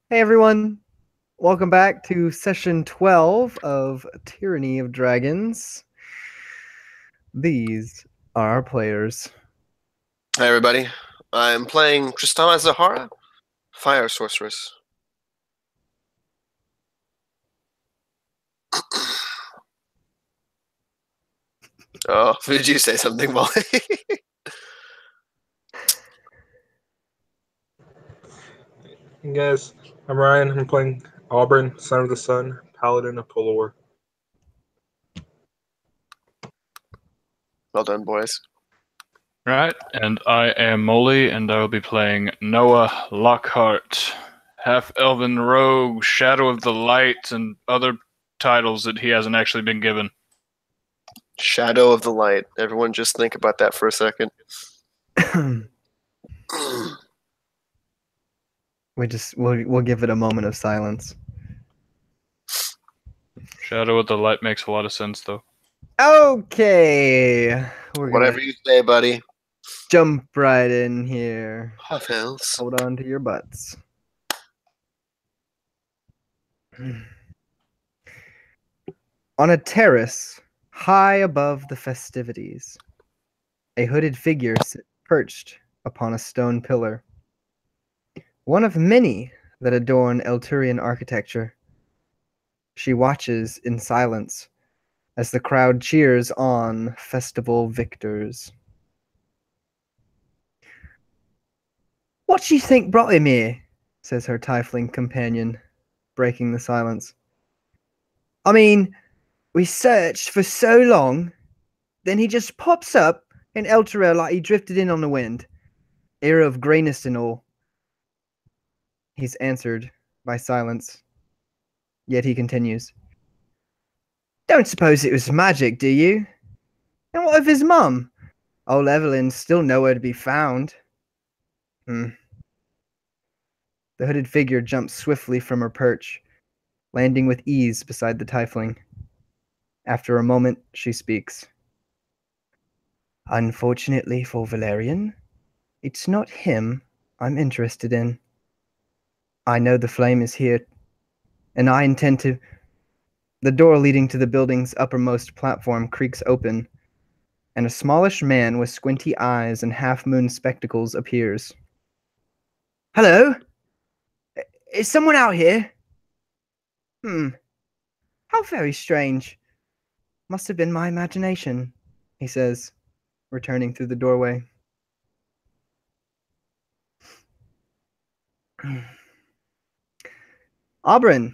Hey everyone, welcome back to session 12 of Tyranny of Dragons. These are our players. Hi everybody, I'm playing Tristana Zahara, Fire Sorceress. Oh, did you say something, Molly? Hey guys, I'm Ryan. I'm playing Auburn, Son of the Sun, Paladin of Polor. Well done, boys. Right, and I am Molly, and I will be playing Noah Lockhart, half-elven rogue, Shadow of the Light, and other titles that he hasn't actually been given. Shadow of the Light. Everyone just think about that for a second. we'll give it a moment of silence. Shadow of the Light makes a lot of sense, though. Okay, we're Whatever gonna you say, buddy. jump right in here. Huffels. Hold on to your butts. On a terrace high above the festivities, a hooded figure sits perched upon a stone pillar. One of many that adorn Elturian architecture. She watches in silence as the crowd cheers on festival victors. What do you think brought him here? Says her tiefling companion, breaking the silence. I mean, we searched for so long, then he just pops up in Elturel like he drifted in on the wind. Era of greyness and all. He's answered by silence. Yet he continues. Don't suppose it was magic, do you? And what of his mum? Old Evelyn's still nowhere to be found. The hooded figure jumps swiftly from her perch, landing with ease beside the tiefling. After a moment, she speaks. Unfortunately for Valerian, it's not him I'm interested in. I know the flame is here, and I intend to. The door leading to the building's uppermost platform creaks open, and a smallish man with squinty eyes and half-moon spectacles appears. Hello? Is someone out here? How very strange. Must have been my imagination, he says, returning through the doorway. Auburn,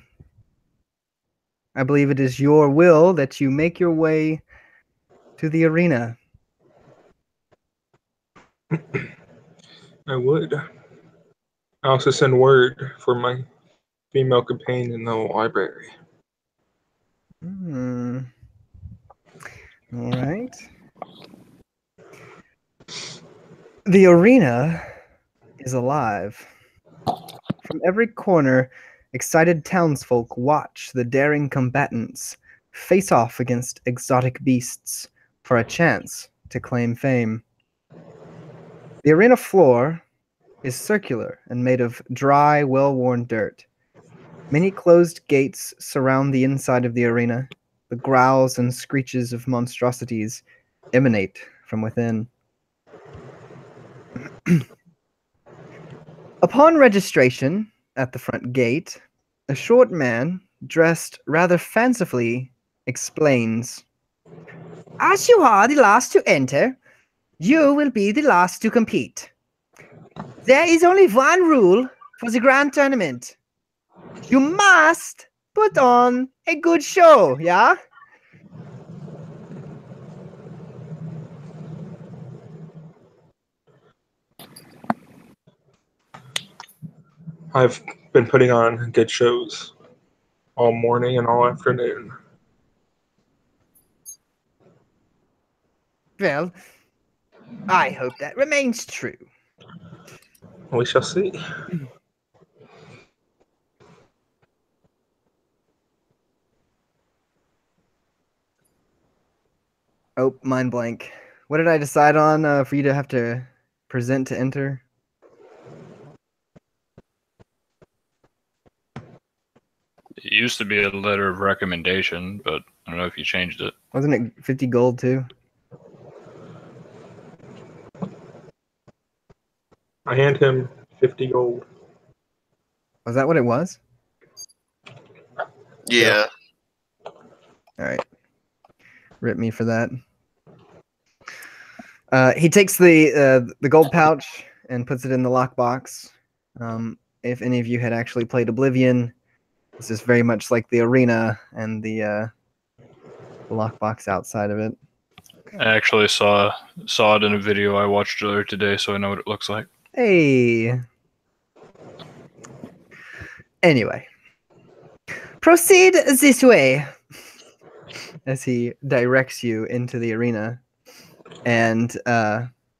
I believe it is your will that you make your way to the arena. I would. I also send word for my female companion in the library. All right. The arena is alive. From every corner, excited townsfolk watch the daring combatants face off against exotic beasts for a chance to claim fame. The arena floor is circular and made of dry, well-worn dirt. Many closed gates surround the inside of the arena. The growls and screeches of monstrosities emanate from within. Upon registration at the front gate, a short man, dressed rather fancifully, explains, as you are the last to enter, you will be the last to compete. There is only one rule for the grand tournament. You must put on a good show, yeah? I've been putting on good shows all morning and all afternoon. Well, I hope that remains true. We shall see. Oh, mind blank. What did I decide on for you to have to present to enter? It used to be a letter of recommendation, but I don't know if you changed it. Wasn't it 50 gold too? I hand him 50 gold. Was that what it was? Yeah. All right. Rip me for that. He takes the gold pouch and puts it in the lockbox. If any of you had actually played Oblivion, this is very much like the arena and the lockbox outside of it. I actually saw it in a video I watched earlier today, so I know what it looks like. Hey. Anyway, proceed this way, as he directs you into the arena, and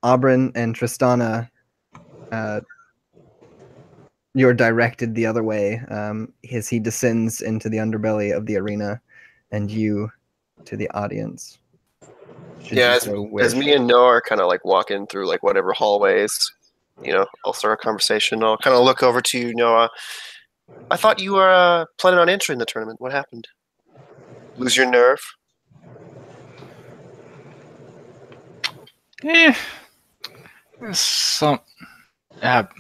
Aubryn and Tristana, you're directed the other way as he descends into the underbelly of the arena, and you to the audience. Should Yeah, you so wish. as me and Noah are kind of like walking through like whatever hallways, I'll start a conversation. I'll kind of look over to you, Noah. I thought you were planning on entering the tournament. What happened? Lose your nerve? Eh.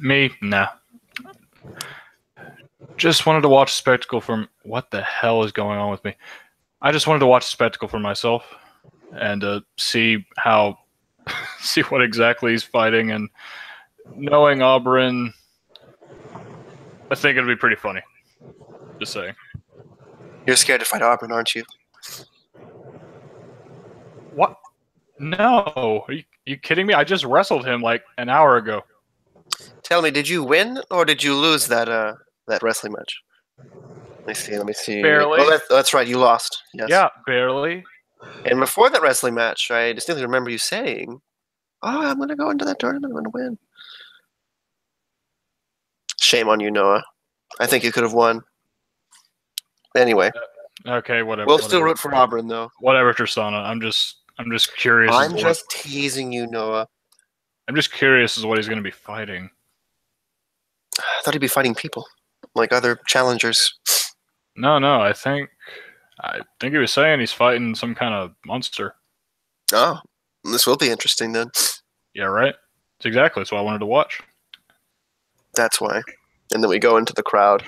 Me? Nah. Just wanted to watch a spectacle from... What the hell is going on with me? I just wanted to watch a spectacle for myself and see how... see what exactly he's fighting, and knowing Aubryn, I think it'd be pretty funny. Just saying. You're scared to fight Aubryn, aren't you? What? No. Are you kidding me? I just wrestled him like an hour ago. Tell me, did you win or did you lose that wrestling match? Let me see. Barely. Oh, that's right. You lost. Yes. Yeah, barely. And before that wrestling match, I distinctly remember you saying, "Oh, I'm going to go into that tournament. I'm going to win." Shame on you, Noah. I think you could have won. Anyway, Okay, whatever. we'll still root for Aubryn, though. Whatever, Tristana. I'm just curious. I'm just teasing you, Noah. I'm just curious as to what he's going to be fighting. I thought he'd be fighting people, like other challengers. No, I think he was saying he's fighting some kind of monster. Oh, this will be interesting then. Yeah, right? That's what I wanted to watch. That's why. And then we go into the crowd.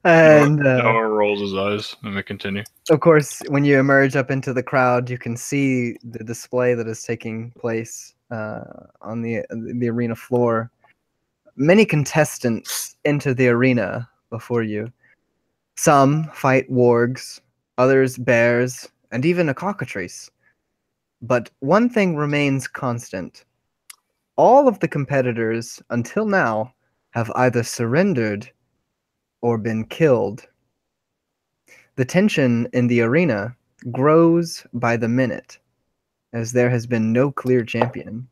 And Noah rolls his eyes, and we continue. of course, when you emerge up into the crowd, you can see the display that is taking place on the arena floor. Many contestants enter the arena before you. Some fight wargs, others bears, and even a cockatrice. But one thing remains constant. All of the competitors, until now, have either surrendered or been killed. The tension in the arena grows by the minute, as there has been no clear champion.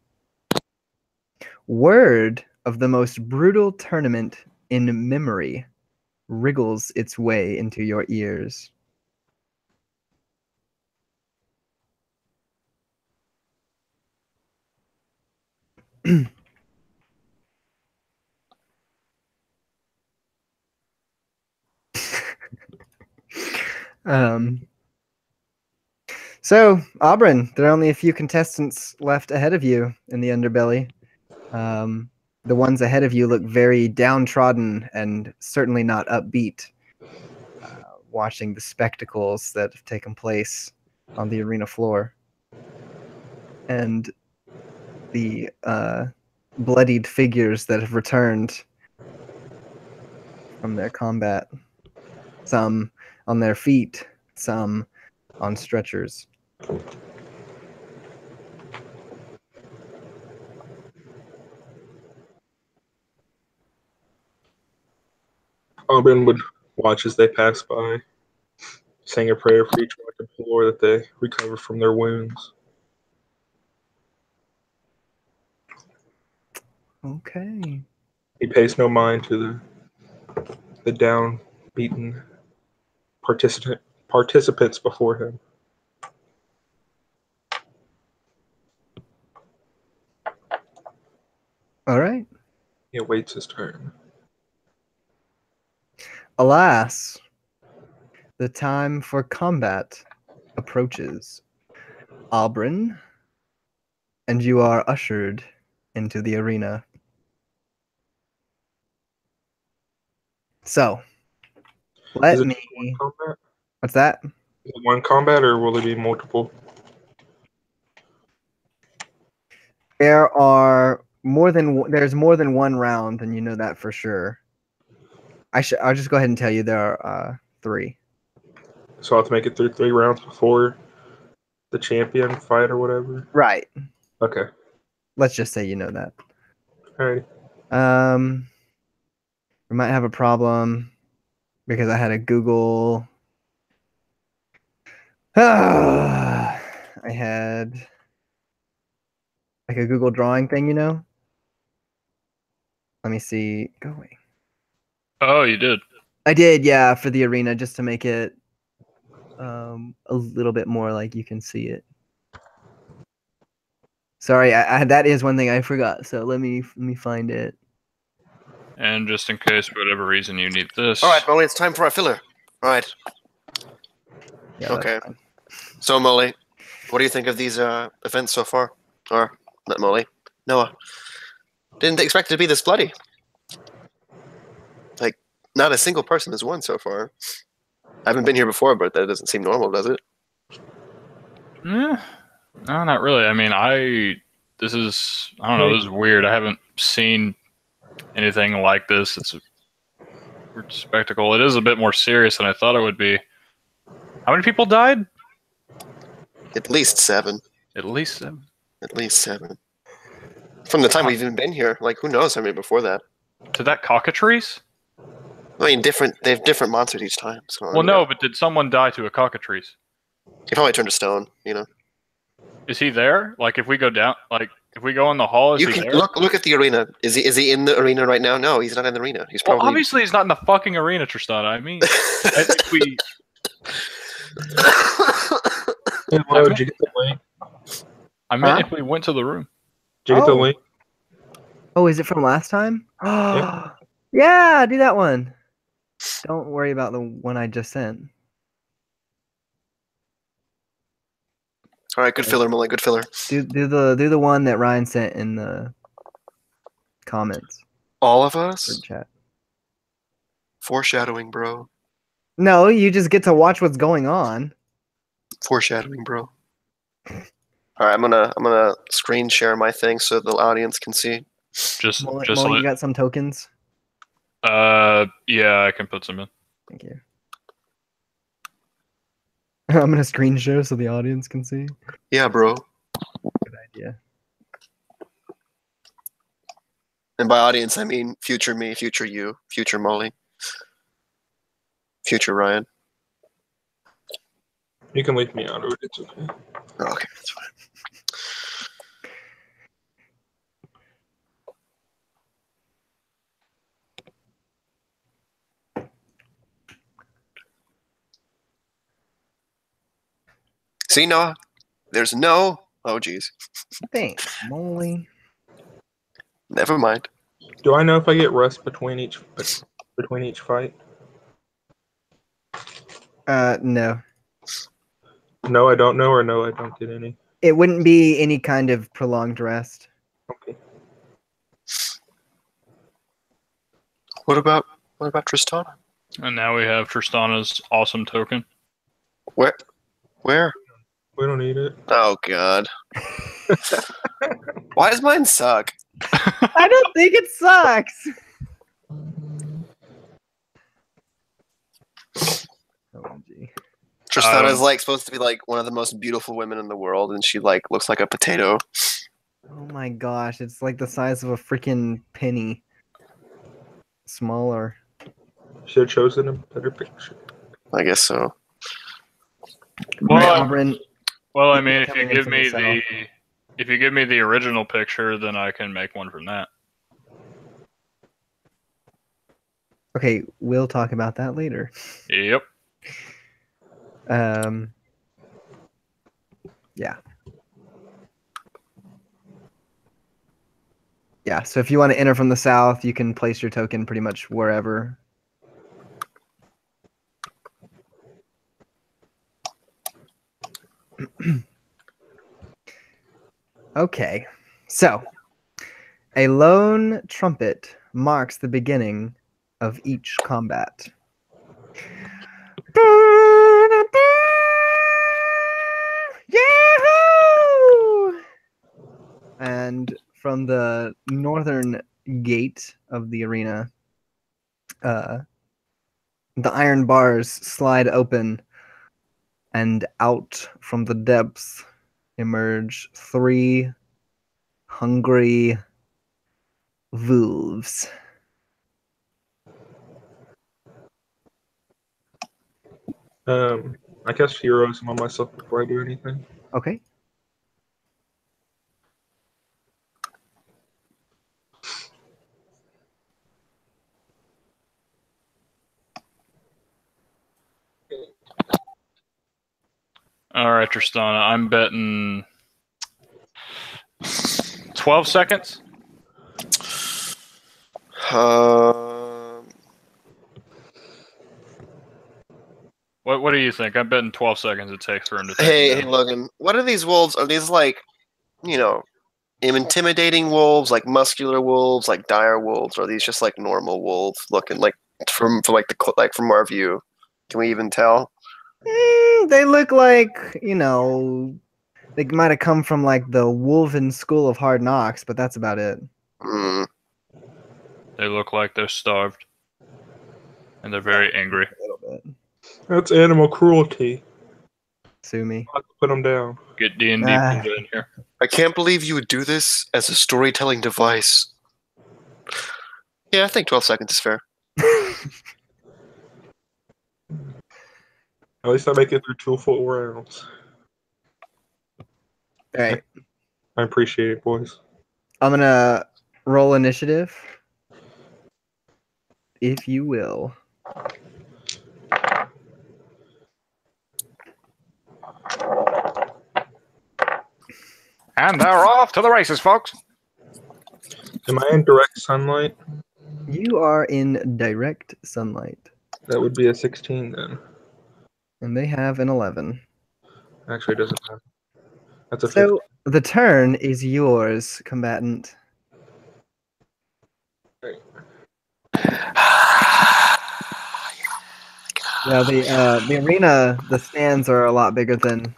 Word of the most brutal tournament in memory wriggles its way into your ears. So, Aubryn, there are only a few contestants left ahead of you in the underbelly. The ones ahead of you look very downtrodden and certainly not upbeat, watching the spectacles that have taken place on the arena floor. And the bloodied figures that have returned from their combat. Some on their feet, some on stretchers. Aubryn would watch as they pass by, saying a prayer for each one to implore that they recover from their wounds. Okay. He pays no mind to the down-beaten participants before him. All right. He awaits his turn. Alas, the time for combat approaches. Albrin, and you are ushered into the arena. So, Is let it me. one combat? What's that? Is it one combat or will it be multiple? There's more than one round, and you know that for sure. I'll just go ahead and tell you there are 3. So I'll have to make it through 3 rounds before the champion fight or whatever. Right. Okay. Let's just say you know that. Alrighty. We might have a problem because I had a Google. I had like a Google drawing thing, you know? Let me see. Go away. Oh, you did. I did, yeah, for the arena, just to make it a little bit more like you can see it. Sorry, that is one thing I forgot. So let me find it. And just in case, for whatever reason, you need this. All right, Molly, it's time for our filler. All right. Yeah, Okay. that's fine. So, Molly, what do you think of these events so far? Or, not Molly, Noah. Didn't expect it to be this bloody. Like, not a single person has won so far. I haven't been here before, but that doesn't seem normal, does it? No, not really. I mean, this is weird. I haven't seen anything like this. It's a weird spectacle. It is a bit more serious than I thought it would be. How many people died? At least 7. At least 7. At least 7. From the time we've even been here, like, who knows how many before that? To that cockatrice? I mean, they have different monsters each time. So, Well, no, but did someone die to a cockatrice? He probably turned to stone, you know? Is he there? Like, if we go down, like, if we go in the hall, is You he can there? look at the arena. Is he in the arena right now? No, he's not in the arena. He's Well, probably obviously he's not in the fucking arena, Tristana. I mean, I think we... Hey, Lo, did you get the link? I meant Huh? if we went to the room. Did you get the Oh. link? Oh, is it from last time? Yeah. Yeah, do that one. Don't worry about the one I just sent. All right, good filler, Molly. Good filler. Do the one that Ryan sent in the comments All of or us? chat. Foreshadowing, bro. No, you just get to watch what's going on. Foreshadowing, bro. All right, I'm gonna screen share my thing so the audience can see. Just Molly, let... you got some tokens? Yeah, I can put some in. Thank you. I'm gonna screen share so the audience can see. Yeah, bro. Good idea. And by audience, I mean future me, future you, future Molly, future Ryan. You can leave me out of it. It's okay. Oh, okay, that's fine. See, Noah? There's no... Oh, geez. Thanks, Molly. Never mind. Do I know if I get rust between each fight? No. No, I don't know, or no, I don't get any. It wouldn't be any kind of prolonged rest. Okay. What about Tristana? And now we have Tristana's awesome token. Where? We don't need it. Oh, God. Why does mine suck? I don't think it sucks. OMG. Tristana's like supposed to be like one of the most beautiful women in the world, and she like looks like a potato. Oh my gosh, it's like the size of a freaking penny. Smaller. Should have chosen a better picture. I guess so. Well, Auburn, Well, I mean, if Coming you in give from me the if you give me the original picture, then I can make one from that. okay, we'll talk about that later. Yep. Yeah. Yeah, so if you want to enter from the south, you can place your token pretty much wherever. Okay, so a lone trumpet marks the beginning of each combat. Yahoo! And from the northern gate of the arena, the iron bars slide open, and out from the depths emerge 3 hungry wolves. I cast heroism on myself before I do anything. Okay. All right, Tristana, I'm betting 12 seconds. What do you think? I'm betting 12 seconds it takes for him to take Hey, him hey, down. Logan. What are these wolves? Are these like, intimidating wolves, like muscular wolves, like dire wolves? Or are these just like normal wolves looking like from from our view? Can we even tell? They look like, they might have come from like the Wolven School of Hard Knocks, but that's about it. Mm. They look like they're starved. And they're very angry. A little bit. That's animal cruelty. Sue me. I'll have to put them down. Get D&D Ah. in here. I can't believe you would do this as a storytelling device. Yeah, I think 12 seconds is fair. At least I make it through 2 full rounds. All right. I appreciate it, boys. I'm going to roll initiative, if you will. And they're off to the races, folks. Am I in direct sunlight? You are in direct sunlight, That would be a 16 then. and they have an 11. Actually, it doesn't matter. That's a 15. So the turn is yours, combatant. Yeah, the arena, the stands are a lot bigger than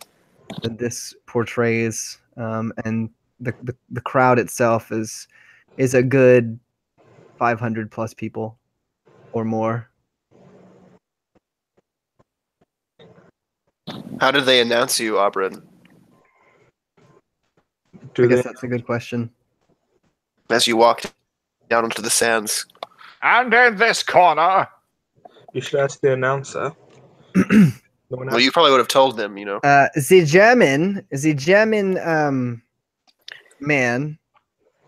this portrays, and the crowd itself is a good 500 plus people or more. How did they announce you, Abrin? I guess that's a good question. As you walked down into the sands. And in this corner. You should ask the announcer. Well, you probably would have told them, The German man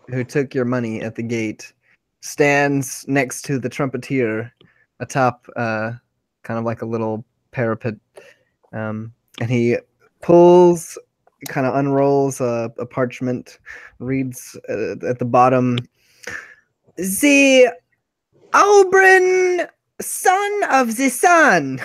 who took your money at the gate stands next to the trumpeter atop kind of like a little parapet, and he pulls, kind of unrolls a parchment, reads at the bottom, "The Albrin, son of the sun."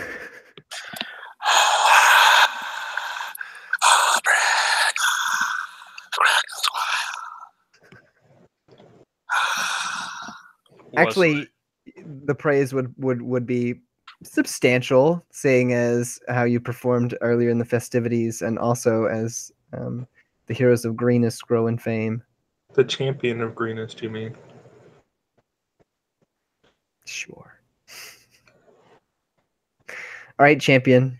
Actually, the praise would be substantial, seeing as how you performed earlier in the festivities, and also as the heroes of Greenest grow in fame. The champion of Greenest, you mean? Sure. All right, champion.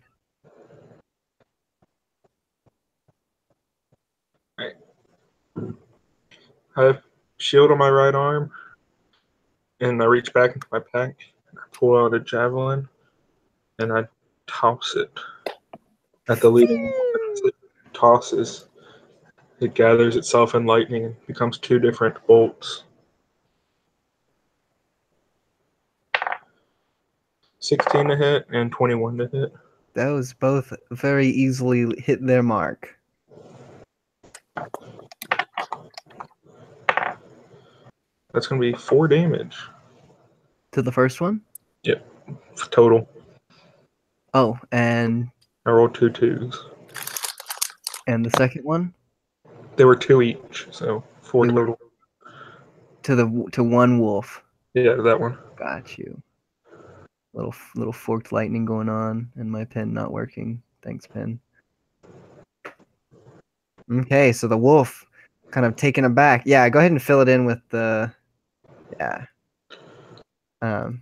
Right. I have shield on my right arm, and I reach back into my pack, and I pull out a javelin, and I toss it at the leading one. As it tosses, it gathers itself in lightning and becomes 2 different bolts. 16 to hit and 21 to hit. Those both very easily hit their mark. That's going to be 4 damage. To the first one? Yep, total. Oh, and I rolled 2 2s. And the second one? They were 2 each, so 4 They were- total. To one wolf. Yeah, that one. Got you. Little forked lightning going on, and my pen not working. Thanks, pen. Okay, so the wolf, kind of taken aback. Yeah, go ahead and fill it in with the. Yeah. Kind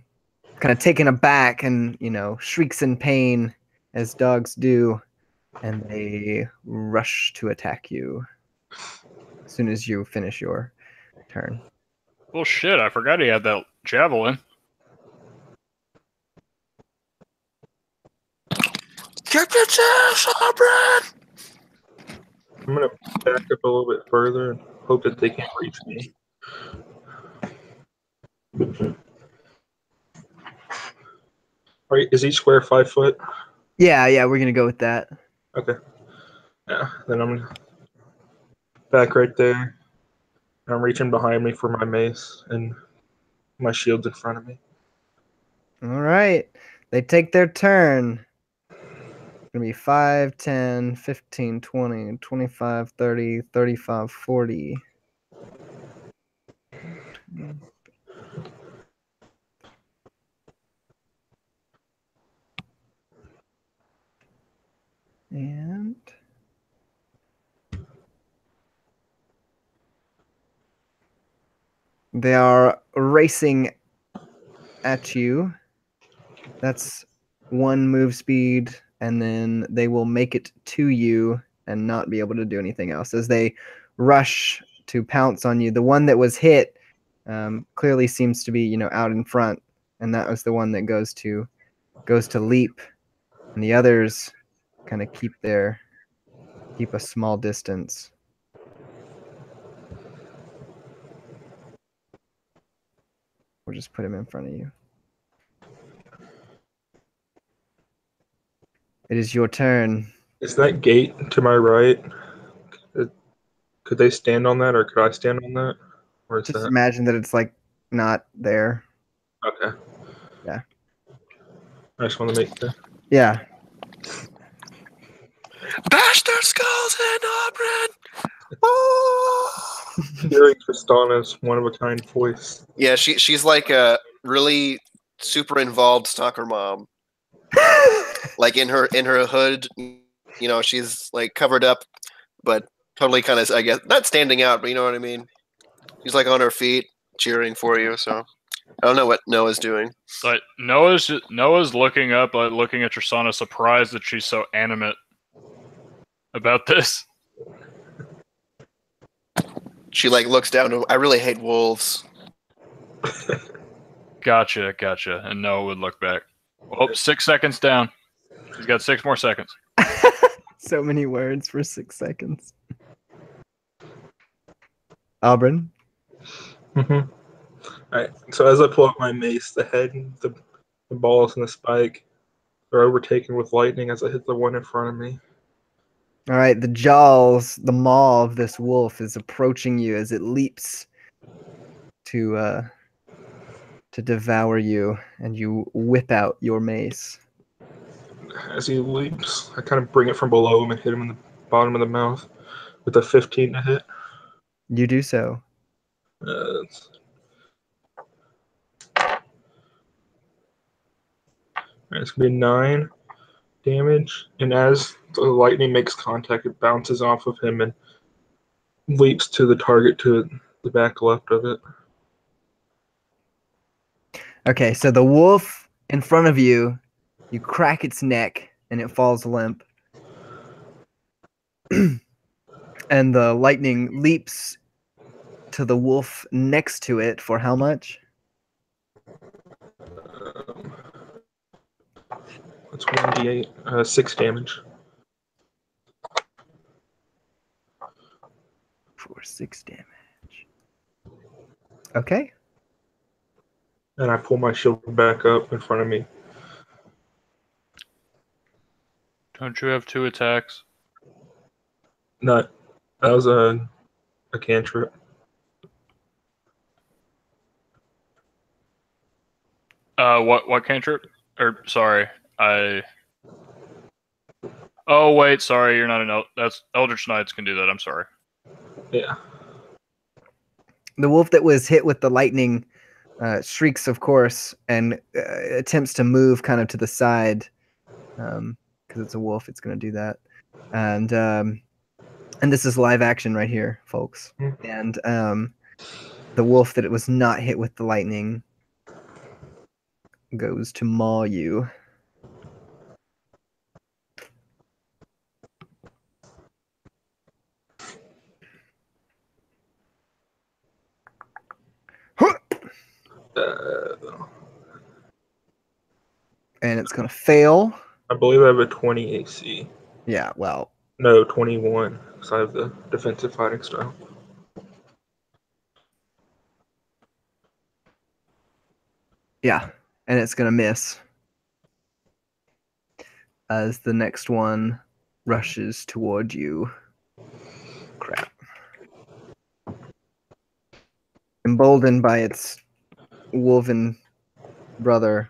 of taken aback, and shrieks in pain as dogs do, and they rush to attack you as soon as you finish your turn. Well, shit, I forgot he had that javelin. Keep your chest, Aubrey! I'm gonna back up a little bit further and hope that they can't reach me. Is each square 5 foot? Yeah, we're gonna go with that. Okay. Yeah, then I'm gonna back right there. I'm reaching behind me for my mace, and my shield's in front of me. All right. They take their turn. It's going to be 5, 10, 15, 20, 25, 30, 35, 40. And they are racing at you. That's 1 move speed, and then they will make it to you and not be able to do anything else as they rush to pounce on you. The one that was hit clearly seems to be, out in front, and that was the one that goes to leap, and the others kind of keep a small distance. We'll just put him in front of you. It is your turn. Is that gate to my right? Could they stand on that, or could I stand on that? Or is Just that imagine that it's like not there. okay? Yeah. I just want to make sure. Yeah. Bash their skulls in, Aubrey! Oh! Hearing Tristana's one-of-a-kind voice. Yeah, she's like a really super involved stalker mom. Like in her hood, she's like covered up, but totally kind of, I guess, not standing out, but you know what I mean. She's like on her feet, cheering for you. So I don't know what Noah's doing. Like Noah's looking up, like looking at Tristana, surprised that she's so animate about this. She like looks down. I really hate wolves. Gotcha. And Noah would look back. Oh, 6 seconds down. He's got 6 more seconds. So many words for 6 seconds. Auburn. Mm-hmm. Alright, so as I pull out my mace, the head, the balls, and the spike are overtaken with lightning as I hit the one in front of me. All right, the jaws, the maw of this wolf is approaching you as it leaps to devour you, and you whip out your mace. As he leaps, I kind of bring it from below him and hit him in the bottom of the mouth with a 15 to hit. You do so. It's going to be 9 damage, and as the lightning makes contact, it bounces off of him and leaps to the target to the back left of it. Okay, so the wolf in front of you, you crack its neck, and it falls limp. And the lightning leaps to the wolf next to it for how much? That's 1d8, 6 damage. For 6 damage. Okay. And I pull my shield back up in front of me. Don't you have 2 attacks? That was a cantrip. What cantrip? Or sorry, Oh wait, sorry, you're not an that's Eldritch Knights can do that. I'm sorry. Yeah. The wolf that was hit with the lightning shrieks, of course, and attempts to move kind of to the side because it's a wolf. It's going to do that, and this is live action right here, folks. And the wolf that it was not hit with the lightning goes to maul you. And it's going to fail. I believe I have a 20 AC. Yeah, well. No, 21, because I have the defensive fighting style. Yeah, and it's going to miss. As the next one rushes toward you. Crap. Emboldened by its wolven brother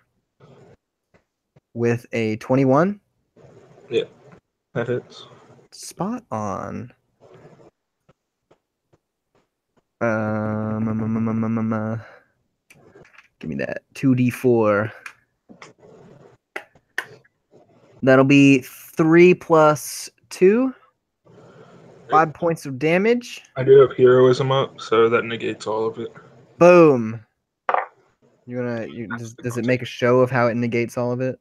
with a 21. Yeah, that hits. Spot on. Give me that 2d4. That'll be 3 plus 2. 5 points of damage. I do have heroism up, so that negates all of it. Boom. Does it make a show of how it negates all of it?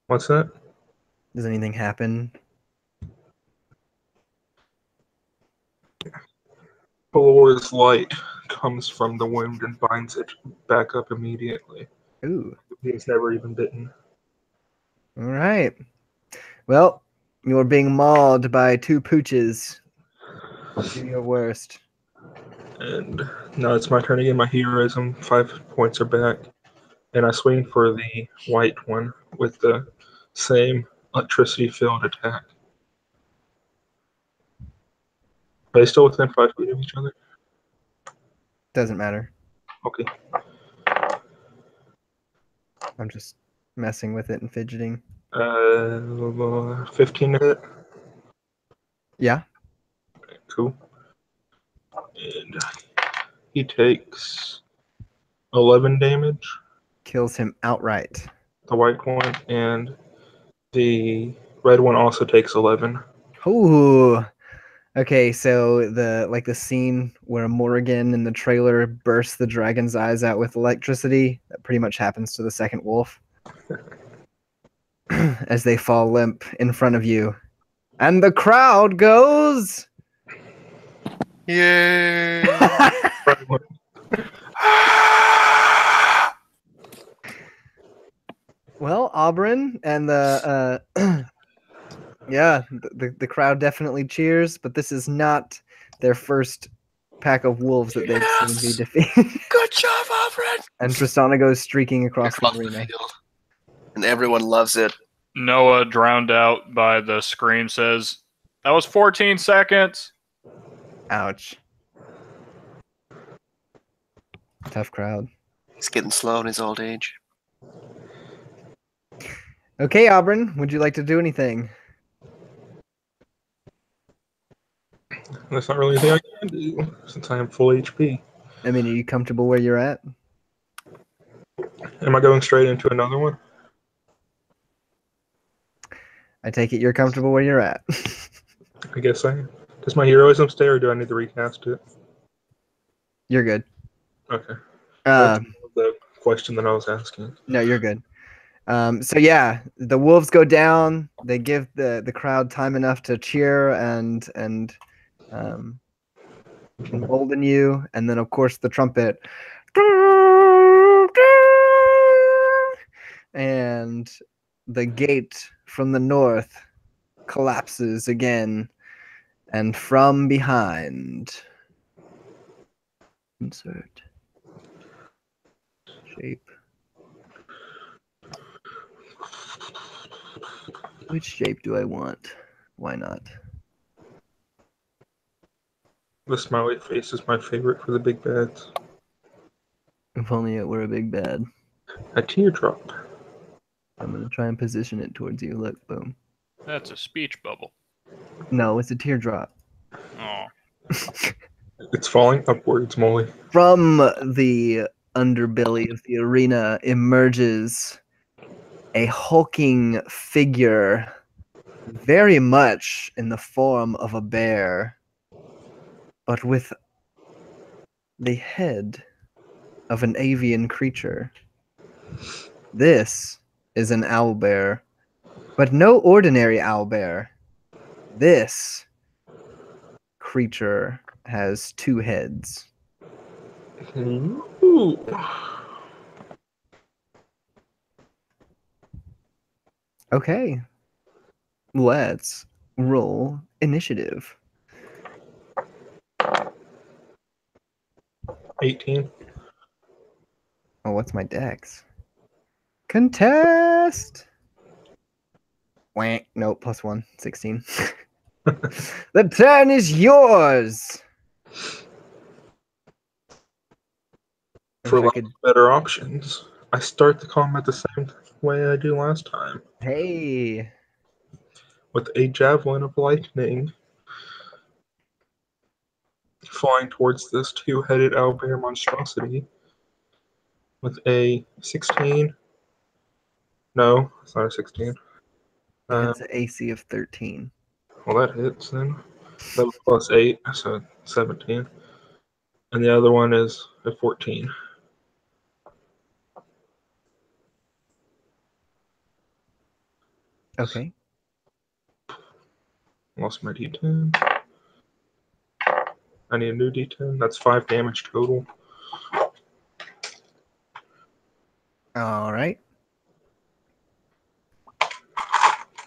What's that? Does anything happen? Balor's light comes from the wound and binds it back up immediately. Ooh. He's never even bitten. All right. Well, you're being mauled by 2 pooches. Do your worst. And now it's my turn again. My heroism, 5 points are back. And I swing for the white one with the same electricity-filled attack. Are they still within 5 feet of each other? Doesn't matter. Okay. I'm just messing with it and fidgeting. 15 to hit. Yeah. Cool. And he takes 11 damage, Kills him outright. the white one, and the red one also takes 11. Ooh. Okay, so the scene where Morrigan in the trailer bursts the dragon's eyes out with electricity, that pretty much happens to the second wolf. As they fall limp in front of you. And the crowd goes Yay! Well, Auburn and the the crowd definitely cheers, but this is not their first pack of wolves that they've seen be defeated. Good job, Alfred! And Tristana goes streaking across the Across the arena. field. And everyone loves it. Noah, drowned out by the scream, says, "That was 14 seconds." Ouch. Tough crowd. He's getting slow in his old age. Okay, Auburn, would you like to do anything? That's not really anything I can do, since I am full HP. I mean, are you comfortable where you're at? Am I going straight into another one? I take it you're comfortable where you're at. I guess I am. Does my heroism stay, or do I need to recast it? You're good. Okay. That's the question that I was asking. No, you're good. So yeah, the wolves go down. They give the crowd time enough to cheer and embolden you, and then of course the trumpet, and the gate from the north collapses again, and from behind, insert shape. Which shape do I want? Why not? The smiley face is my favorite for the big bads. If only it were a big bad. A teardrop. I'm gonna try and position it towards you. Look, boom. That's a speech bubble. No, it's a teardrop. Oh. It's falling upwards, Molly. From the underbelly of the arena emerges a hulking figure, very much in the form of a bear, but with the head of an avian creature. This is an owlbear, but no ordinary owlbear. This creature has 2 heads. Ooh. Okay. Let's roll initiative. 18. Oh, what's my dex? Contest! Wank. Nope, +1. 16. The turn is yours! For If I lack could... of better options, I start the combat the same way I do last time. Hey! With a javelin of lightning. Flying towards this 2-headed owlbear monstrosity. With a 16. No, it's not a 16. It's an AC of 13. Well, that hits then. That was +8, so 17. And the other one is a 14. Okay. Lost my D10. I need a new D10. That's 5 damage total. All right.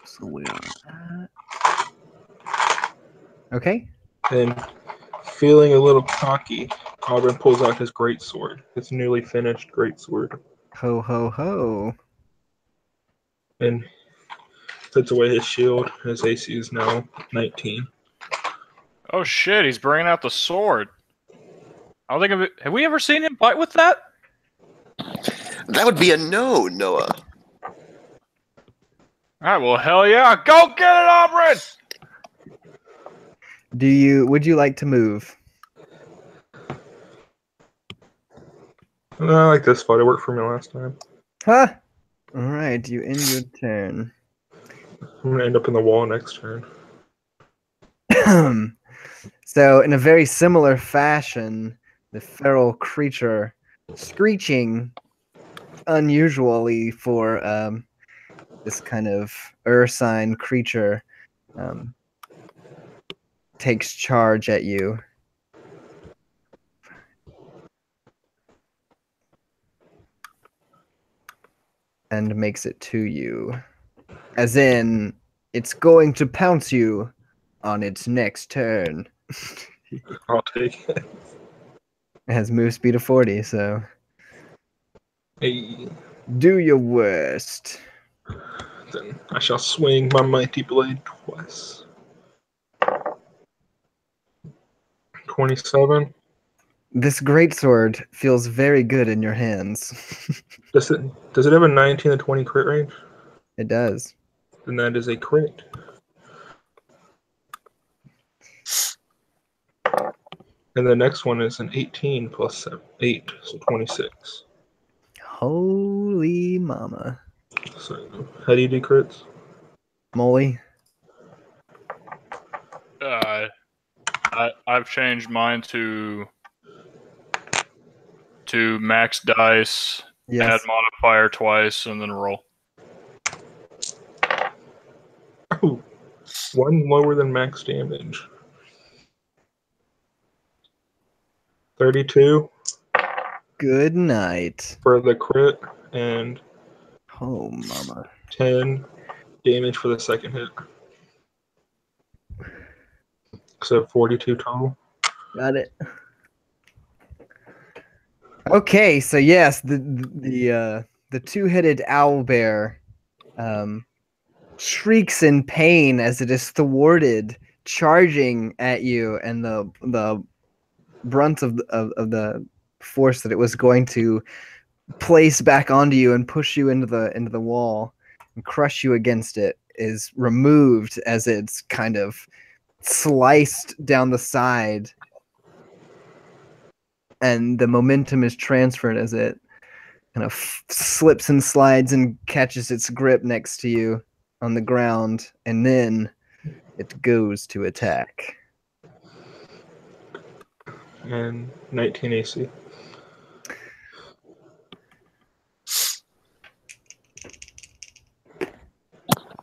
So we are at... Okay. And feeling a little cocky, Auburn pulls out his greatsword, his newly finished greatsword, Ho, ho, ho. and puts away his shield. His AC is now 19. Oh shit, he's bringing out the sword. I don't think of it. Have we ever seen him fight with that? That would be a no, Noah. Alright, well hell yeah. Go get it, Aubrey! Would you like to move? I like this fight. It worked for me last time. Huh? All right, you end your turn. I'm going to end up in the wall next turn. So, in a very similar fashion, the feral creature, screeching unusually for this kind of ursine creature, takes charge at you. And makes it to you. As in, it's going to pounce you on its next turn. I'll take it. It has move speed of 40, so Hey, do your worst. then I shall swing my mighty blade twice. 27. This greatsword feels very good in your hands. Does it have a 19 to 20 crit range? It does. Then that is a crit. And the next one is an 18 plus 7, 8, so 26. Holy mama. So, how do you do crits? Molly? I've changed mine to max dice, Yes. add modifier twice, and then roll. Oh, 1 lower than max damage. 32 Good night. for the crit and Oh mama. 10 damage for the second hit. So 42 total. Got it. Okay, so yes, the two-headed owlbear shrieks in pain as it is thwarted, charging at you, and the brunt of the force that it was going to place back onto you and push you into the wall and crush you against it is removed as it's kind of sliced down the side, and the momentum is transferred as it kind of slips and slides and catches its grip next to you on the ground, and then it goes to attack. And 19 AC.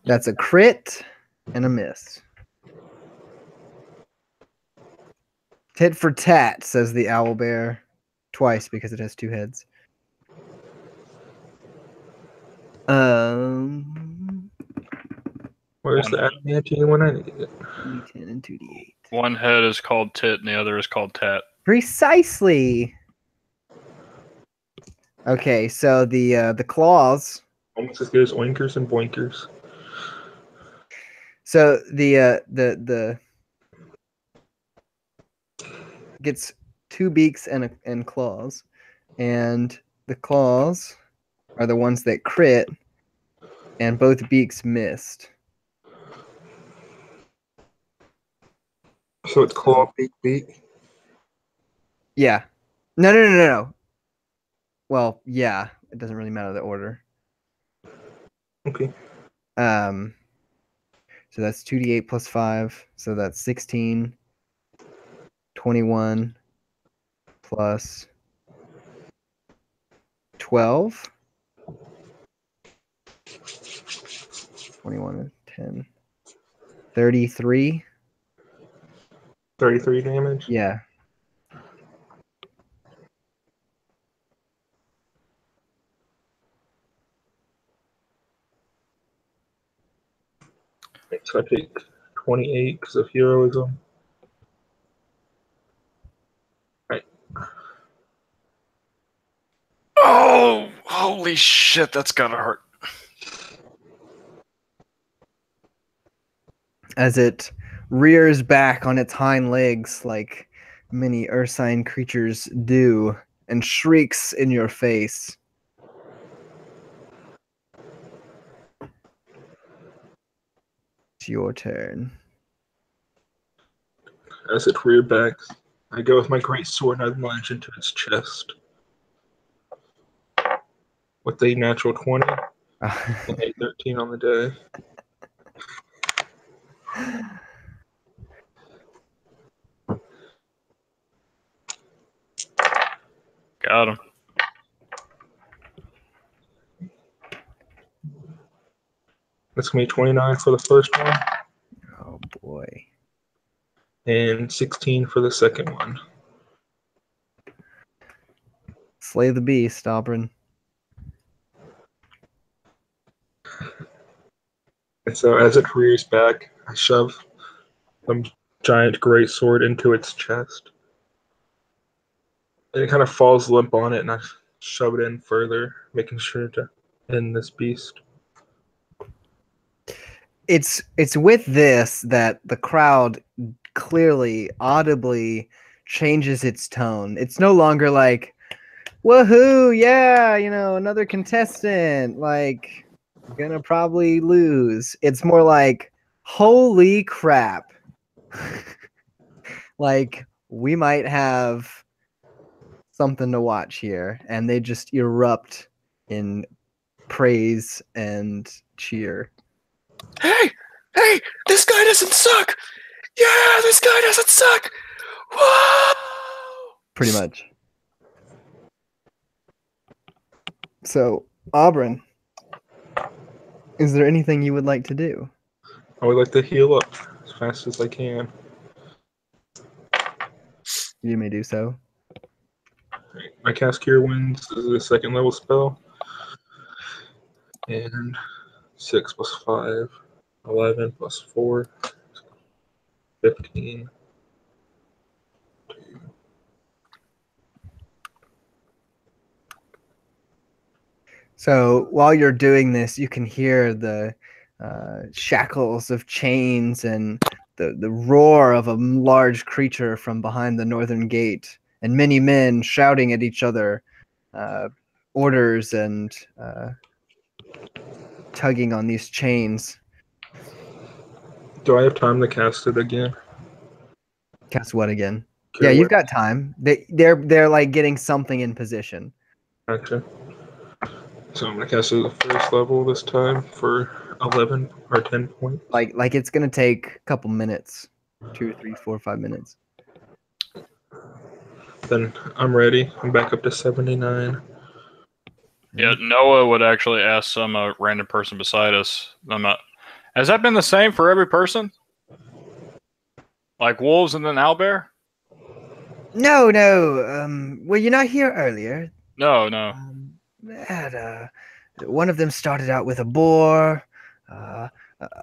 That's a crit and a miss. Tit for tat, says the owlbear. Twice because it has two heads. Where's the adamantine when I need it? 2d10 and 2d8. One head is called tit and the other is called tat. Precisely. Okay, so the claws. Almost as good as oinkers and boinkers. So the gets two beaks and claws, and the claws are the ones that crit, and both beaks missed. So it's claw, beak. Yeah. No. Well, yeah. It doesn't really matter the order. Okay. So that's 2d8 plus 5. So that's 16. 21 plus 12. 21 and 10. 33. 33 damage. Yeah. So I take 28 because of heroism. Right. Oh, holy shit, that's gotta hurt. As it rears back on its hind legs like many ursine creatures do and shrieks in your face. It's your turn. As it rear backs, I go with my great sword and I lunge into its chest. With a natural 20 and a 13 on the day. Got him. That's going to be 29 for the first one. Oh boy. And 16 for the second one. Slay the beast, Auburn. And so as it rears back, I shove some giant great sword into its chest. And it kind of falls limp on it, and I shove it in further, making sure to end this beast. It's with this that the crowd clearly, audibly changes its tone. It's no longer like, woohoo, yeah, another contestant, like, gonna probably lose. It's more like, holy crap. Like, we might have something to watch here. And they just erupt in praise and cheer. Hey, this guy doesn't suck. Yeah, this guy doesn't suck. Whoa! Pretty much. So, Auburn, is there anything you would like to do? I would like to heal up as fast as I can. You may do so. My cast Cure Wounds is a second level spell. And 6 plus 5, 11 plus 4, 15. So while you're doing this, you can hear the shackles of chains and the roar of a large creature from behind the northern gate, and many men shouting at each other, orders and tugging on these chains. Do I have time to cast it again? Cast what again? Cure Yeah, you've Wounds. got time. They're like getting something in position. Gotcha. So I'm gonna cast it at the first level this time for 11 or 10 points. Like it's gonna take a couple minutes, 2, 3, 4, 5 minutes. Then I'm ready. I'm back up to 79. Yeah, Noah would actually ask some random person beside us. Has that been the same for every person? Like wolves and then owlbear? No. Were you not here earlier? No. One of them started out with a boar.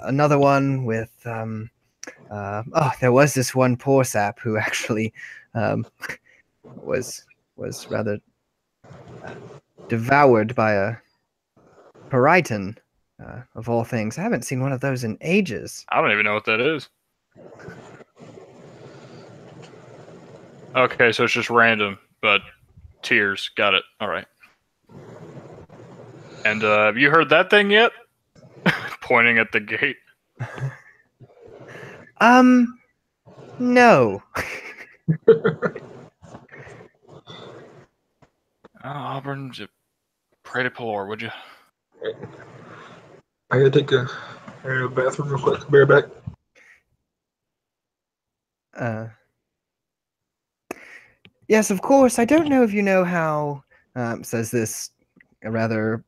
Another one with there was this one poor sap who actually was rather devoured by a Periton, of all things. I haven't seen one of those in ages. I don't even know what that is. Okay, so it's just random, but tears. Got it. All right. And have you heard that thing yet? Pointing at the gate. No. Auburn, pray to Pelor, would you? I gotta take a bathroom real quick. Bear back. Yes, of course. I don't know if you know how, says this rather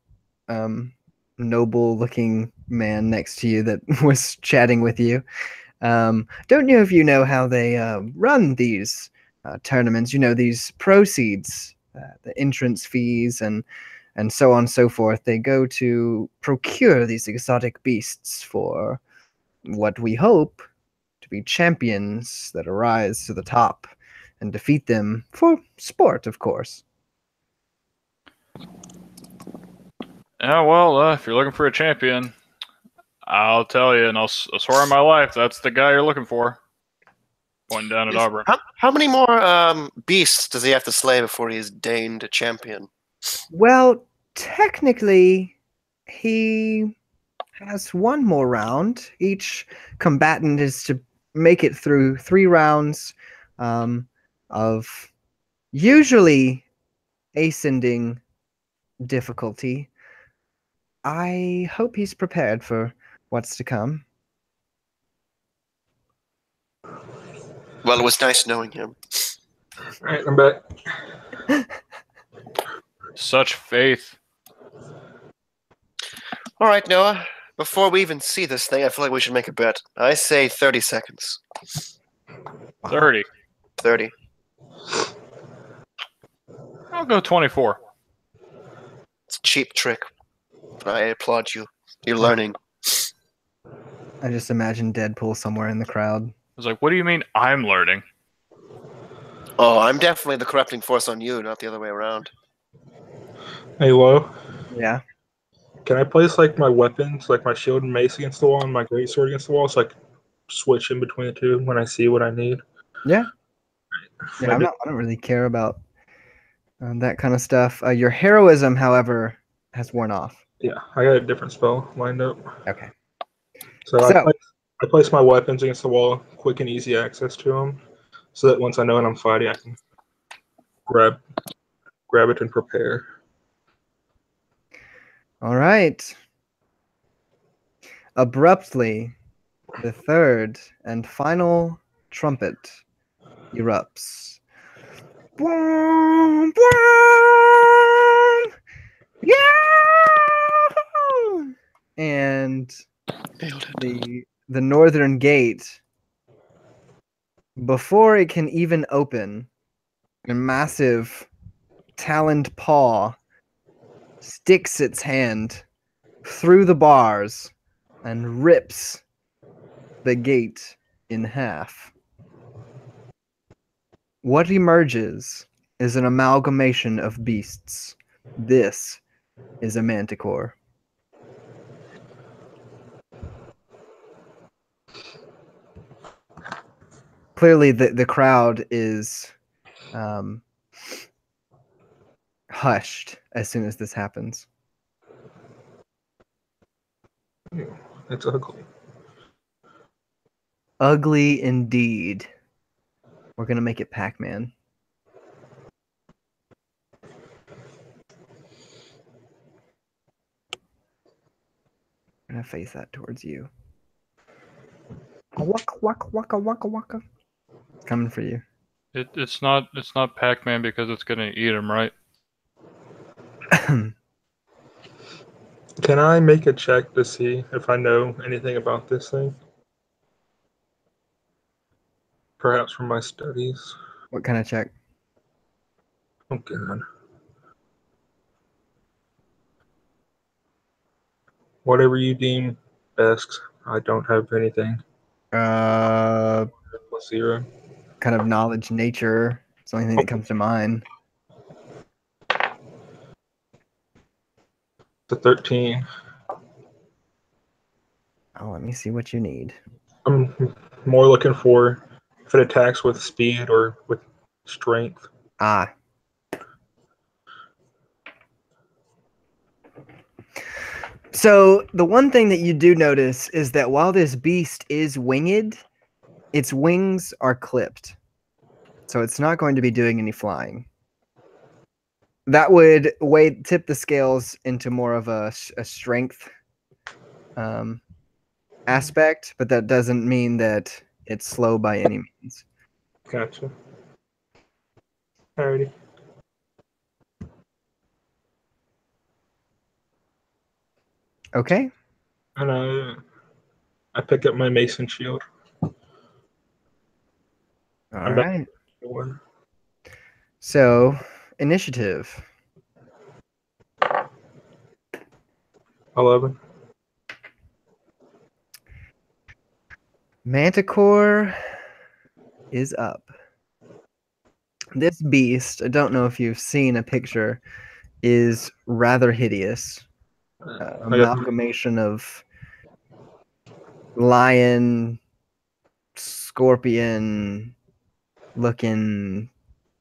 noble-looking man next to you that was chatting with you. Don't know if you know how they run these tournaments. You know, these proceeds, the entrance fees, and so on and so forth. They go to procure these exotic beasts for what we hope to be champions that arise to the top and defeat them for sport, of course. Yeah, well, if you're looking for a champion, I'll tell you, and I'll swear on my life, that's the guy you're looking for. Pointing down at Auburn. How many more beasts does he have to slay before he is deigned a champion? Well, technically, he has one more round. Each combatant is to make it through 3 rounds of usually ascending difficulty. I hope he's prepared for what's to come. Well, it was nice knowing him. Alright, I'm back. Such faith. All right, Noah. Before we even see this thing, I feel like we should make a bet. I say 30 seconds. 30. 30. I'll go 24. It's a cheap trick, but I applaud you. You're learning. I just imagine Deadpool somewhere in the crowd. I was like, what do you mean I'm learning? Oh, I'm definitely the corrupting force on you, not the other way around. Hey, Lo. Yeah. Can I place like my weapons, like my shield and mace against the wall and my greatsword against the wall, so I can switch in between the two when I see what I need? Yeah. Yeah, I don't really care about that kind of stuff. Your heroism, however, has worn off. Yeah, I got a different spell lined up. Okay. So I place my weapons against the wall, quick and easy access to them, so that once I know when I'm fighting, I can grab it and prepare. All right. Abruptly, the third and final trumpet erupts. Boom, boom, yeah! And the northern gate, before it can even open, a massive taloned paw sticks its hand through the bars and rips the gate in half. What emerges is an amalgamation of beasts. This is a manticore. Clearly, the crowd is hushed as soon as this happens. It's ugly. Ugly indeed. We're gonna make it Pac-Man. I'm gonna face that towards you. Waka waka waka waka waka. It's coming for you. It's not Pac-Man because it's gonna eat him, right? Can I make a check to see if I know anything about this thing? Perhaps from my studies. What kind of check? Oh, God. Whatever you deem best. I don't have anything. Uh, Plus 0. kind of knowledge, nature. It's the only thing that comes to mind. It's a 13. Oh, let me see what you need. I'm more looking for if it attacks with speed or with strength. Ah. So the one thing that you do notice is that while this beast is winged, its wings are clipped. So it's not going to be doing any flying. That would tip the scales into more of a strength aspect, but that doesn't mean that it's slow by any means. Gotcha. Alrighty. Okay. And I pick up my mason shield. All I'm back. right. So, initiative. 11. Manticore is up. This beast, I don't know if you've seen a picture, is rather hideous. Amalgamation of lion, scorpion, looking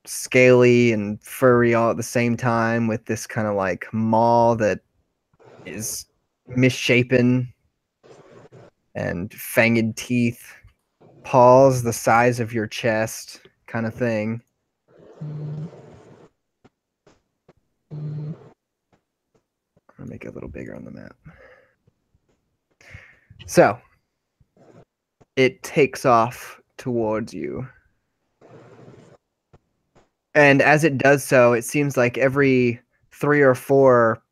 scaly and furry all at the same time, with this kind of like maw that is misshapen and fanged teeth, paws the size of your chest, kind of thing. I'm gonna make it a little bigger on the map. So it takes off towards you. And as it does so, it seems like every 3 or 4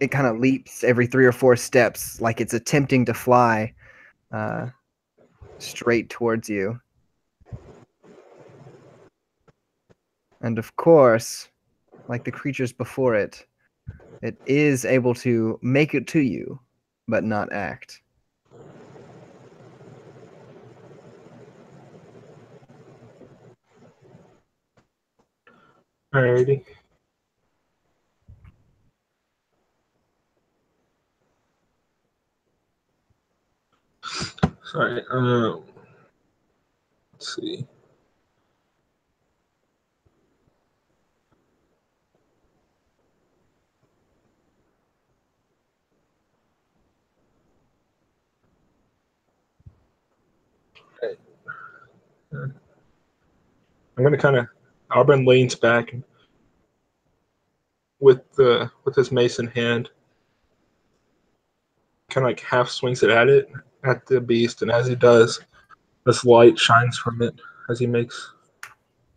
it kind of leaps every 3 or 4 steps, like it's attempting to fly straight towards you. And of course, like the creatures before it, it is able to make it to you, but not act. Alrighty. Sorry. Let's see. Okay. I'm gonna kind of. Auburn leans back with his mason hand, kind of like half swings it at the beast, and as he does, this light shines from it as he makes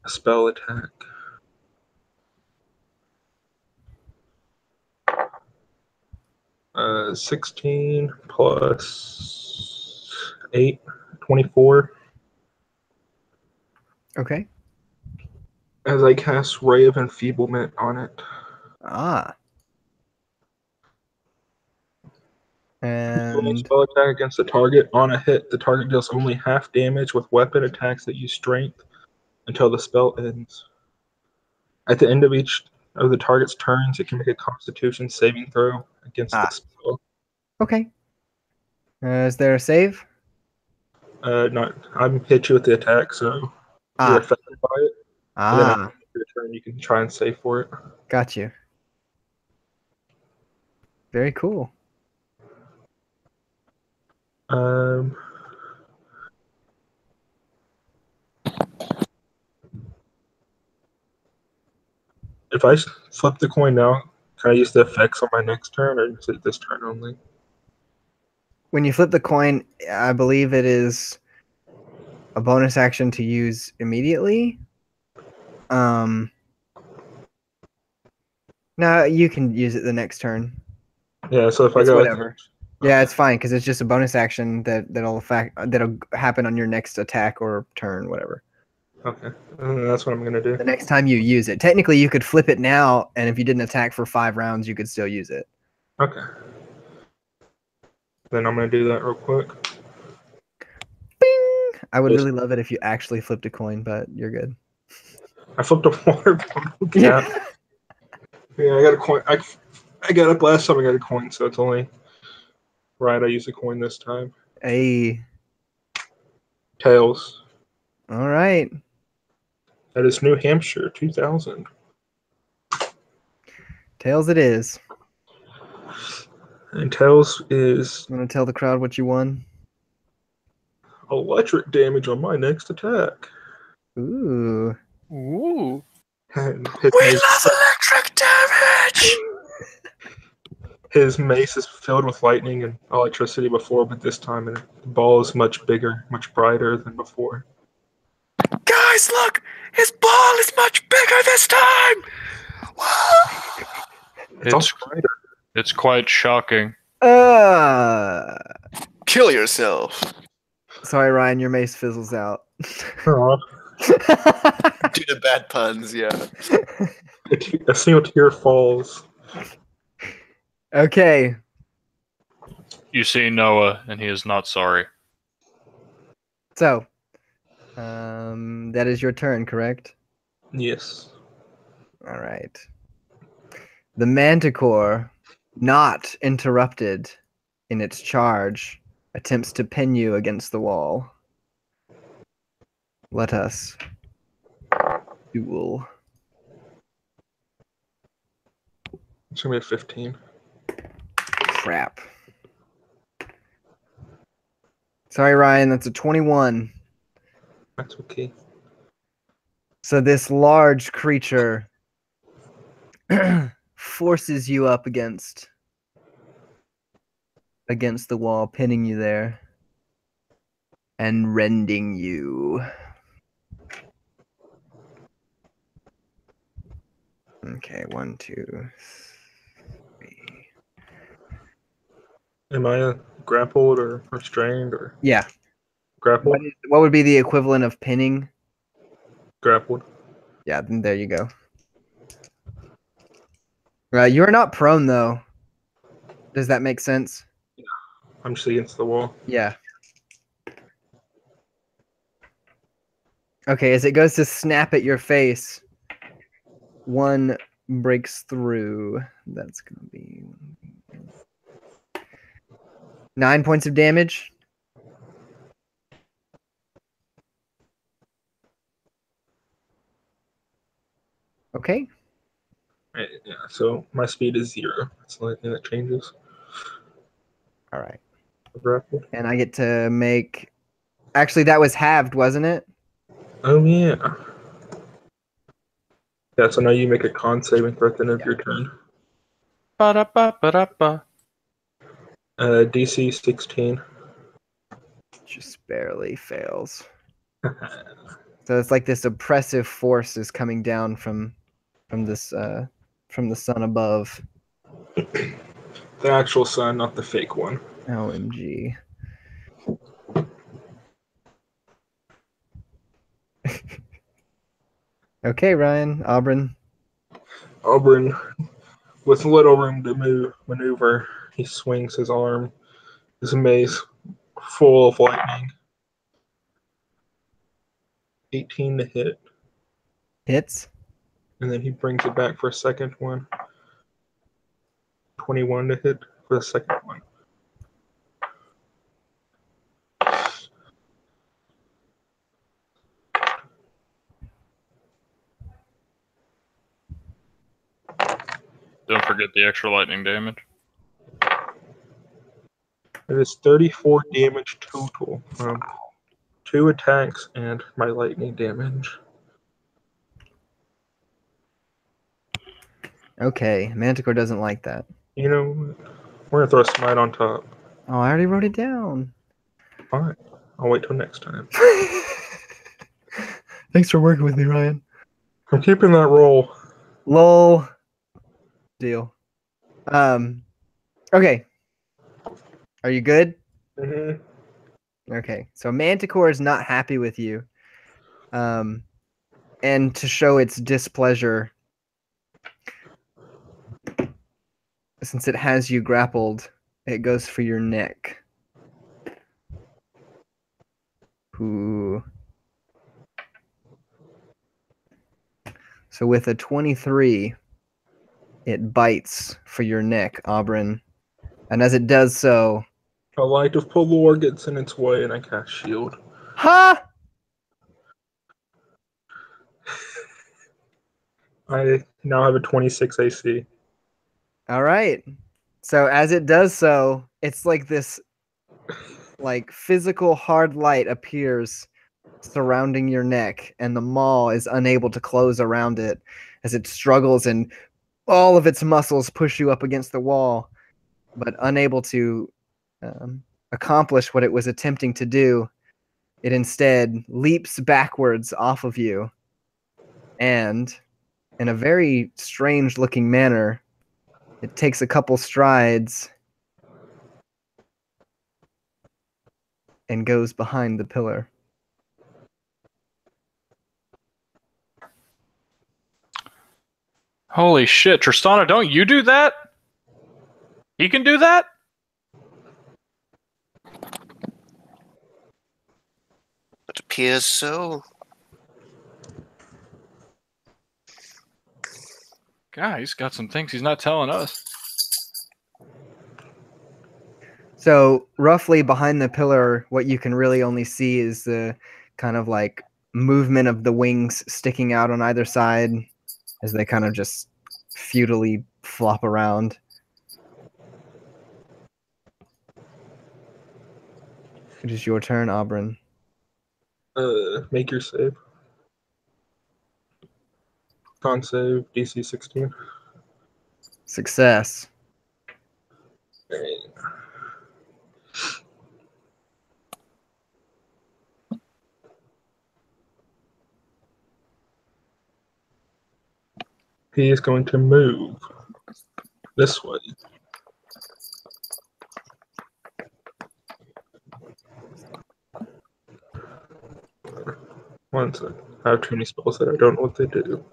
a spell attack. Uh, 16 plus 8, 24. Okay. As I cast Ray of Enfeeblement on it. Ah. During a And spell attack against the target, on a hit, the target deals only half damage with weapon attacks that use strength until the spell ends. At the end of each of the target's turns, it can make a Constitution saving throw against the spell. okay. Is there a save? Not, I'm hit you with the attack, so you're affected And then Ah, after your turn, you can try and save for it. got you. Very cool. If I flip the coin now, can I use the effects on my next turn, or is it this turn only? When you flip the coin, I believe it is a bonus action to use immediately. No, you can use it the next turn. Yeah, so if I It's go whatever. Yeah, it's fine because it's just a bonus action that'll happen on your next attack or turn, whatever. Okay, that's what I'm gonna do. The next time you use it, technically you could flip it now, and if you didn't attack for 5 rounds, you could still use it. Okay. Then I'm gonna do that real quick. Bing! I would Yes. really love it if you actually flipped a coin, but you're good. I flipped a water bottle cap. Yeah, I got a coin. I got it last time. I got a coin, so it's only right. I use a coin this time. Hey, Tails. all right. That is New Hampshire, 2000. Tails it is. And Tails is You want to tell the crowd what you won? electric damage on my next attack. Ooh. Ooh. And electric damage! his mace is filled with lightning and electricity before, but this time the ball is much bigger, much brighter than before. Guys, look! His ball is much bigger this time! It's also brighter. It's quite shocking. Kill yourself. Sorry, Ryan, your mace fizzles out. Aw. Due to bad puns, yeah. A single tear falls. Okay. You see Noah, and he is not sorry. So, that is your turn, correct? Yes. All right. The Manticore, not interrupted in its charge, attempts to pin you against the wall. Let us duel. It's gonna be a 15. Crap. Sorry, Ryan, that's a 21. That's okay. So this large creature forces you up against the wall, pinning you there and rending you. Okay, 1, 2, 3. Am I grappled or restrained or Yeah. grappled? What would be the equivalent of pinning? Grappled. Yeah, then there you go. Right, you are not prone though. Does that make sense? I'm just against the wall. Yeah. Okay, as it goes to snap at your face, one breaks through. That's gonna be 9 points of damage. Okay. Right, yeah, so my speed is 0. That's the only thing that changes. All right. Grappled. And I get to make. Actually, that was halved, wasn't it? Oh yeah. Yeah, so now you make a con saving throw at the end of your turn. Ba-da-ba-ba-da-ba. DC 16. Just barely fails. So it's like this oppressive force is coming down from this from the sun above. The actual sun, not the fake one. OMG. Okay, Ryan, Auburn. Auburn, with little room to maneuver, he swings his arm, his mace full of lightning. 18 to hit, Hits. and then he brings it back for a second one. 21 to hit for the second one. Don't forget the extra lightning damage. It is 34 damage total from 2 attacks and my lightning damage. Okay, Manticore doesn't like that. You know, we're gonna throw a smite on top. Oh, I already wrote it down. Fine. I'll wait till next time. Thanks for working with me, Ryan. I'm keeping that roll. Lol. Deal. Okay. Are you good? Mm-hmm. Okay. So Manticore is not happy with you. And to show its displeasure, since it has you grappled, it goes for your neck. Ooh. So with a 23, it bites for your neck, Aubryn. And as it does so... A light of Polor gets in its way and I cast shield. Ha! I now have a 26 AC. All right. So as it does so, it's like this like physical hard light appears surrounding your neck, and the maw is unable to close around it as it struggles, and all of its muscles push you up against the wall, but unable to accomplish what it was attempting to do. It instead leaps backwards off of you, and in a very strange looking manner, it takes a couple strides and goes behind the pillar. Holy shit, Tristana, don't you do that? He can do that? It appears so. God, he's got some things he's not telling us. So roughly behind the pillar, what you can really only see is the kind of like movement of the wings sticking out on either side as they kind of just futilely flop around. It is your turn, Aubryn. Make your save. Con save, DC 16. Success. He is going to move this way. One second. I have too many spells that I don't know what they do.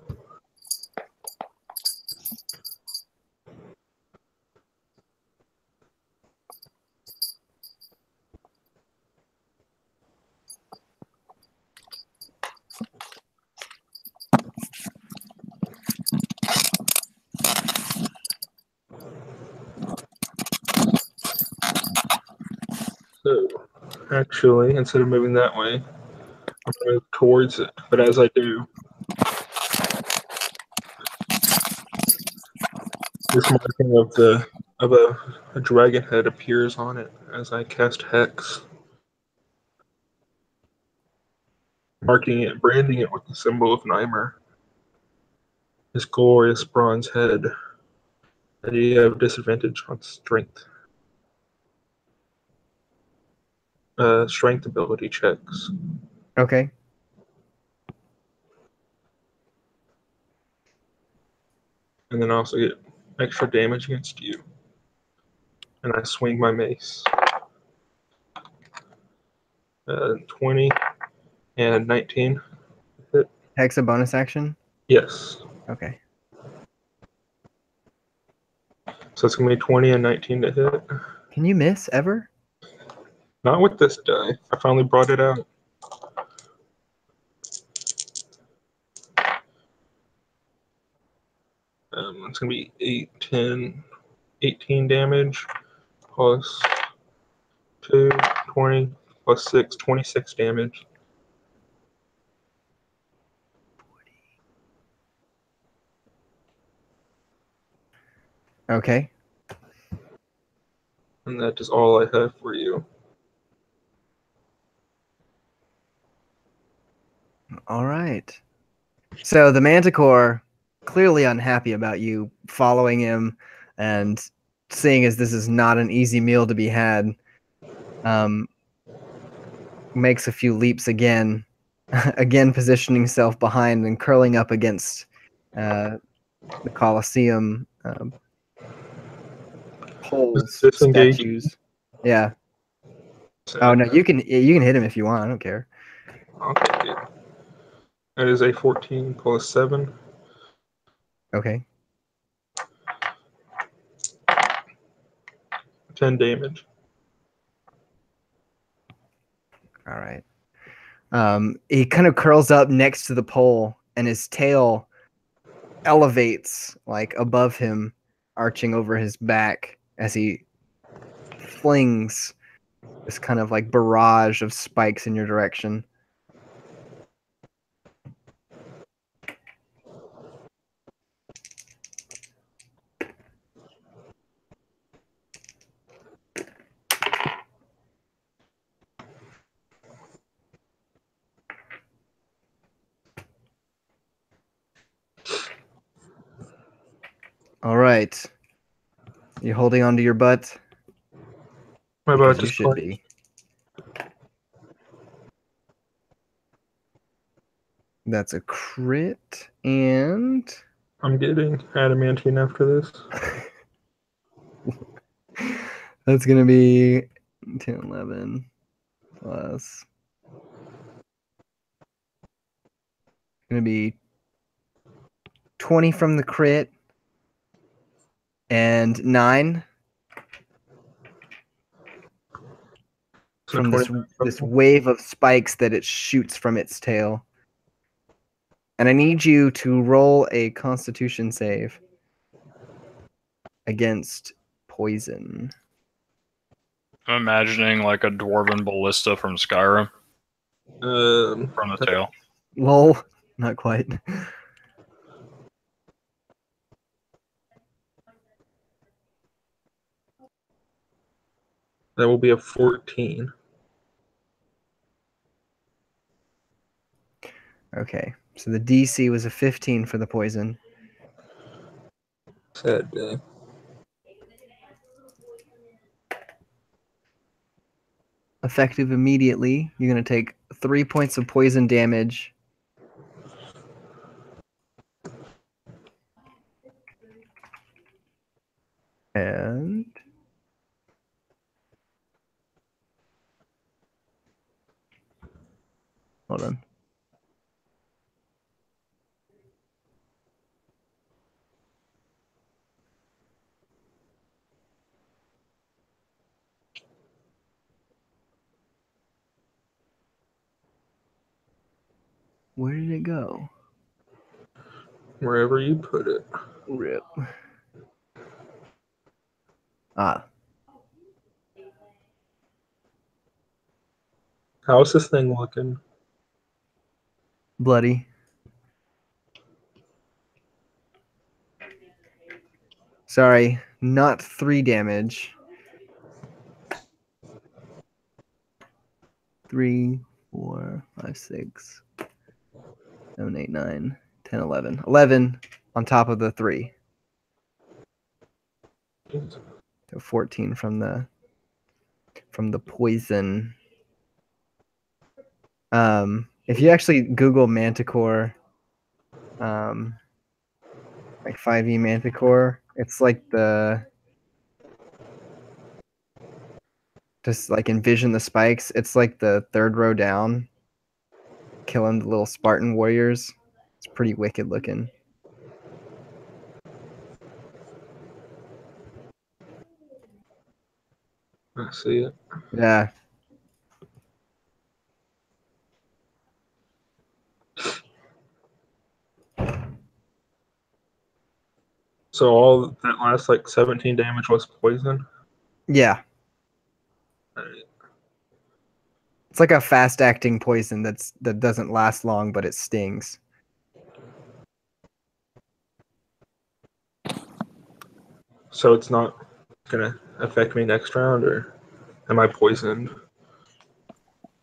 So, actually, instead of moving that way, I'm going to move towards it. But as I do, this marking of a dragon head appears on it as I cast Hex, marking it, branding it with the symbol of Nymer. This glorious bronze head. And you have disadvantage on strength. Strength ability checks. Okay. And then I also get extra damage against you. And I swing my mace. 20 and 19. Hit. Hex a bonus action? Yes. Okay. So it's going to be 20 and 19 to hit. Can you miss ever? Not with this die. I finally brought it out. It's going to be 8, 10, 18 damage plus 2, 20 plus 6, 26 damage. Okay. And that is all I have for you. All right. So the Manticore, clearly unhappy about you following him and seeing as this is not an easy meal to be had, makes a few leaps again, again positioning himself behind and curling up against the Colosseum poles, Disengage. statues. Yeah. Oh no, you can hit him if you want. I don't care. I'll take it. That is a 14 plus 7. Okay. 10 damage. All right. He kind of curls up next to the pole, and his tail elevates like above him, arching over his back as he flings this kind of like barrage of spikes in your direction. All right. You holding onto your butt? My butt Because you just should clenched. be. That's a crit, and I'm getting adamantine after this. that's going to be 10, 11 plus. Going to be 20 from the crit and 9 So from 20 this wave of spikes that it shoots from its tail. And I need you to roll a Constitution save against poison. I'm imagining like a dwarven ballista from Skyrim from the tail. Lol, not quite. That will be a 14. Okay, so the DC was a 15 for the poison. Sad day. Effective immediately, you're going to take 3 points of poison damage. And hold on. Where did it go? Wherever you put it. Rip. Ah, How's this thing looking? bloody. Sorry, not 3 damage. 3, 4, 5, 6, 7, 8, 9, 10, 11. 11 on top of the 3. So 14 from the poison. If you actually Google Manticore, like 5e Manticore, it's like just like envision the spikes. It's like the 3rd row down, killing the little Spartan warriors. It's pretty wicked looking. I see it. Yeah. So all that last like 17 damage was poison? Yeah. Alright. It's like a fast acting poison that doesn't last long, but it stings. So it's not gonna affect me next round, or am I poisoned?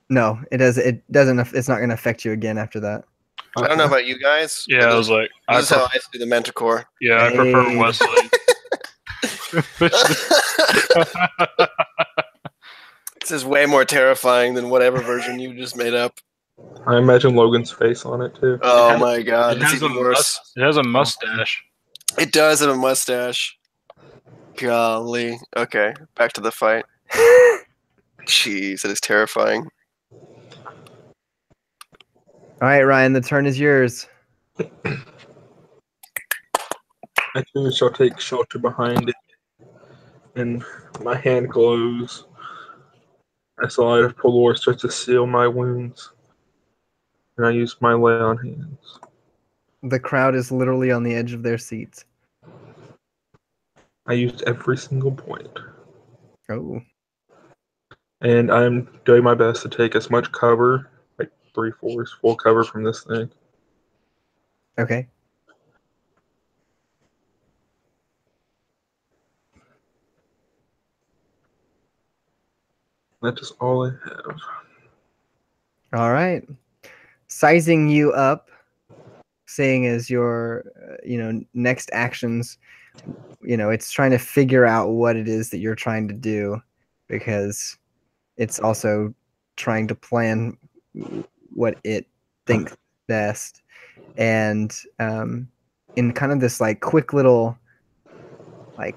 No, it does. It doesn't. It's not going to affect you again after that. I don't know about you guys. Yeah, but I was like, this is how I do the Manticore. yeah, I prefer Hey. Wesley. This is way more terrifying than whatever version you just made up. I imagine Logan's face on it too. Oh has- my god, It that's has, even worse. it has a mustache. It does have a mustache. Golly. Okay, back to the fight. Jeez, that is terrifying. All right, Ryan, the turn is yours. I too shall take shelter behind it, and my hand glows as the light of Polor starts to seal my wounds, and I use my lay on hands. The crowd is literally on the edge of their seats. I used every single point, Oh, and I'm doing my best to take as much cover, like 3/4 full cover from this thing. okay. That is all I have. All right. Sizing you up, saying as your, next actions, it's trying to figure out what it is that you're trying to do, because it's also trying to plan what it thinks best. And in kind of this like quick little like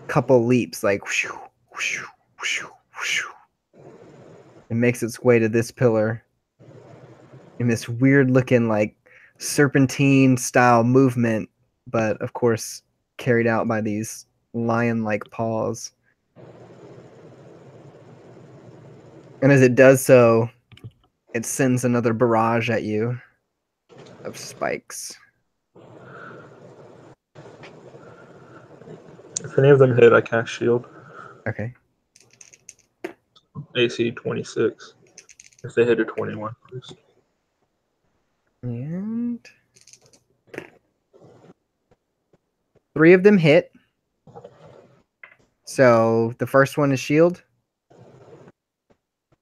couple leaps, like whoosh, whoosh, whoosh, whoosh, it makes its way to this pillar in this weird looking like serpentine style movement, but of course carried out by these lion-like paws. And as it does so, it sends another barrage at you of spikes. If any of them hit, I cast shield. Okay. AC 26. If they hit a 21 first. And 3 of them hit. So the first one is shield.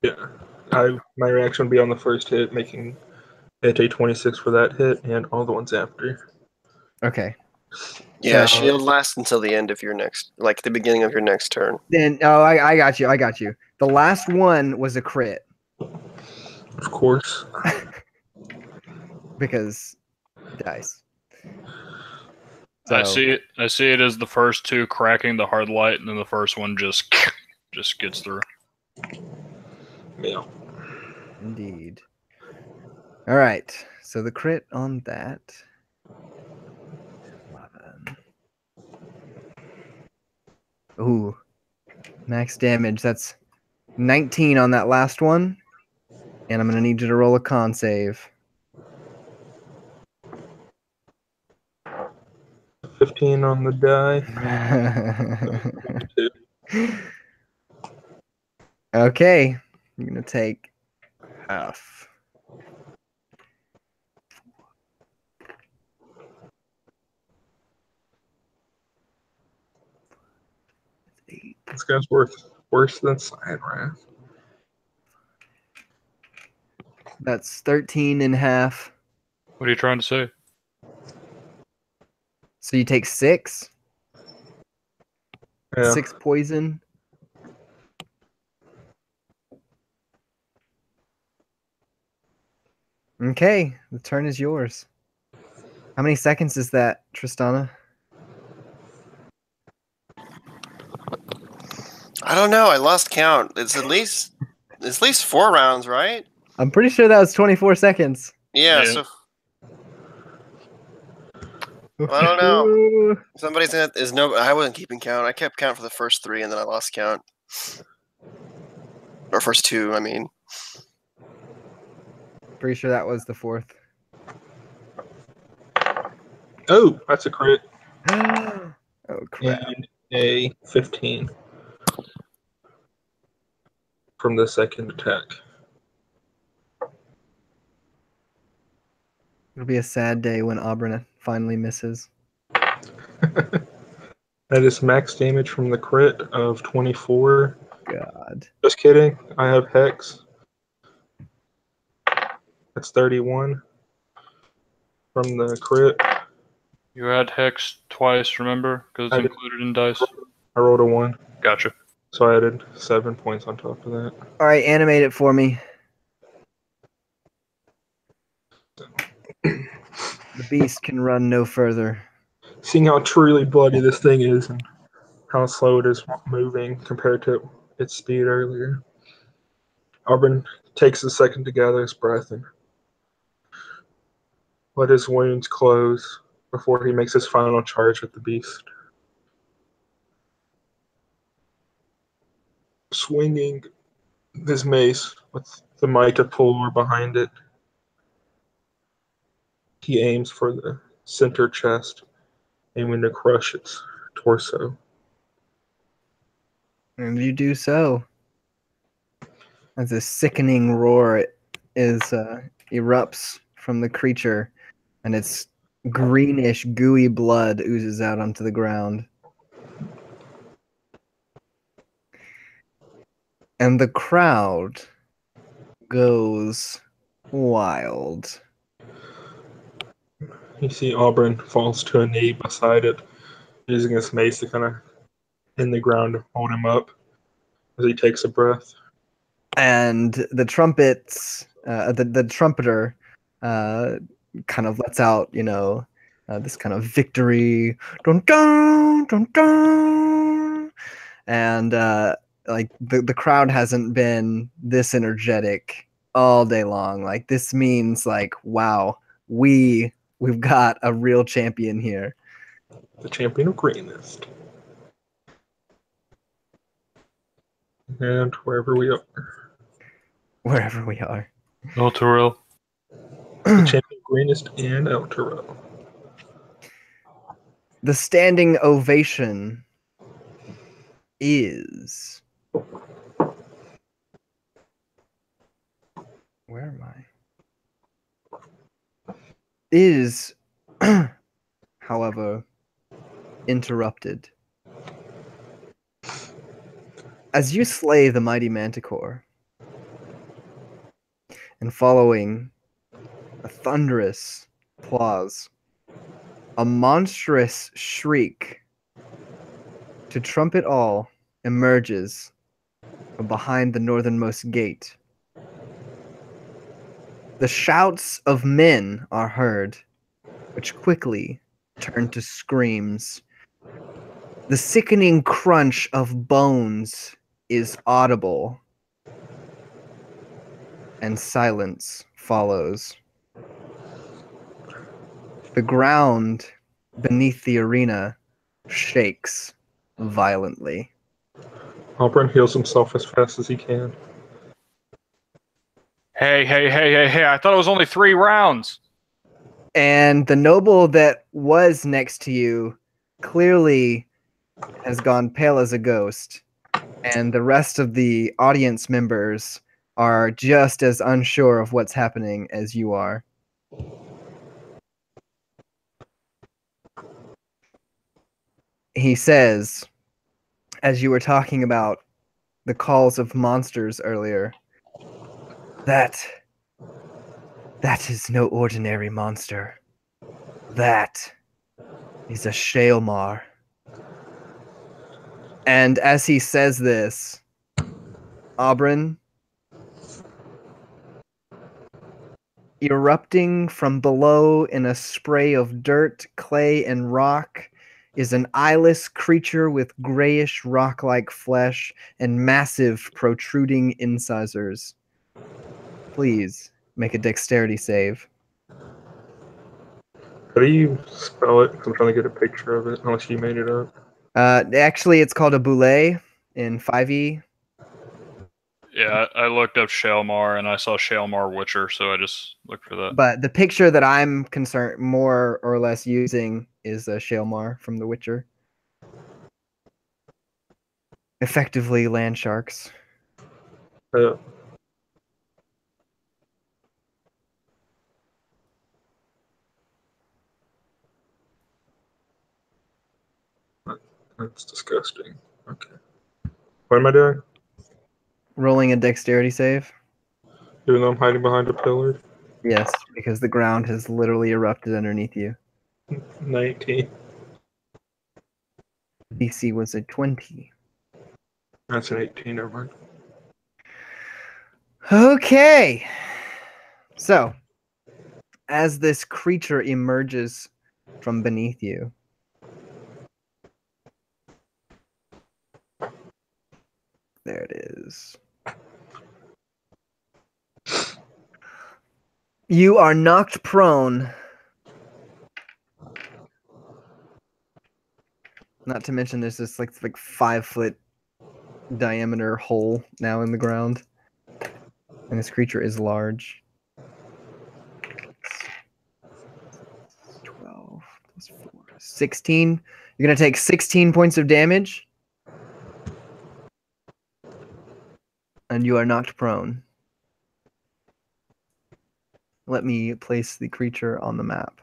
Yeah. My reaction would be on the first hit, making it a 26 for that hit, and all the ones after. Okay. Yeah, So- shield lasts until the end of your next, like the beginning of your next turn. Then I got you. I got you. The last one was a crit Of course. because dice. I So- see it. I see it as the first two cracking the hard light, and then the first one just gets through. Yeah. Indeed. All right. So the crit on that. 11. Ooh. Max damage. That's 19 on that last one. And I'm going to need you to roll a con save. 15 on the die. Okay. You're going to take half. This guy's worse than Side Wrath. That's 13 and a half. What are you trying to say? So you take 6. Yeah. 6 poison. Okay, the turn is yours. How many seconds is that, Tristana? I don't know. I lost count. It's at least 4 rounds, right? I'm pretty sure that was 24 seconds. Yeah. Yeah. So I don't know. Somebody's gonna is no. I wasn't keeping count. I kept count for the first 3, and then I lost count. Or first 2, I mean. Pretty sure that was the 4th. Oh, that's a crit. Oh, crap. And a 15 from the second attack. It'll be a sad day when Auburn finally misses. That is max damage from the crit of 24. God. Just kidding. I have Hex. That's 31 from the crit. You had Hex twice, remember? Because I it's did. included in dice. I rolled a 1. Gotcha. So I added 7 points on top of that. All right, animate it for me. The beast can run no further. Seeing how truly bloody this thing is and how slow it is moving compared to its speed earlier, Auburn takes a second to gather his breath and let his wounds close before he makes his final charge at the beast. Swinging his mace with the might of Pullor behind it, he aims for the center chest, aiming to crush its torso. And you do so. As a sickening roar erupts from the creature, and its greenish, gooey blood oozes out onto the ground. And the crowd goes wild. You see Auburn falls to a knee beside it, using his mace to kind of in the ground to hold him up as he takes a breath. And the trumpets, the trumpeter, kind of lets out, this kind of victory, dun dun dun dun, and like the crowd hasn't been this energetic all day long. Like this means like, wow, we've got a real champion here. The champion of greenest. And wherever we are. Wherever we are. Elturel. The champion of greenest and Elturel. The standing ovation is... Where am I? Is, however, interrupted. As you slay the mighty manticore, and following a thunderous applause, a monstrous shriek to trumpet all emerges from behind the northernmost gate. The shouts of men are heard, which quickly turn to screams. The sickening crunch of bones is audible, and silence follows. The ground beneath the arena shakes violently. Auburn heals himself as fast as he can. Hey, I thought it was only 3 rounds. And the noble that was next to you clearly has gone pale as a ghost. And the rest of the audience members are just as unsure of what's happening as you are. He says, as you were talking about the calls of monsters earlier, that is no ordinary monster. That is a Shaelmar. And as he says this, Auburn, erupting from below in a spray of dirt, clay, and rock, is an eyeless creature with grayish rock-like flesh and massive protruding incisors. Please make a dexterity save. How do you spell it? 'Cause I'm trying to get a picture of it, unless you made it up. Actually, it's called a boulet in 5e. Yeah, I looked up Shaelmar and I saw Shaelmar Witcher, so I just looked for that. But the picture that I'm concerned more or less using is a Shaelmar from The Witcher. Effectively land sharks. Uh, That's disgusting. Okay. What am I doing? Rolling a dexterity save. Even though I'm hiding behind a pillar? Yes, because the ground has literally erupted underneath you. 19. DC was a 20. That's an 18, never mind. Okay. So, as this creature emerges from beneath you, there it is. You are knocked prone. Not to mention there's this like 5-foot diameter hole now in the ground. And this creature is large. 12 plus 4. 16. You're going to take 16 points of damage. And you are knocked prone. Let me place the creature on the map.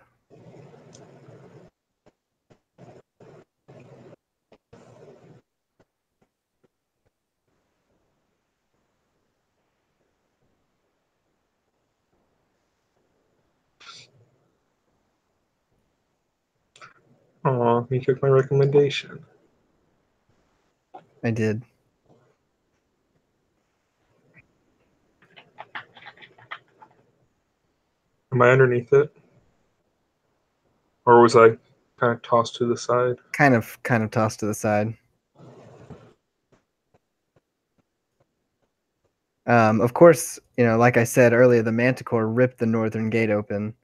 Aw, you took my recommendation. I did. Am I underneath it? Or was I kind of tossed to the side? Kind of tossed to the side. Of course, like I said earlier, the Manticore ripped the northern gate open.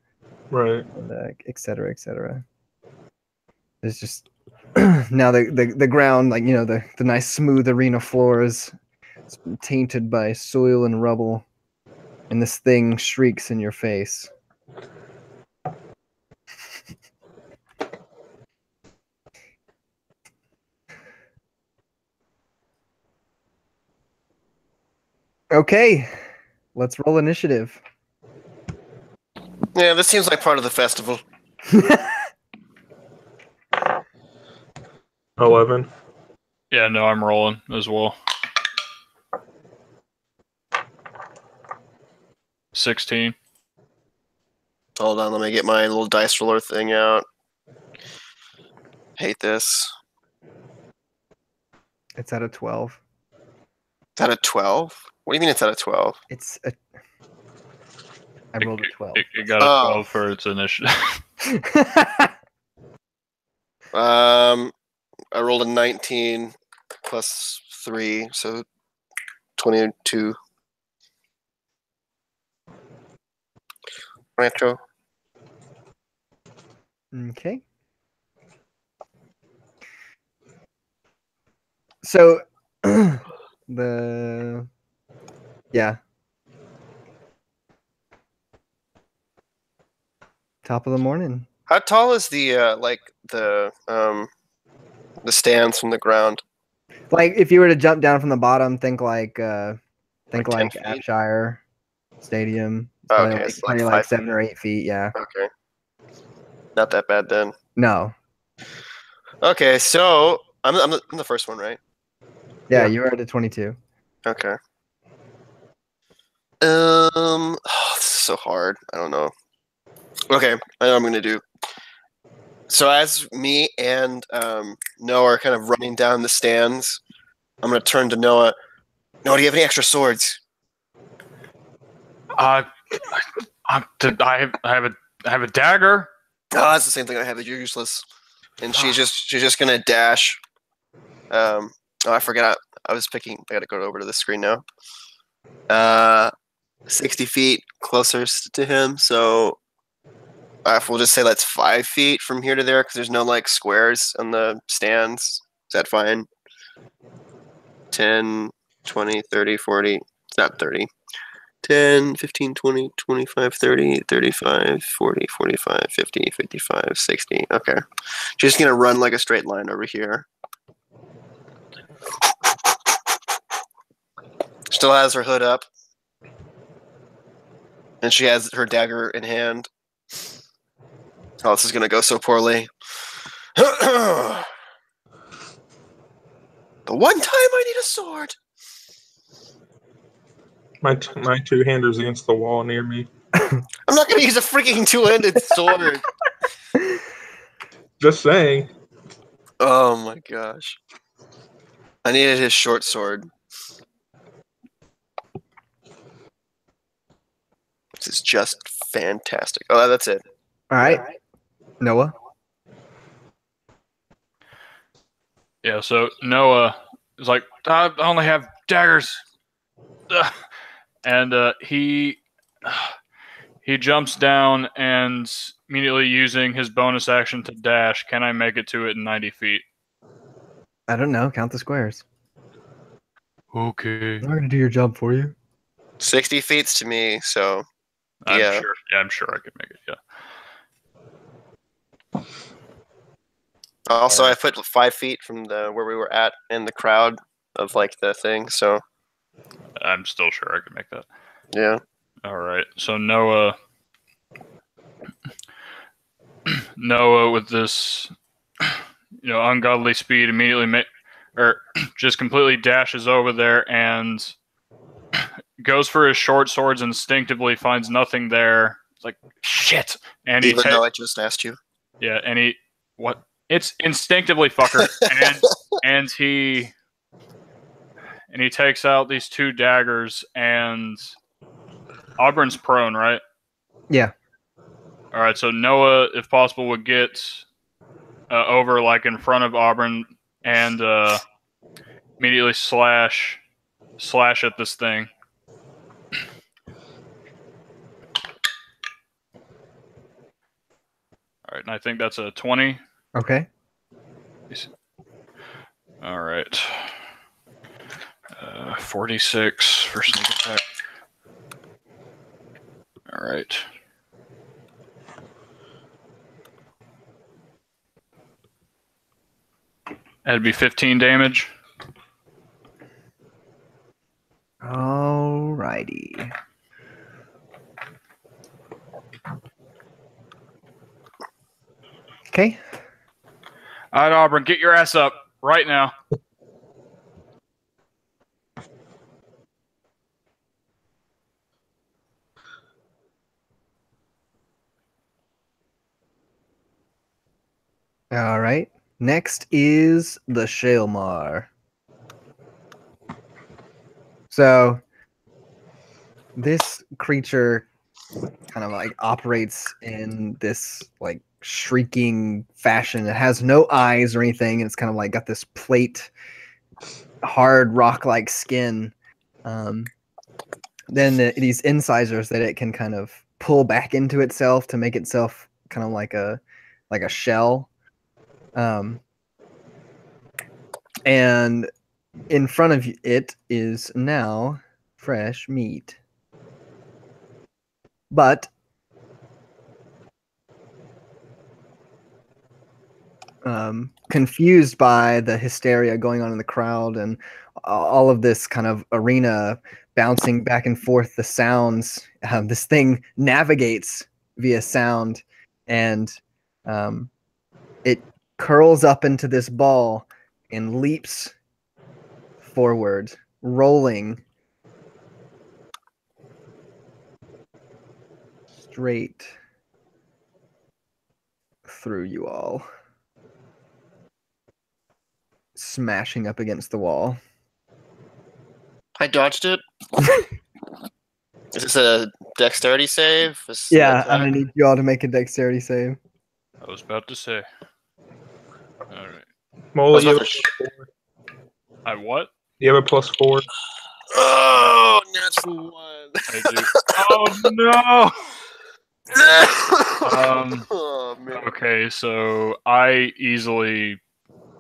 Right. And, et cetera, et cetera. There's just now the ground, the nice smooth arena floor is tainted by soil and rubble, and this thing shrieks in your face. Okay, let's roll initiative. Yeah, this seems like part of the festival. 11. Yeah, no, I'm rolling as well. 16. Hold on, let me get my little dice roller thing out. Hate this. It's at a 12. It's at a 12? What do you mean it's at a 12? I rolled a 12. It got a 12 for its initiative. I rolled a 19 plus 3, so 22. Rancho. Okay. So top of the morning. How tall is the stands from the ground? Like if you were to jump down from the bottom, think like 10 feet? Abshire Stadium. It's Okay, probably it's probably like like 5 7 or 8 feet. Yeah. Okay. Not that bad then. No. Okay, so I'm the first one, right? Yeah, Yeah. you were at a 22. Okay. This is so hard. I don't know. Okay, I know what I'm gonna do. So as me and Noah are kind of running down the stands, I'm gonna turn to Noah. Noah, do you have any extra swords? I have a dagger. Oh, that's the same thing I have. You're useless. And she's just gonna dash. Oh, I forgot. I was picking. I gotta go over to the screen now. 60 feet closer to him. So we'll just say that's 5 feet from here to there because there's no like squares on the stands. Is that fine? 10, 20, 30, 40. It's not 30. 10, 15, 20, 25, 30, 35, 40, 45, 50, 55, 60. Okay. She's going to run like a straight line over here. Still has her hood up. And she has her dagger in hand. Oh, this is going to go so poorly. The one time I need a sword. My two-hander's against the wall near me. I'm not gonna use a freaking two-handed sword. Just saying. Oh my gosh. I needed his short sword. This is just fantastic. Oh, that's it. All right. Noah. Yeah, so Noah is like, I only have daggers. Ugh. And he jumps down and immediately using his bonus action to dash. Can I make it to it in 90 feet? I don't know. Count the squares. Okay. I'm not gonna do your job for you. 60 feet's to me, so I'm yeah. sure. Yeah, I'm sure I can make it. Yeah. Also, I put 5 feet from where we were at in the crowd of like the thing, so I'm still sure I can make that. yeah. All right. So Noah with this, ungodly speed immediately just completely dashes over there and goes for his short swords instinctively, finds nothing there. It's like, shit. And Even though I just asked you. Yeah, and what? It's instinctively, fucker. and he takes out these 2 daggers, and Auburn's prone, right? Yeah. All right, so Noah, if possible, would get over like in front of Auburn and immediately slash at this thing. All right, and I think that's a 20. Okay. All right. 46 for sneak attack. All right. That'd be 15 damage. Alrighty. Okay. All right, Auburn, get your ass up right now. All right. Next is the Shaelmar. So this creature kind of like operates in this like shrieking fashion. It has no eyes or anything. It's kind of like got this plate, hard rock-like skin. Then these incisors that it can kind of pull back into itself to make itself kind of like a shell. And in front of it is now fresh meat. But confused by the hysteria going on in the crowd and all of this kind of arena bouncing back and forth, the sounds, this thing navigates via sound, and it curls up into this ball and leaps forward, rolling straight through you all, smashing up against the wall. I dodged it. Is this a dexterity save? Yeah, I'm gonna need you all to make a dexterity save. I was about to say. All right. Mola, you have I what? you have a +4. Oh, that's one. I do. Oh no! Oh man. Okay, so I easily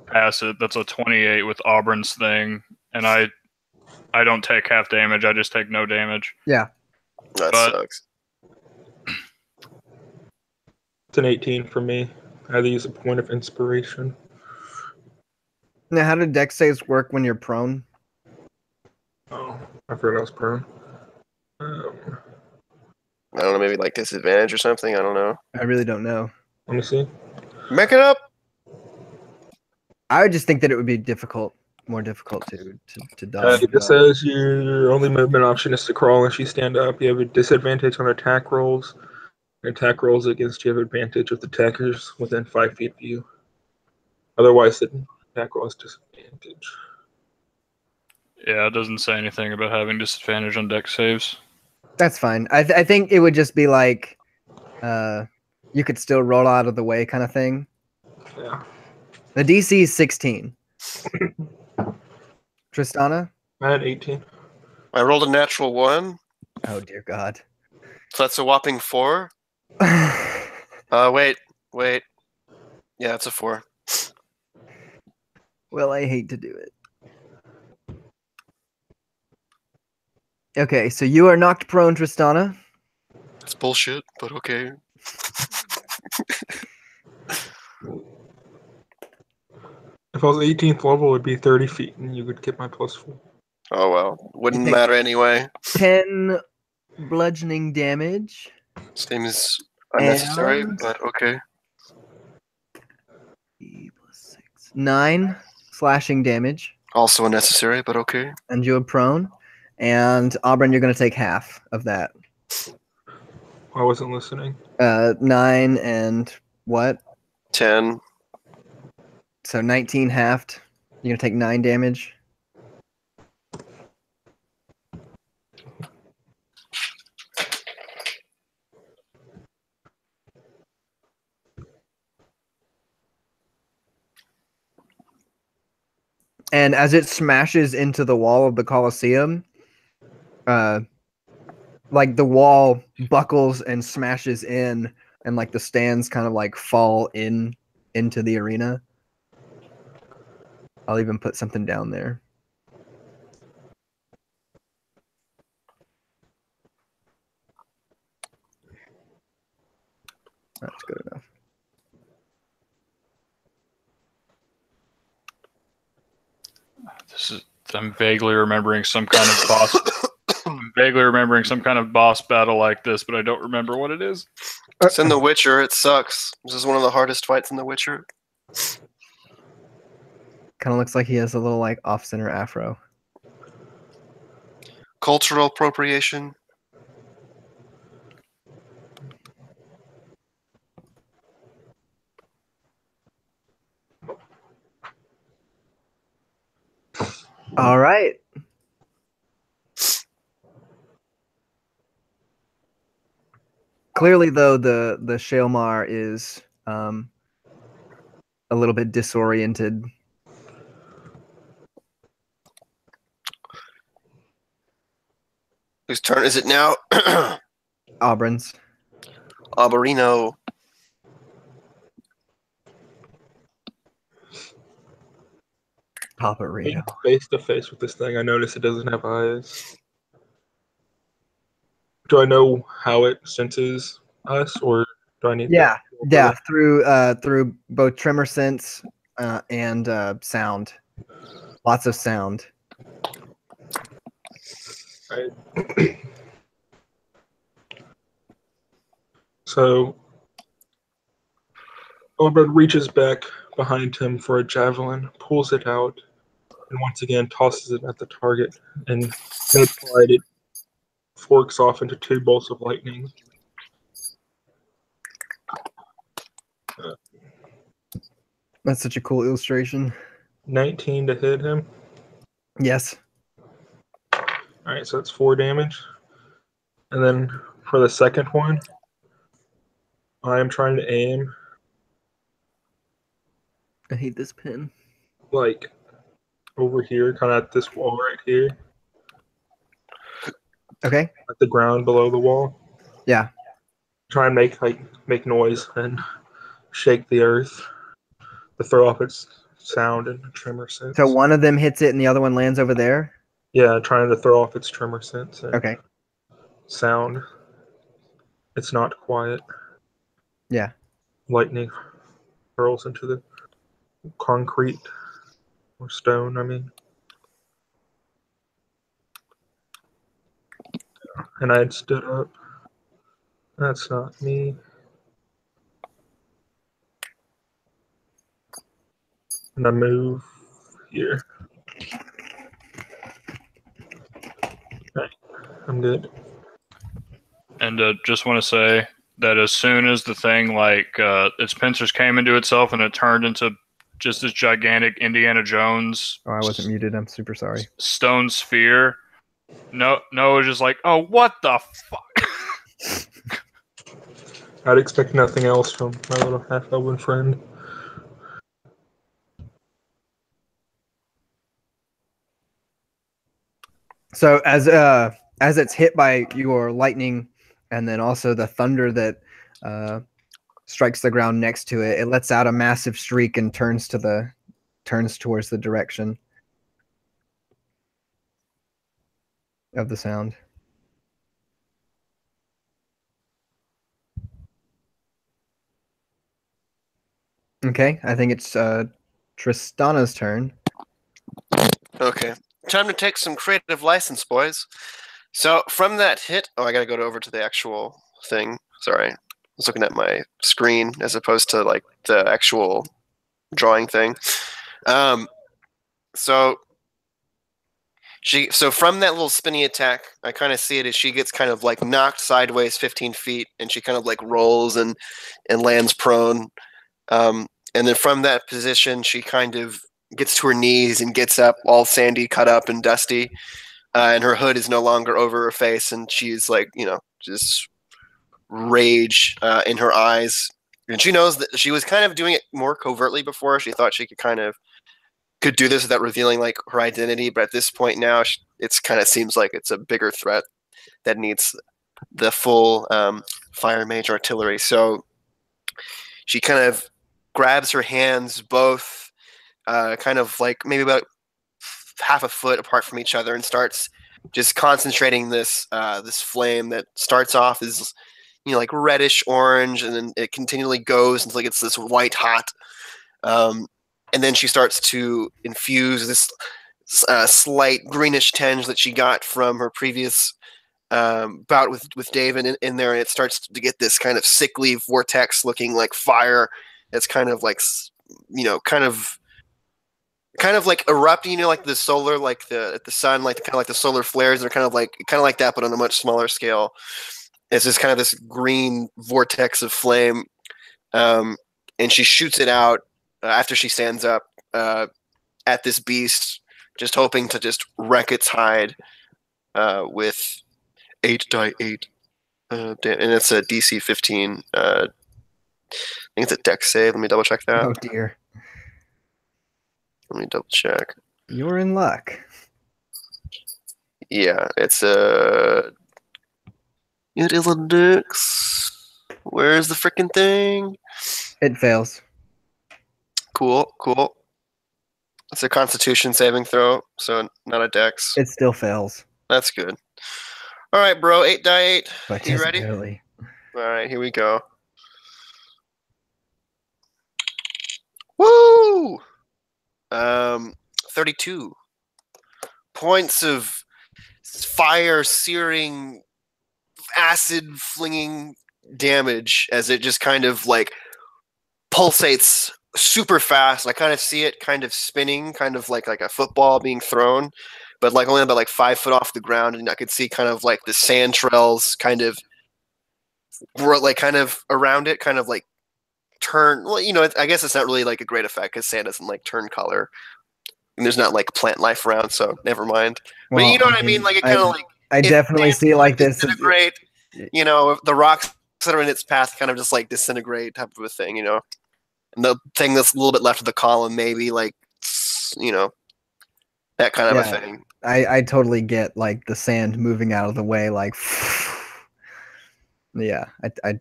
pass it. That's a 28 with Auburn's thing, and I don't take half damage. I just take no damage. Yeah. That But- sucks. It's an 18 for me. I had to use a point of inspiration. Now, how do dex saves work when you're prone? Oh, I forgot I was prone. I don't know, maybe like disadvantage or something. I don't know. I really don't know. Let me see. Make it up. I would just think that it would be difficult. more difficult to dodge. It says your only movement option is to crawl unless you stand up. You have a disadvantage on attack rolls. Attack rolls against you have advantage with attackers within 5 feet of you. Otherwise, the attack roll is disadvantage. Yeah, it doesn't say anything about having disadvantage on deck saves. That's fine. I think it would just be like, you could still roll out of the way kind of thing. Yeah. The DC is 16. Tristana? I had 18. I rolled a natural 1, Oh dear God. so that's a whopping 4. Wait. Yeah, it's a 4. Well, I hate to do it. Okay, so you are knocked prone, Tristana. It's bullshit, but okay. If I was 18th level, it would be 30 feet, and you would get my +4. Oh well, wouldn't take- matter anyway. 10 bludgeoning damage. Seems unnecessary, And- but okay. 9 slashing damage, Also unnecessary, but okay. and you are prone. And Auburn, you're going to take half of that. I wasn't listening. 9 and what? 10. So 19 halved. You're going to take 9 damage. And as it smashes into the wall of the Colosseum, like the wall buckles and smashes in, and like the stands kind of like fall into the arena. I'll even put something down there. That's good enough. I'm vaguely remembering some kind of boss. I'm vaguely remembering some kind of boss battle like this, but I don't remember what it is. It's in The Witcher. It sucks. This is one of the hardest fights in The Witcher. Kind of looks like he has a little like off-center afro. Cultural appropriation. All right. Clearly, though, the Shaelmar is a little bit disoriented. Whose turn is it now? Auburn's. Alberino. Paparino. Face to face with this thing, I notice it doesn't have eyes. Do I know how it senses us, or do I need? Yeah, yeah. Through both tremor sense and sound. Lots of sound. Right. So, Albert reaches back behind him for a javelin, pulls it out, and once again tosses it at the target. And mid-flight, it forks off into 2 bolts of lightning. That's such a cool illustration. 19 to hit him. Yes. All right, so that's 4 damage. And then for the second one, I am trying to aim I hate this pin. like over here, kind of at this wall right here, Okay. at the ground below the wall. Yeah. Try and make noise and shake the earth to throw off its sound and tremor sense. So one of them hits it and the other one lands over there? Yeah, trying to throw off its tremor sense and Okay. sound. It's not quiet. Yeah. Lightning hurls into the concrete or stone, I mean. And I had stood up. That's not me. And I move here. I'm good. And just want to say that as soon as the thing, its pincers came into itself and it turned into just this gigantic Indiana Jones. Oh, I wasn't muted. I'm super sorry. Stone sphere. Noah was just like, oh, what the fuck? I'd expect nothing else from my little half-elven friend. So as it's hit by your lightning, and then also the thunder that strikes the ground next to it, it lets out a massive shriek and turns towards the direction of the sound. Okay, I think it's Tristana's turn. Okay. Time to take some creative license, boys. So from that hit, I gotta go over to the actual thing. Sorry. I was looking at my screen as opposed to like the actual drawing thing. So from that little spinny attack, I kind of see it as she gets kind of like knocked sideways 15 feet, and she kind of like rolls and lands prone. And then from that position, she kind of gets to her knees and gets up, all sandy, cut up, and dusty. And her hood is no longer over her face, and she's like, just rage in her eyes. And she knows that she was kind of doing it more covertly before. She thought she could do this without revealing like her identity, but at this point now, it's kind of seems like it's a bigger threat that needs the full fire mage artillery. So she kind of grabs her hands both kind of like maybe about half a foot apart from each other and starts just concentrating this flame that starts off as like reddish orange, and then it continually goes until it gets this white hot, and then she starts to infuse this slight greenish tinge that she got from her previous bout with David in there, and it starts to get this kind of sickly vortex looking like fire that's kind of like kind of like erupting, like the solar, like the sun, like kind of like the solar flares. They're kind of like that, but on a much smaller scale. It's just kind of this green vortex of flame, and she shoots it out after she stands up at this beast, just hoping to just wreck its hide with 8x8, and it's a DC 15. I think it's a dex save. Let me double check that. Oh dear. Let me double check. You're in luck. Yeah, it is a dex. Where's the freaking thing? It fails. Cool. It's a Constitution saving throw, so not a dex. It still fails. That's good. All right, bro. 8x8. But You ready? barely. All right, here we go. Woo! 32 points of fire, searing, acid flinging damage as it just kind of like pulsates super fast. I kind of see it kind of spinning, kind of like a football being thrown, but like only about like 5 foot off the ground, and I could see kind of like the sand trails kind of around it, kind of like turn. Well, I guess it's not really like a great effect because sand doesn't like turn color, and there's not like plant life around, so never mind. Well, but you know what I mean? Like it kind of like I definitely see it like this. Disintegrate. The rocks that are in its path kind of just like disintegrate, type of a thing. And the thing that's a little bit left of the column, maybe like that kind of a thing. I totally get like the sand moving out of the way, like yeah, I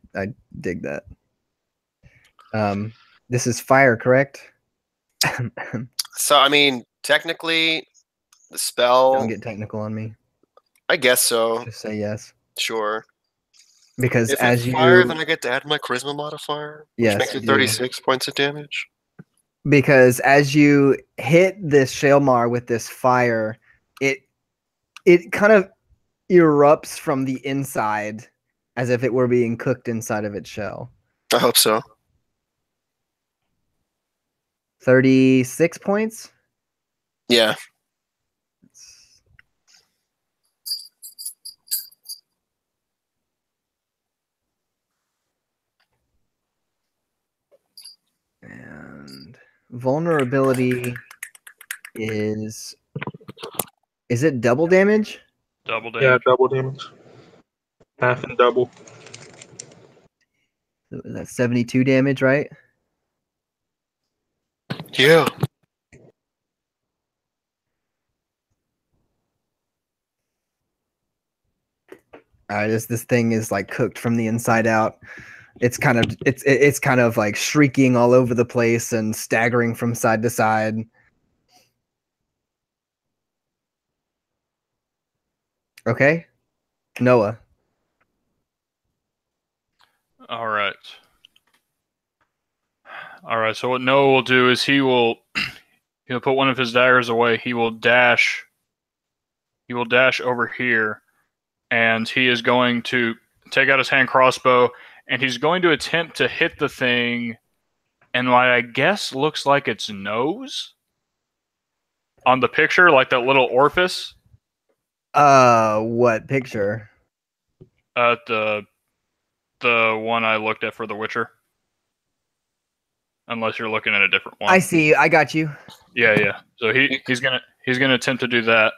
dig that. This is fire, correct? So I mean, technically, the spell. Don't get technical on me. I guess so. Just say yes. Sure. Because if as it's you fire, then I get to add my charisma modifier, which yes, makes it 36 points of damage. Because as you hit this Shaelmar with this fire, it kind of erupts from the inside as if it were being cooked inside of its shell. I hope so. 36 points? Yeah. vulnerability is it double damage? Double Yeah, damage. double damage. Half and double. That's 72 damage, right? Yeah. This thing is like cooked from the inside out. It's kind of like shrieking all over the place and staggering from side to side. Okay, Noah. All right. All right. So what Noah will do is he'll put one of his daggers away. He will dash over here, and he is going to take out his hand crossbow, and he's going to attempt to hit the thing in what I guess looks like its nose on the picture, like that little orifice. What picture? The one I looked at for The Witcher. Unless you're looking at a different one. I see you. I got you. Yeah. So he's gonna attempt to do that.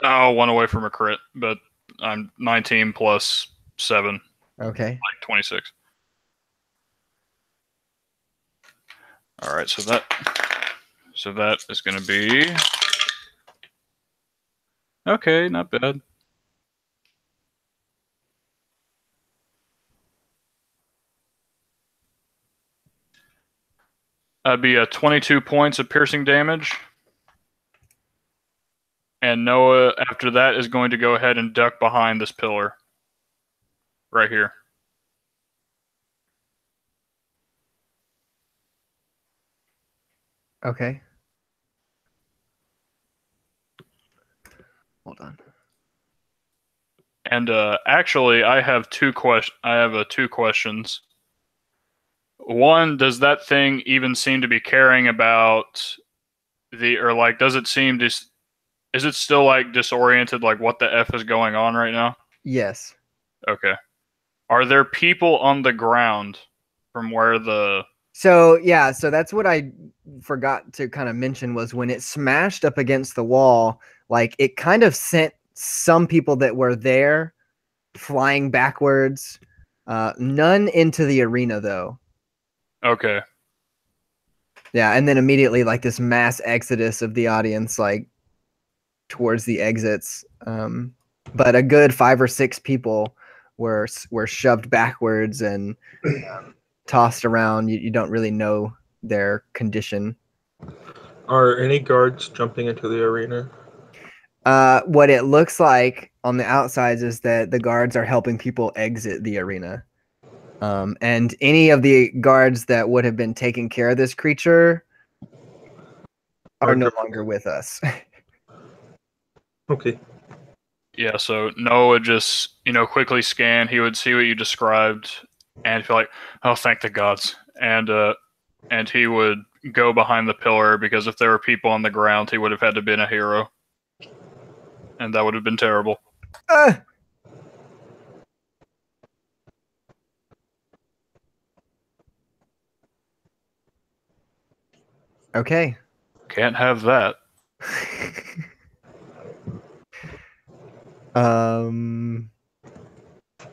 Oh, one away from a crit, but I'm 19 plus 7, Okay. like 26. All right, so that is going to be okay, not bad. That'd be 22 points of piercing damage. And Noah, after that, is going to go ahead and duck behind this pillar. Right here. Okay. Hold on. And actually, I have two questions. One, does that thing even seem to be caring about does it seem is it still like disoriented, like what the F is going on right now? Yes. Okay. Are there people on the ground from where the... So that's what I forgot to kind of mention was when it smashed up against the wall, like it kind of sent some people that were there flying backwards. None into the arena though. Okay. Yeah, and then immediately like this mass exodus of the audience, like towards the exits. But a good 5 or 6 people were shoved backwards and tossed around. You don't really know their condition. Are any guards jumping into the arena? What it looks like on the outsides is that the guards are helping people exit the arena. And any of the guards that would have been taking care of this creature are no longer with us. Okay. Yeah, so Noah would just, quickly scan. He would see what you described and feel like, oh, thank the gods. And he would go behind the pillar because if there were people on the ground, he would have had to been a hero. And that would have been terrible. Okay. Can't have that.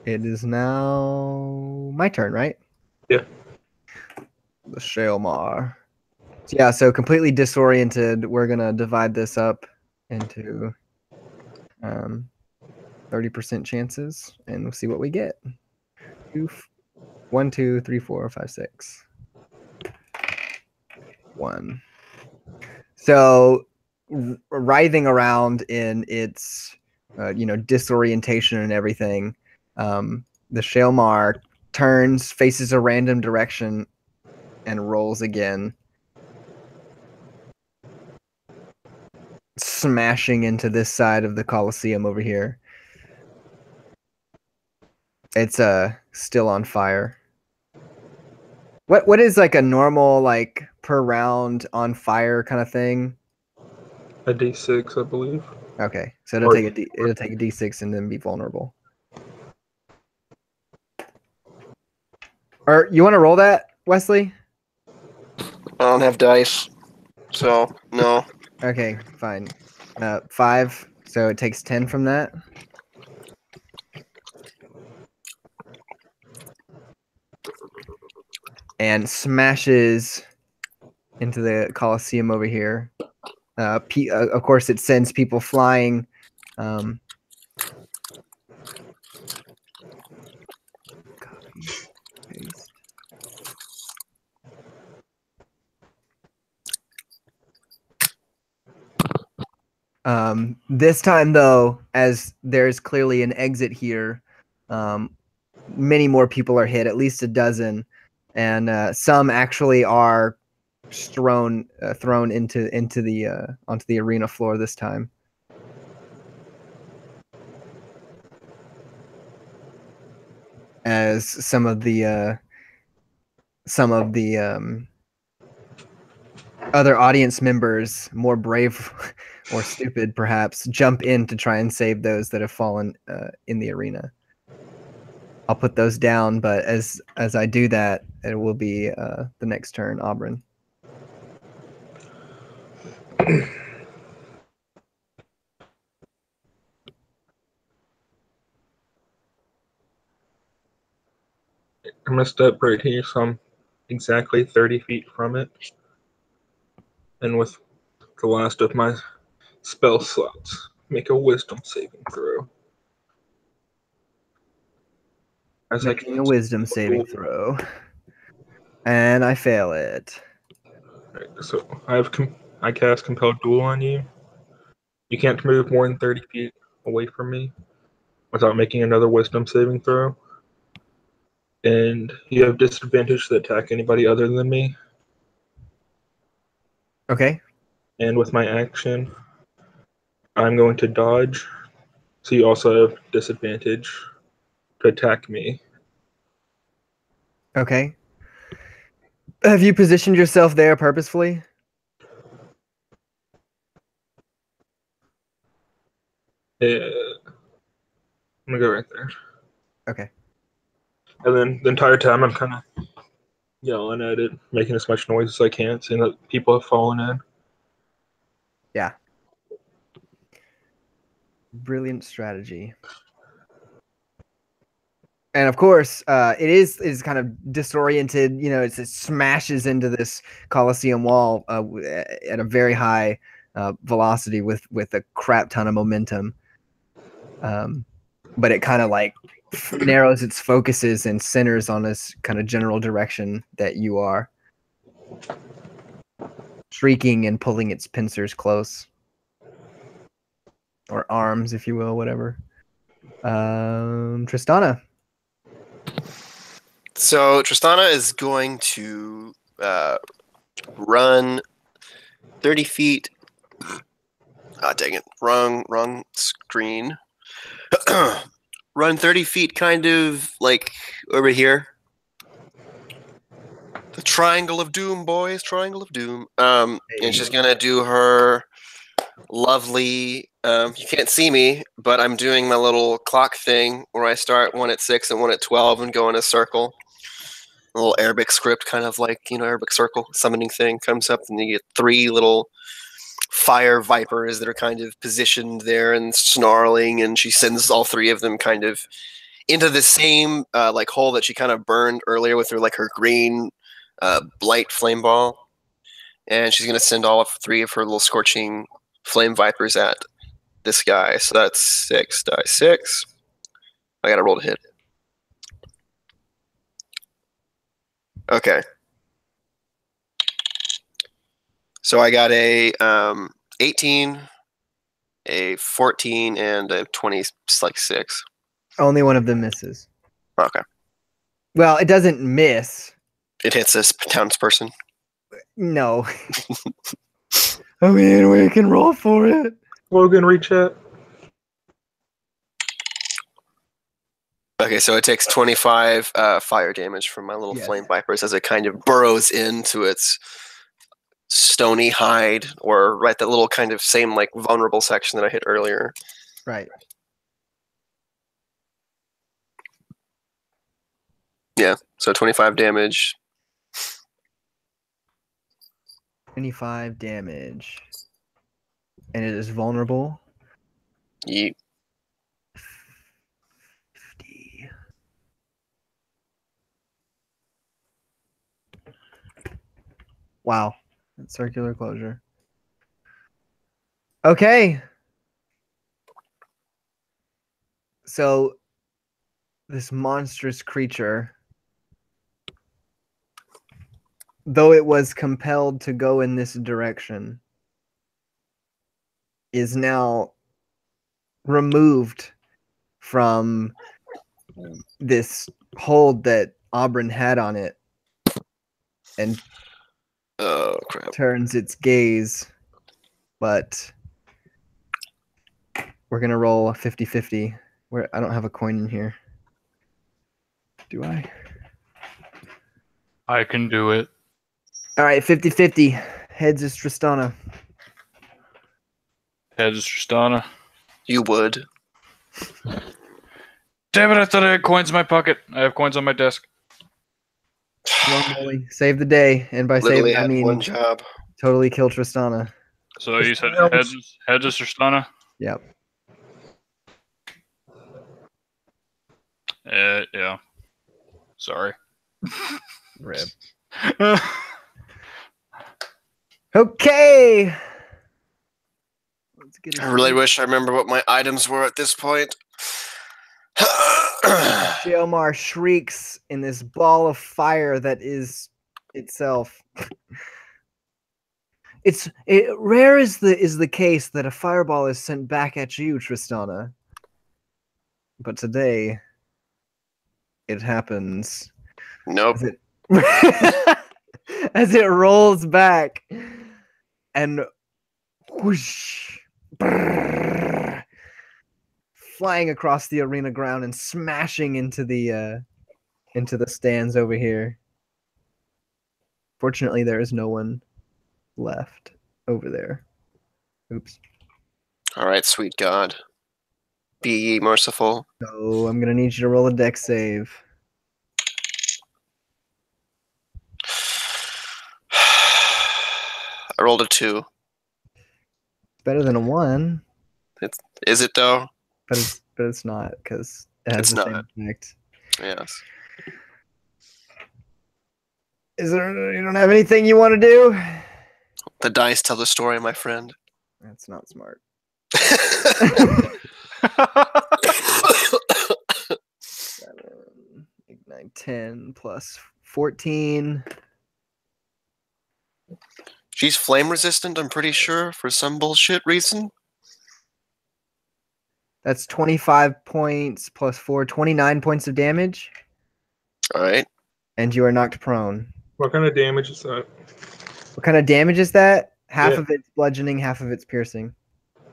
It is now my turn, right? Yeah. The Shaelmar. Yeah, so completely disoriented. We're gonna divide this up into 30% chances, and we'll see what we get. 1, 2, 3, 4, 5, 6. 1. So writhing around in its disorientation and everything, the Shaelmar turns, faces a random direction, and rolls again, smashing into this side of the Colosseum over here. It's still on fire. What is like a normal like per round on fire kind of thing? A D6, I believe. Okay, so it'll take a D6 and then be vulnerable. Or you want to roll that, Wesley? I don't have dice, so no. Okay, fine. 5. So it takes 10 from that. And smashes into the Colosseum over here. Of course, it sends people flying. Copy, paste. This time, though, as there's clearly an exit here, many more people are hit, at least a dozen, and some actually are thrown into the onto the arena floor this time. As some of the other audience members, more brave or stupid perhaps, jump in to try and save those that have fallen in the arena. I'll put those down, but as I do that, it will be the next turn, Auburn. I'm gonna step right here, so I'm exactly 30 feet from it. And with the last of my spell slots, make a wisdom saving throw. As Making a wisdom saving throw. And I fail it. Right, so I cast Compelled Duel on you. You can't move more than 30 feet away from me without making another wisdom saving throw. And you have disadvantage to attack anybody other than me. Okay. And with my action, I'm going to dodge. So you also have disadvantage to attack me. Okay. Have you positioned yourself there purposefully? I'm gonna go right there. Okay. And then the entire time I'm kind of yelling at it, making as much noise as I can, seeing that people have fallen in. Yeah. Brilliant strategy. And of course, it is kind of disoriented. You know, it smashes into this Colosseum wall at a very high velocity with a crap ton of momentum. But it kind of like narrows its focuses and centers on this kind of general direction that you are, shrieking and pulling its pincers close, or arms, if you will, whatever. Tristana. So Tristana is going to run 30 feet. Ah, dang it. Wrong screen. Run 30 feet kind of like over here. The Triangle of Doom, boys. Triangle of Doom. And she's going to do her lovely... you can't see me, but I'm doing my little clock thing where I start one at 6 and one at 12 and go in a circle. A little Arabic script, kind of like, Arabic circle summoning thing comes up, and you get 3 little fire vipers that are kind of positioned there and snarling, and she sends all 3 of them kind of into the same like hole that she kind of burned earlier with her green blight flame ball, and she's going to send all of 3 of her little scorching flame vipers at this guy. So that's 6 die 6. I gotta roll to hit. Okay. So I got a 18, a 14, and a 26. Only one of them misses. Okay. Well, it doesn't miss. It hits this townsperson. No. I mean, we can roll for it. Logan, reach out. Okay, so it takes 25 fire damage from my little flame vipers as it kind of burrows into its stony hide, or right that little kind of same like vulnerable section that I hit earlier. Right. Yeah, so 25 damage. 25 damage. And it is vulnerable. Yeet. 50. Wow. That's circular closure. Okay. So this monstrous creature, though it was compelled to go in this direction, is now removed from this hold that Auburn had on it and Oh, crap. turns its gaze. But we're going to roll a 50-50. Where I don't have a coin in here. Do I? I can do it. All right, 50-50. Heads is Tristana. Heads is Tristana. You would. Damn it, I thought I had coins in my pocket. I have coins on my desk. Normally, save the day. And by Literally save, I had mean one job. totally kill Tristana. So you said heads is Tristana? Yep. Yeah. Sorry. Rip. Okay. Let's get I really wish I remember what my items were at this point. Sheomar shrieks in this ball of fire that is itself. Rare is the case that a fireball is sent back at you, Tristana. But today, it happens. Nope. As it rolls back and whoosh, brrr, flying across the arena ground and smashing into the stands over here. Fortunately, there is no one left over there. Oops. All right, sweet God. Be ye merciful. So I'm gonna need you to roll a dex save. I rolled a 2. Better than a 1, Is it though? but it's not because it has It's the not. same effect. Yes. You don't have anything you want to do? The dice tell the story, my friend. That's not smart. 7, 8, 9, 10 plus 14. She's flame resistant, I'm pretty sure, for some bullshit reason. That's 25 points plus 4, 29 points of damage. All right. And you are knocked prone. What kind of damage is that? What kind of damage is that? Half Yeah. of it's bludgeoning, half of it's piercing.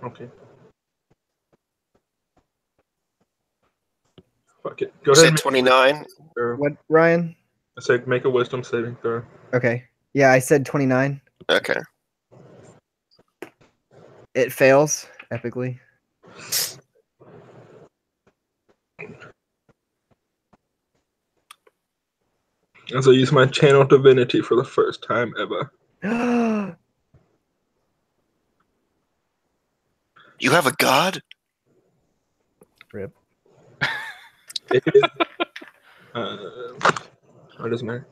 Okay. Fuck it. Go You ahead. said 29. What, Ryan? I said make a wisdom saving throw. Okay. Yeah, I said 29. Okay. It fails epically. As I use my channel divinity for the first time ever. You have a god? Rip. It is, it doesn't matter.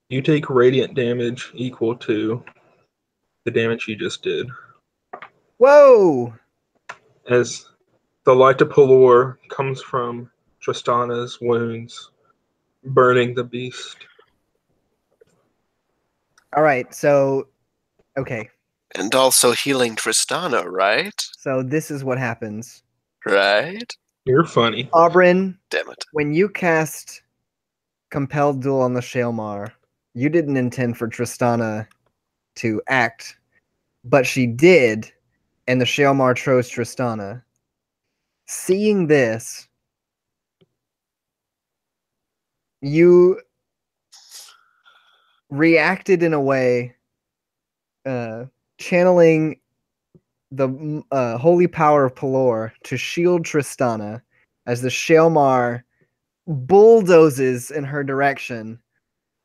You take radiant damage equal to the damage you just did. Whoa! As the light of Pelor comes from Tristana's wounds, burning the beast. All right, so okay. And also healing Tristana, right? So this is what happens. Right? You're funny. Auburn, Damn it. when you cast Compelled Duel on the Sheomar, you didn't intend for Tristana to act, but she did, and the Sheomar chose Tristana. Seeing this, you reacted in a way, channeling the holy power of Pelor to shield Tristana as the Sheomar bulldozes in her direction,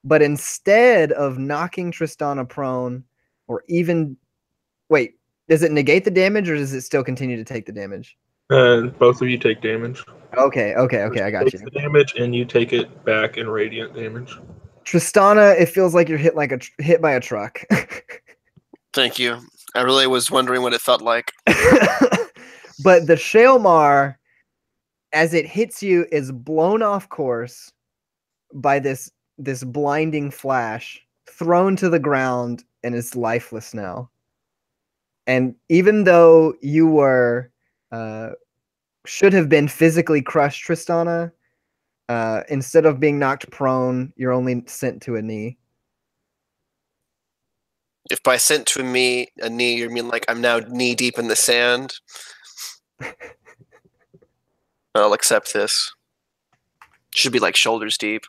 but instead of knocking Tristana prone, or even wait, does it negate the damage, or does it still continue to take the damage? Both of you take damage. Okay, I got you. The damage, and you take it back in radiant damage. Tristana, it feels like you're hit by a truck. Thank you. I really was wondering what it felt like. But the Shaelmar, as it hits you, is blown off course by this blinding flash, thrown to the ground, and is lifeless now. And even though you were should have been physically crushed, Tristana, instead of being knocked prone, you're only sent to a knee. If by sent to a knee, you mean like I'm now knee deep in the sand, I'll accept this. Should be like shoulders deep.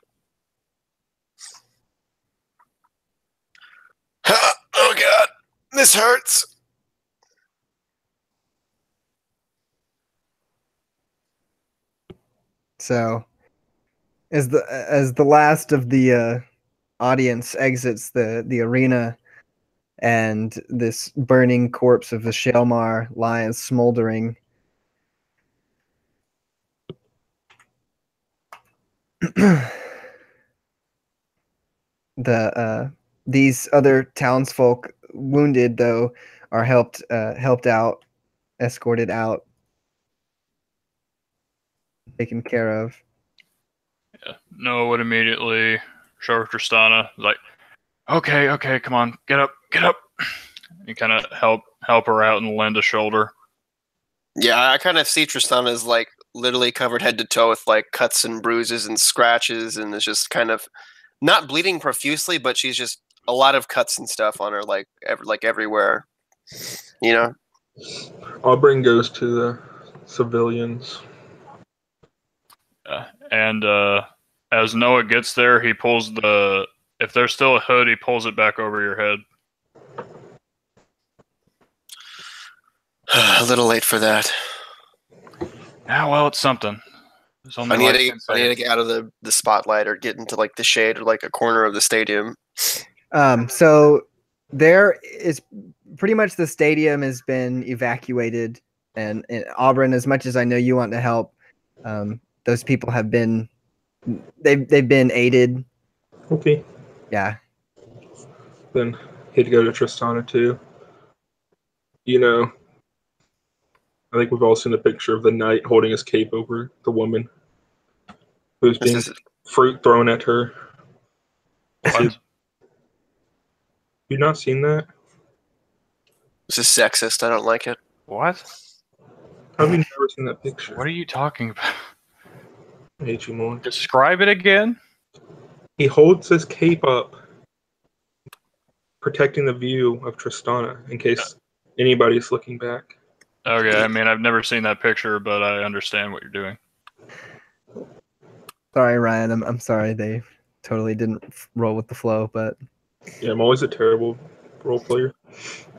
Oh god, this hurts. So, as the last of the audience exits the arena, and this burning corpse of the Shaelmar lies smoldering, these other townsfolk, wounded though, are helped out, escorted out, taken care of. Yeah. Noah would immediately show Tristana, like, okay, come on, get up. You kind of help her out and lend a shoulder. Yeah, I kind of see Tristana as like literally covered head to toe with like cuts and bruises and scratches, and is just kind of not bleeding profusely, but she's just a lot of cuts and stuff on her, like everywhere. You know. Auburn goes to the civilians. And as Noah gets there, he pulls if there's still a hood, he pulls it back over your head. A little late for that. Yeah, well, it's something. I need to get out of the spotlight or get into like the shade or like a corner of the stadium. So there is pretty much the stadium has been evacuated, and Auburn, as much as I know you want to help, those people have been they've been aided. Okay. Yeah. Then he'd go to Tristana too. You know, I think we've all seen the picture of the knight holding his cape over the woman who's being fruit thrown at her. What? You not seen that? This is sexist. I don't like it. What? How have you never seen that picture? What are you talking about? I hate you more. Describe it again. He holds his cape up, protecting the view of Tristana in case anybody's looking back. Okay, I mean, I've never seen that picture, but I understand what you're doing. Sorry, Ryan. I'm sorry. They totally didn't roll with the flow, but yeah, I'm always a terrible role player.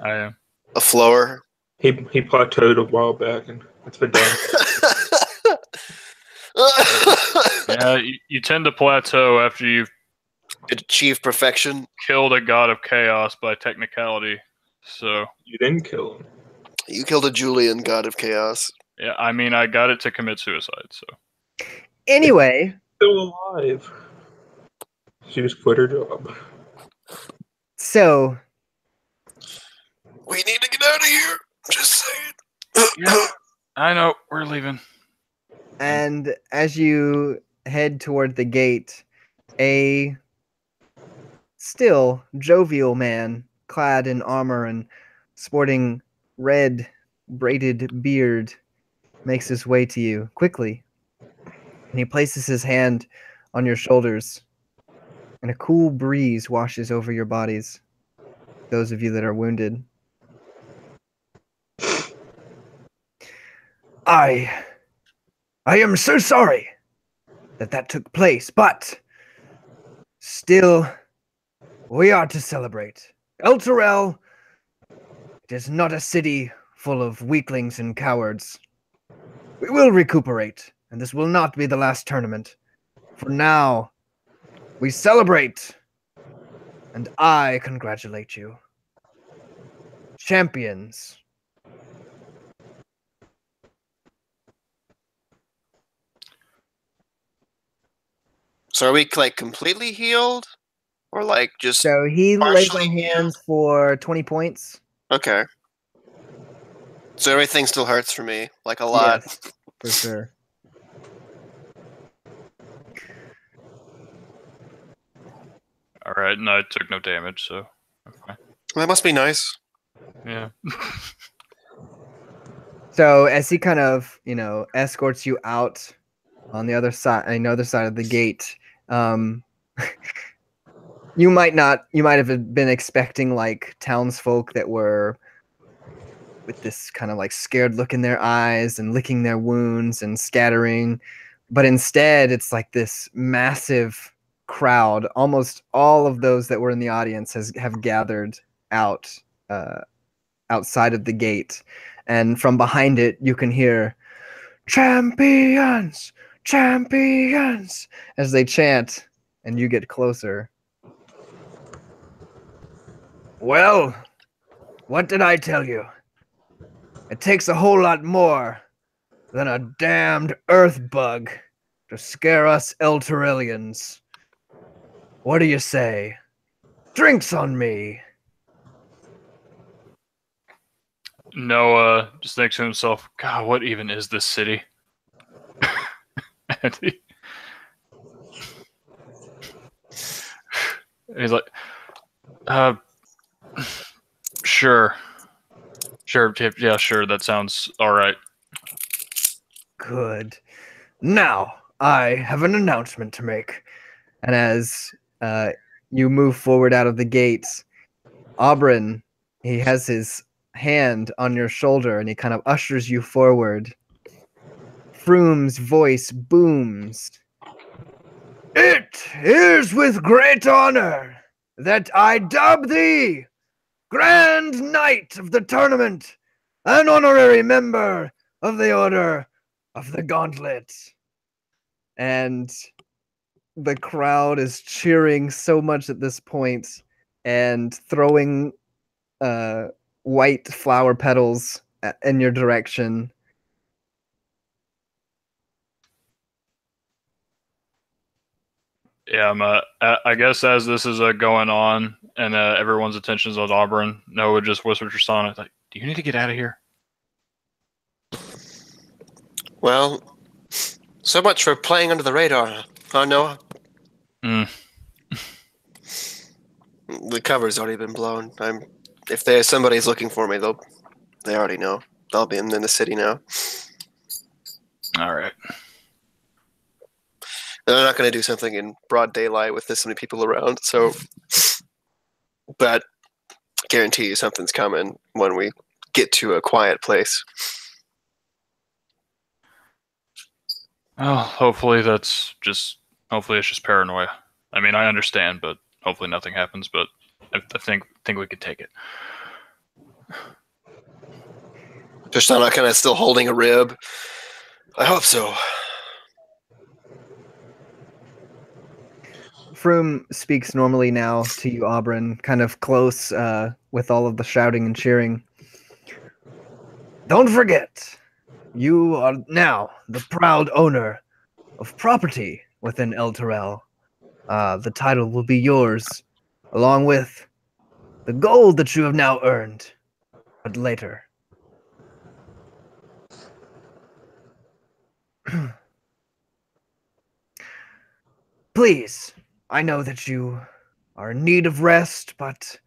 I am. A flower. He plateaued a while back, and it's been done. Yeah, you tend to plateau after you've achieved perfection. Killed a god of chaos by technicality. So you didn't kill him. You killed a Julian god of chaos. Yeah, I mean, I got it to commit suicide. So anyway, still alive. She just quit her job. So we need to get out of here. Just saying. Yeah, I know. We're leaving. And as you head toward the gate, a still jovial man, clad in armor and sporting red braided beard, makes his way to you quickly. And he places his hand on your shoulders, and a cool breeze washes over your bodies, those of you that are wounded. I am so sorry that took place, but still, we are to celebrate. Elturel, it is not a city full of weaklings and cowards. We will recuperate, and this will not be the last tournament. For now, we celebrate, and I congratulate you. Champions. So are we like completely healed, or like just So he lays partially on healed? hands for 20 points. Okay. So everything still hurts for me, like a lot. Yes, for sure. All right, and I took no damage, so okay. That must be nice. Yeah. So as he kind of, escorts you out on the other side, another side of the gate, you might have been expecting like townsfolk that were with this kind of like scared look in their eyes and licking their wounds and scattering, but instead it's like this massive crowd. Almost all of those that were in the audience have gathered out outside of the gate, and from behind it you can hear champions, champions as they chant, and you get closer. Well, what did I tell you? It takes a whole lot more than a damned earth bug to scare us Elturelians. What do you say? Drinks on me. Noah just thinks to himself, God, what even is this city? And he's like, sure. Sure, yeah, sure, that sounds alright. Good. Now, I have an announcement to make. And as you move forward out of the gates, Aubryn, he has his hand on your shoulder and he kind of ushers you forward. Froom's voice booms. It is with great honor that I dub thee Grand Knight of the tournament, an honorary member of the Order of the Gauntlet. And the crowd is cheering so much at this point and throwing white flower petals in your direction. Yeah, I guess as this is going on and everyone's attention is on Auburn, Noah just whispers to Sonic, like, do you need to get out of here? Well, so much for playing under the radar, huh, Noah? Mm. The cover's already been blown. If there's somebody's looking for me, they already know. I'll be in the city now. All right. And I'm not going to do something in broad daylight with this many people around. So, but guarantee you something's coming when we get to a quiet place. Well, hopefully it's just paranoia. I mean, I understand, but hopefully nothing happens. But I think we could take it. Tristana kind of still holding a rib. I hope so. Froom speaks normally now to you, Auburn, kind of close with all of the shouting and cheering. Don't forget, you are now the proud owner of property within Elturel. The title will be yours, along with the gold that you have now earned, but later. Please, I know that you are in need of rest, but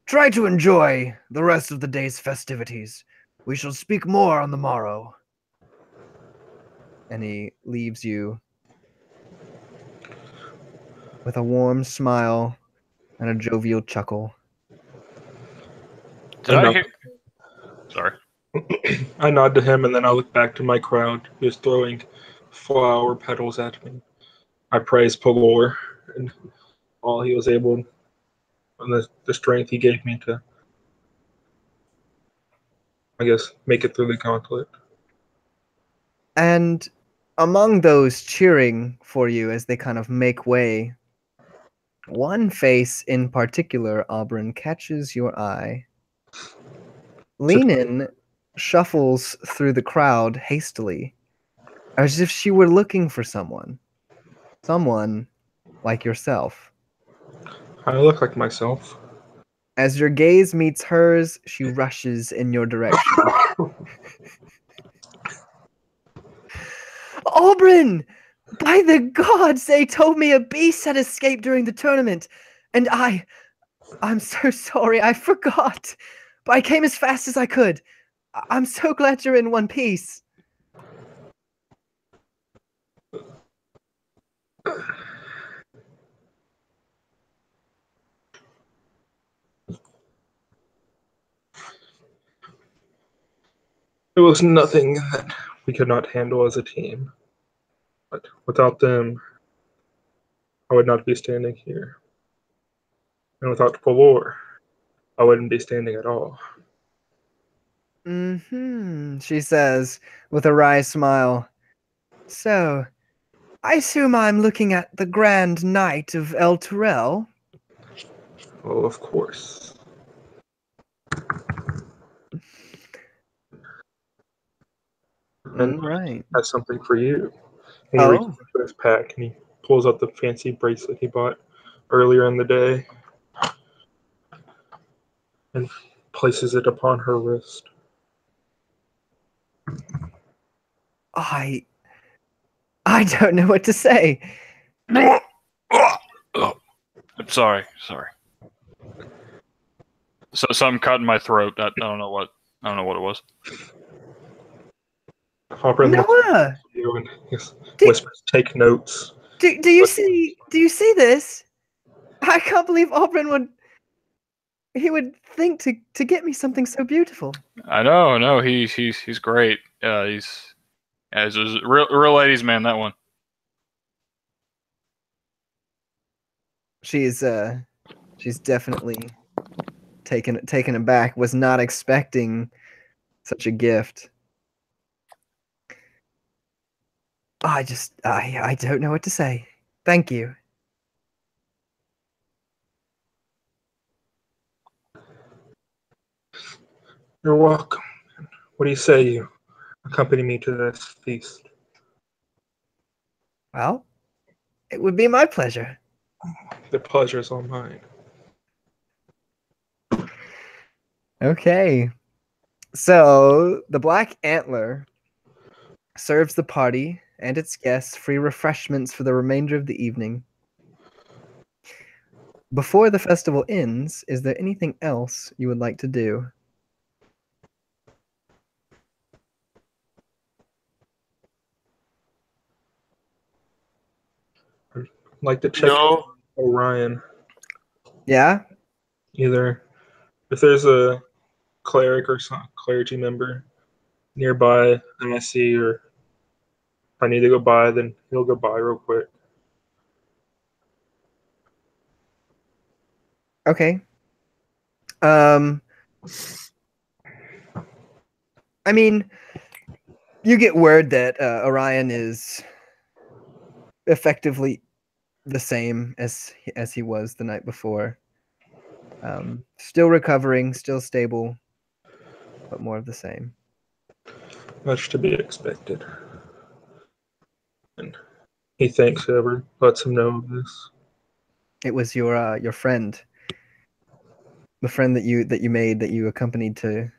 try to enjoy the rest of the day's festivities. We shall speak more on the morrow. And he leaves you with a warm smile and a jovial chuckle. Did I hear? Sorry. I nod to him, and then I look back to my crowd, who's throwing flower petals at me. I praise Pelor and all he was able, and the strength he gave me to, I guess, make it through the gauntlet. And among those cheering for you as they kind of make way, one face in particular, Auburn, catches your eye. Leanin shuffles through the crowd hastily, as if she were looking for someone. Someone like yourself. I look like myself. As your gaze meets hers, she rushes in your direction. Auburn! By the gods, they told me a beast had escaped during the tournament, and I'm so sorry, I forgot. But I came as fast as I could. I'm so glad you're in one piece. It was nothing that we could not handle as a team. But without them, I would not be standing here. And without Valor, I wouldn't be standing at all. She says, with a wry smile. So, I assume I'm looking at the Grand Knight of Elturel? Oh, of course. And Right. has something for you. And he Oh. reaches into his pack and he pulls out the fancy bracelet he bought earlier in the day and places it upon her wrist. I don't know what to say. I'm sorry. So something caught in my throat. I don't know what it was. Hopper looks Noah! at you and whispers, "Take notes." Do you see this? I can't believe Auburn would think to get me something so beautiful. I know. He's great. He's a real ladies man. That one. She's definitely taken aback. Was not expecting such a gift. I don't know what to say. Thank you. You're welcome. What do you say you accompany me to this feast? Well, it would be my pleasure. The pleasure's all mine. Okay. So, the Black Antler serves the party and its guests free refreshments for the remainder of the evening. Before the festival ends, is there anything else you would like to do? I'd like to check Orion. Yeah? Either if there's a cleric or some clergy member nearby and I see, or if I need to go by, then he'll go by real quick. Okay. I mean, you get word that Orion is effectively the same as he was the night before. Still recovering, still stable, but more of the same. Much to be expected. And he thanks whoever lets him know of this. It was your friend, the friend that you made, that you accompanied to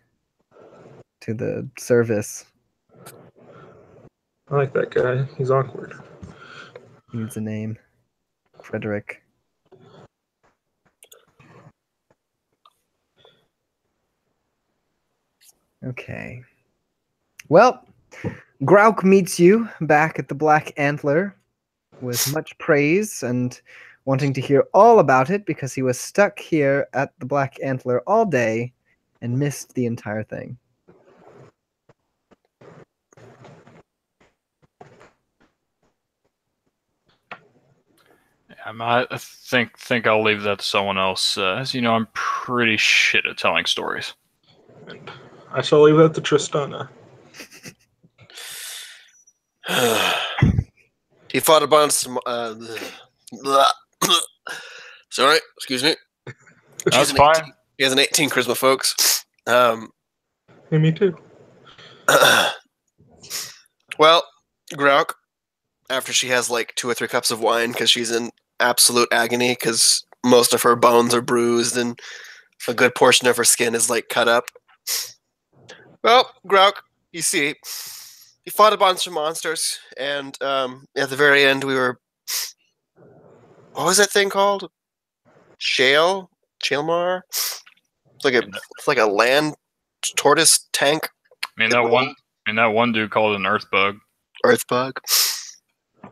the service. I like that guy. He's awkward. He needs a name. Frederick. Okay. Well, Grauk meets you back at the Black Antler with much praise and wanting to hear all about it because he was stuck here at the Black Antler all day and missed the entire thing. I think I'll leave that to someone else. As you know, I'm pretty shit at telling stories. And I shall leave that to Tristana. He fought a bunch of sorry, excuse me. That's fine. He has an 18 charisma, folks. Hey, me too. Well, Grauk, after she has like 2 or 3 cups of wine because she's in absolute agony because most of her bones are bruised and a good portion of her skin is like cut up. Well, Grauk, you see, he fought a bunch of monsters, and at the very end, we were. What was that thing called? Shalemar? It's like a land tortoise tank. That one dude called it an earth bug. Earth bug.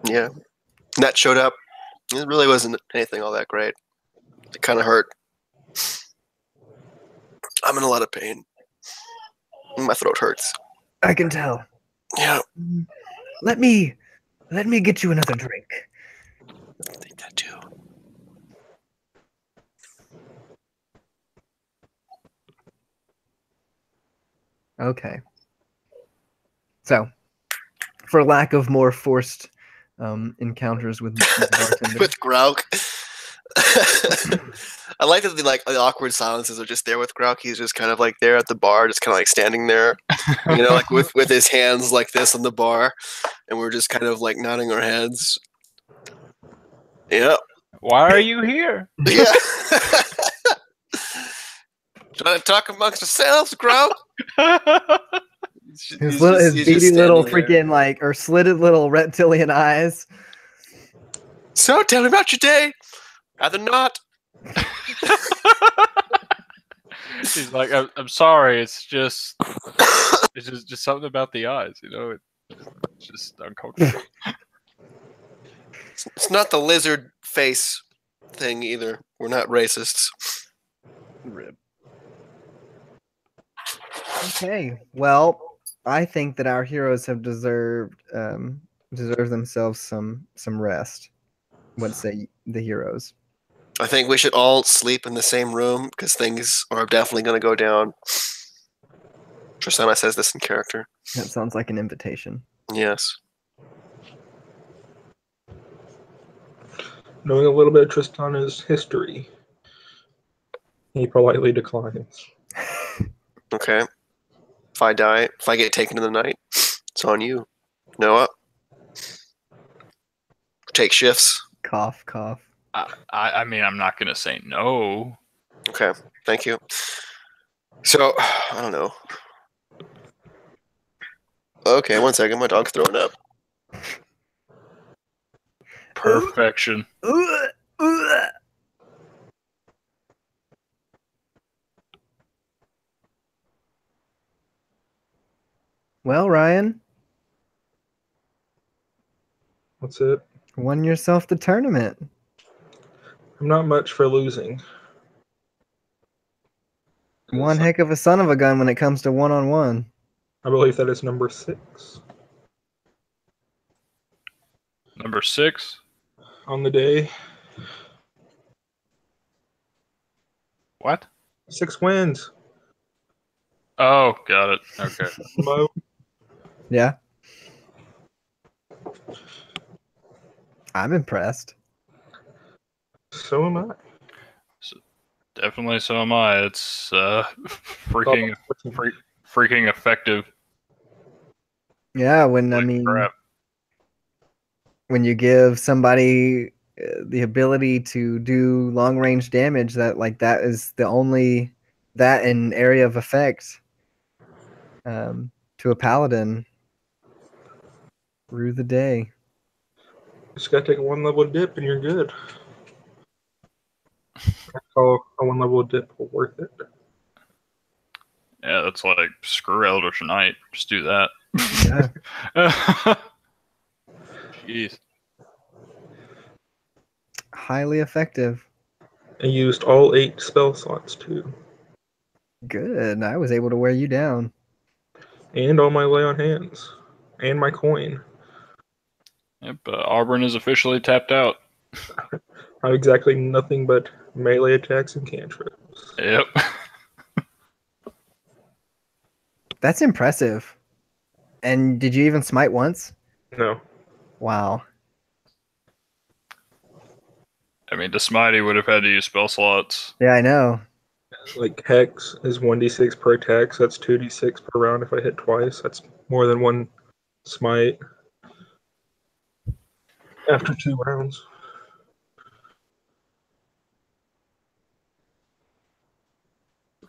Yeah. And that showed up. It really wasn't anything all that great. It kind of hurt. I'm in a lot of pain. My throat hurts. I can tell. Yeah. Let me get you another drink. I think that too. Okay. So, for lack of more forced encounters with bartender. With Grauk. I like that the awkward silences are just there with Grauk. He's just kind of like there at the bar, just kind of like standing there, like with his hands like this on the bar, and we're just kind of like nodding our heads. Yeah. Why are you here? Yeah. Trying to talk amongst ourselves, Grauk. His beady little freaking or slitted little reptilian eyes. So tell me about your day. Rather not. He's like, I'm sorry. It's just something about the eyes. It's just uncomfortable. It's not the lizard face thing either. We're not racists. Rib. Okay. Well, I think that our heroes have deserved themselves some rest. What say the heroes? I think we should all sleep in the same room because things are definitely going to go down. Tristana says this in character. That sounds like an invitation. Yes. Knowing a little bit of Tristana's history, he politely declines. Okay. If I get taken in the night, it's on you. Noah. Take shifts. Cough, cough. I mean, I'm not gonna say no. Okay, thank you. So, I don't know. Okay, 1 second. My dog's throwing up. Perfection. Well, Ryan, What's it? won yourself the tournament. I'm not much for losing. One heck of a son of a gun when it comes to one-on-one. I believe that is number 6 Number 6. on the day. What? 6 wins. Oh, got it. Okay. Mo. Yeah. I'm impressed. So am I. Definitely, so am I. It's freaking effective. Yeah, when Crap. when you give somebody the ability to do long range damage, that is the only that an area of effect to a paladin. Rue the day. Just gotta take a 1 level dip and you're good. I call a 1 level dip worth it. Yeah, that's like screw Eldritch Knight. Just do that. Yeah. Jeez. Highly effective. I used all 8 spell slots too. Good. I was able to wear you down. And all my lay on hands. And my coin. Yep, Auburn is officially tapped out. I have exactly nothing but melee attacks and cantrips. Yep. That's impressive. And did you even smite once? No. Wow. I mean, the Smitey would have had to use spell slots. Yeah, I know. Like Hex is 1d6 per attack, so that's 2d6 per round if I hit twice. That's more than one smite after 2 rounds.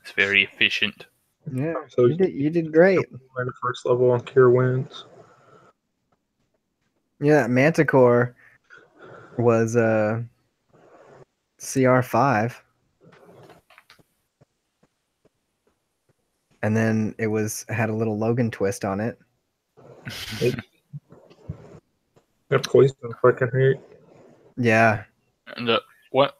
It's very efficient. Yeah, So you did great. the first level on Cure Wounds. Yeah, Manticore was CR5. And then it had a little Logan twist on it. That poison fucking hurt. Yeah. And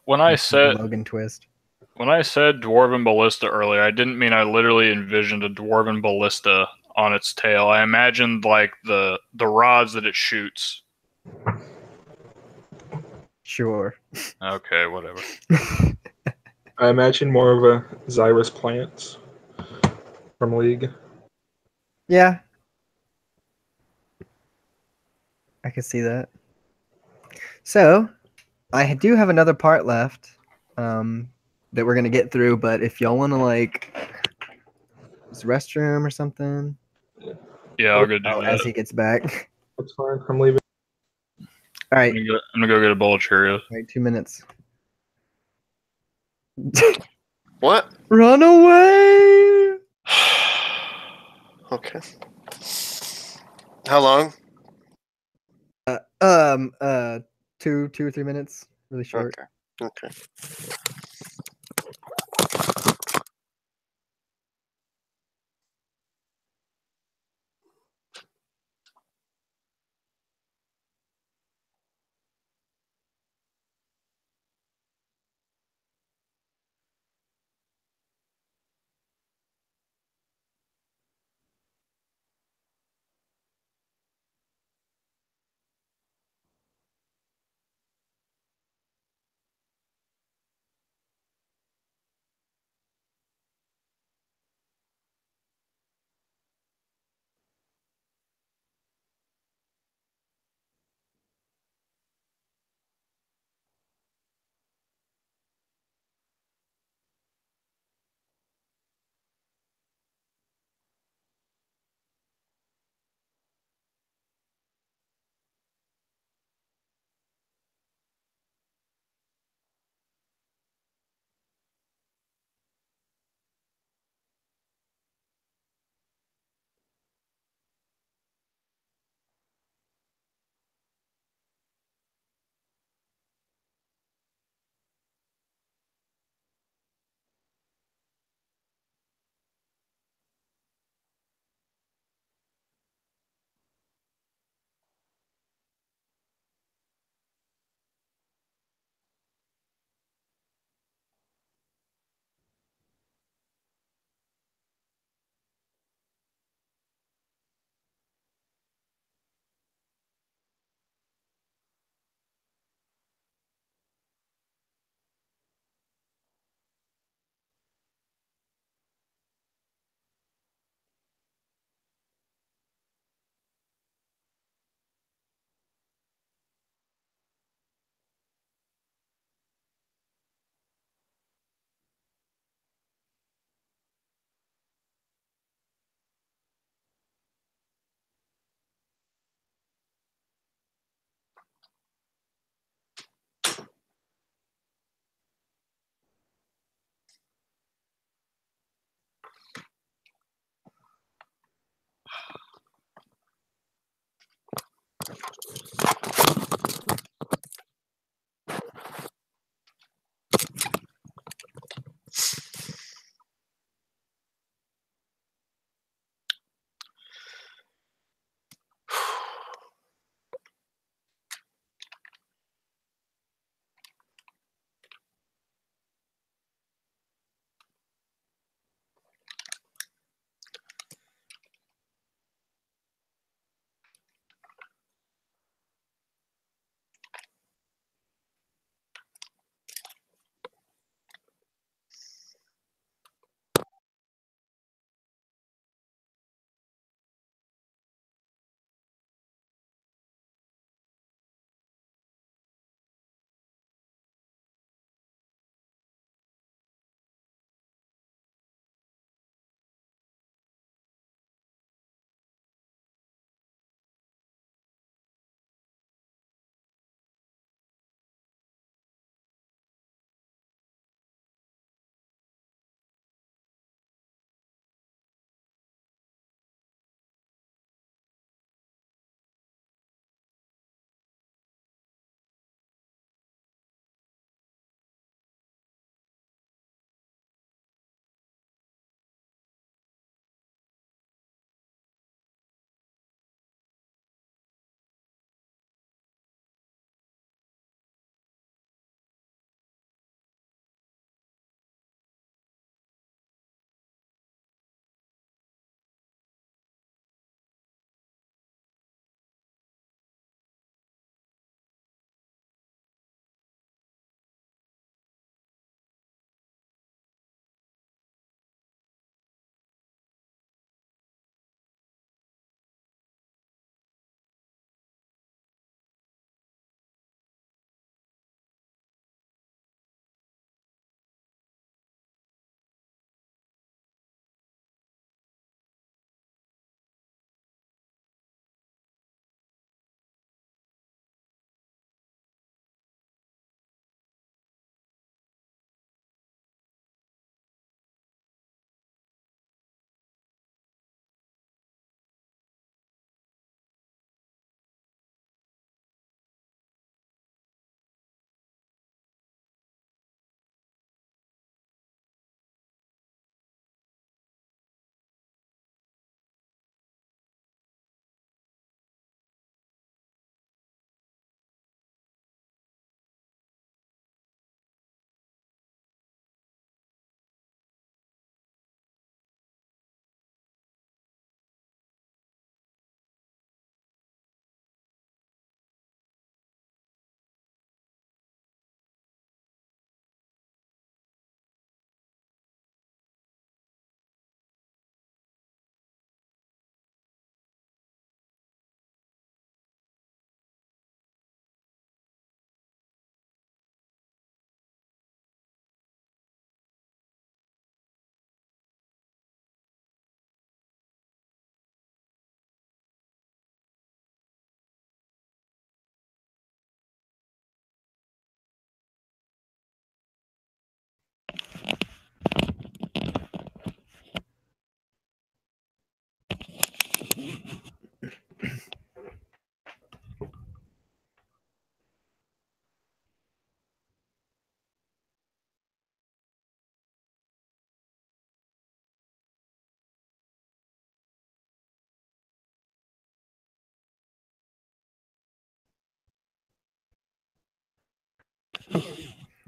when I said Logan twist. when I said dwarven ballista earlier, I didn't mean I literally envisioned a dwarven ballista on its tail. I imagined like the rods that it shoots. Sure. Okay, whatever. I imagine more of a Xyrus Plants from League. Yeah. I can see that. So, I do have another part left that we're going to get through, but if y'all want to, like, use the restroom or something. Yeah, I'll go do Oh, that. as he gets back. That's fine. I'm leaving. All right. I'm gonna go get a bowl of Cheerios. Wait 2 minutes. What? Run away! Okay. How long? 2 or 3 minutes. Really short. Okay.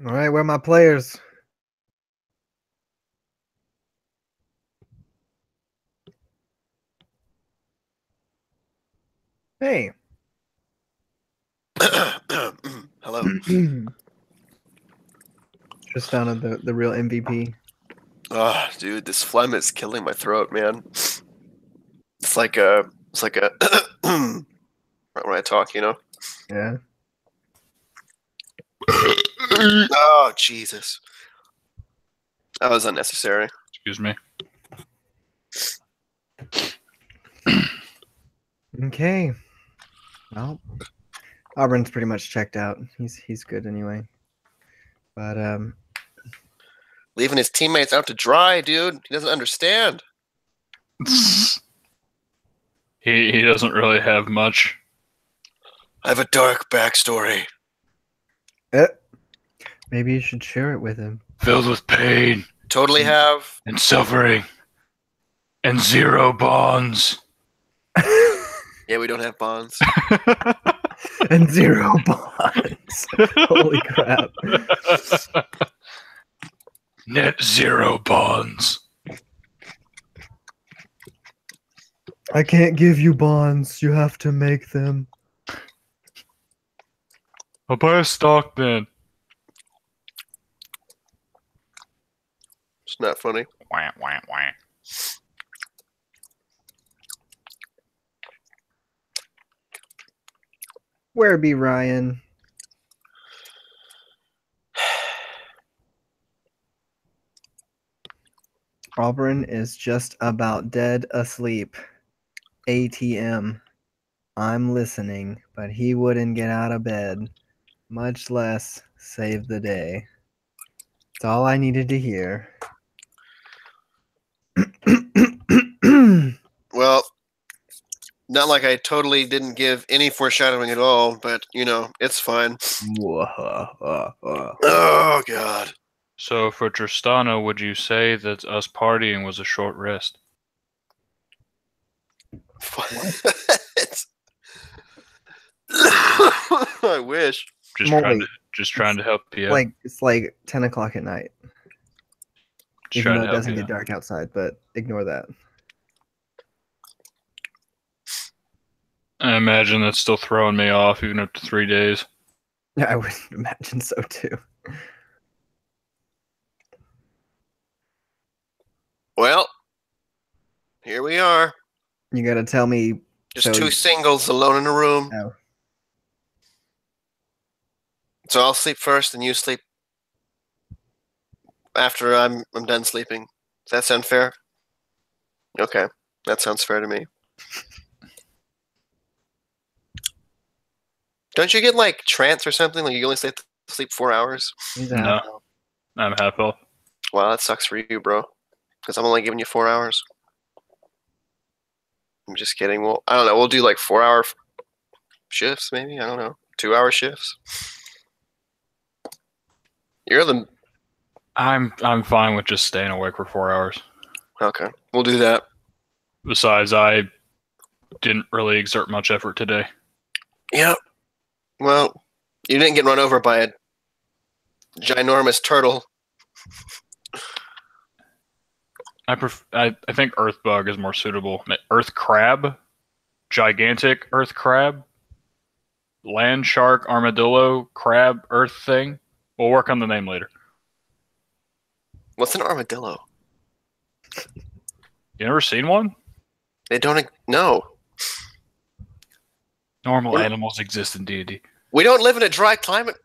All right, where are my players? Hey. Hello. Tristana, the real MVP. Oh, dude, this phlegm is killing my throat, man. It's like when I talk, you know. Yeah. Oh, Jesus. That was unnecessary. Excuse me. Okay. Well, Auburn's pretty much checked out. He's good anyway. But Leaving his teammates out to dry, dude. He doesn't understand. He doesn't really have much. I have a dark backstory. maybe you should share it with him. Filled with pain Totally have. and suffering and 0 bonds. Yeah, we don't have bonds. And 0 bonds. Holy crap. Net 0 bonds. I can't give you bonds. You have to make them. I'll buy a stock then. It's not funny. Wah, wah, wah. Where be Ryan? Auburn is just about dead asleep. ATM. I'm listening, but he wouldn't get out of bed, much less save the day. That's all I needed to hear. Well, not like I totally didn't give any foreshadowing at all, but, you know, it's fine. Oh, God. So for Tristana, would you say that us partying was a short rest? What? I wish. Just trying to help you. It's like 10 o'clock at night. Just Even trying though to it help doesn't you. get dark outside, but ignore that. I imagine that's still throwing me off, even up to 3 days. Yeah, I would imagine so too. Well, here we are. You gotta tell me. Just two singles alone in a room. Oh. So I'll sleep first and you sleep after I'm done sleeping. Does that sound fair? Okay. That sounds fair to me. Don't you get like trance or something? Like you only sleep 4 hours? No, I'm half health. Wow, that sucks for you, bro. Because I'm only giving you 4 hours. I'm just kidding. Well, I don't know. We'll do like 4-hour shifts, maybe. I don't know. 2-hour shifts. You're the. I'm fine with just staying awake for 4 hours. Okay, we'll do that. Besides, I didn't really exert much effort today. Yeah. Well, you didn't get run over by a ginormous turtle. I think earth bug is more suitable. Earth crab, gigantic earth crab, land shark, armadillo, crab, earth thing. We'll work on the name later. What's an armadillo? You never seen one? They don't know. Normal animals exist in D&D. We don't live in a dry climate.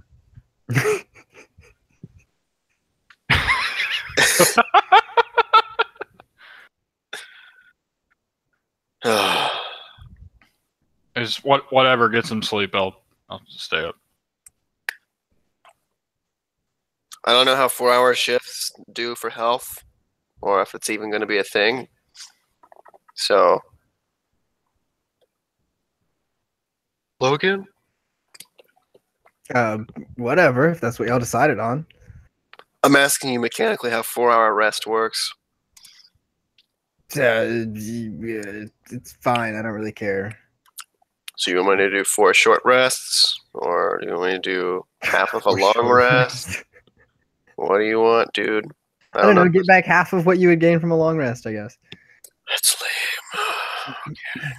Is whatever gets some sleep. I'll stay up. I don't know how 4-hour shifts do for health, or if it's even going to be a thing. So, Logan? Whatever, if that's what y'all decided on. I'm asking you mechanically how 4-hour rest works. It's fine. I don't really care. So you want me to do 4 short rests, or do you want me to do half of a long rest? What do you want, dude? I don't know. Get back half of what you would gain from a long rest, I guess. That's lame. Okay.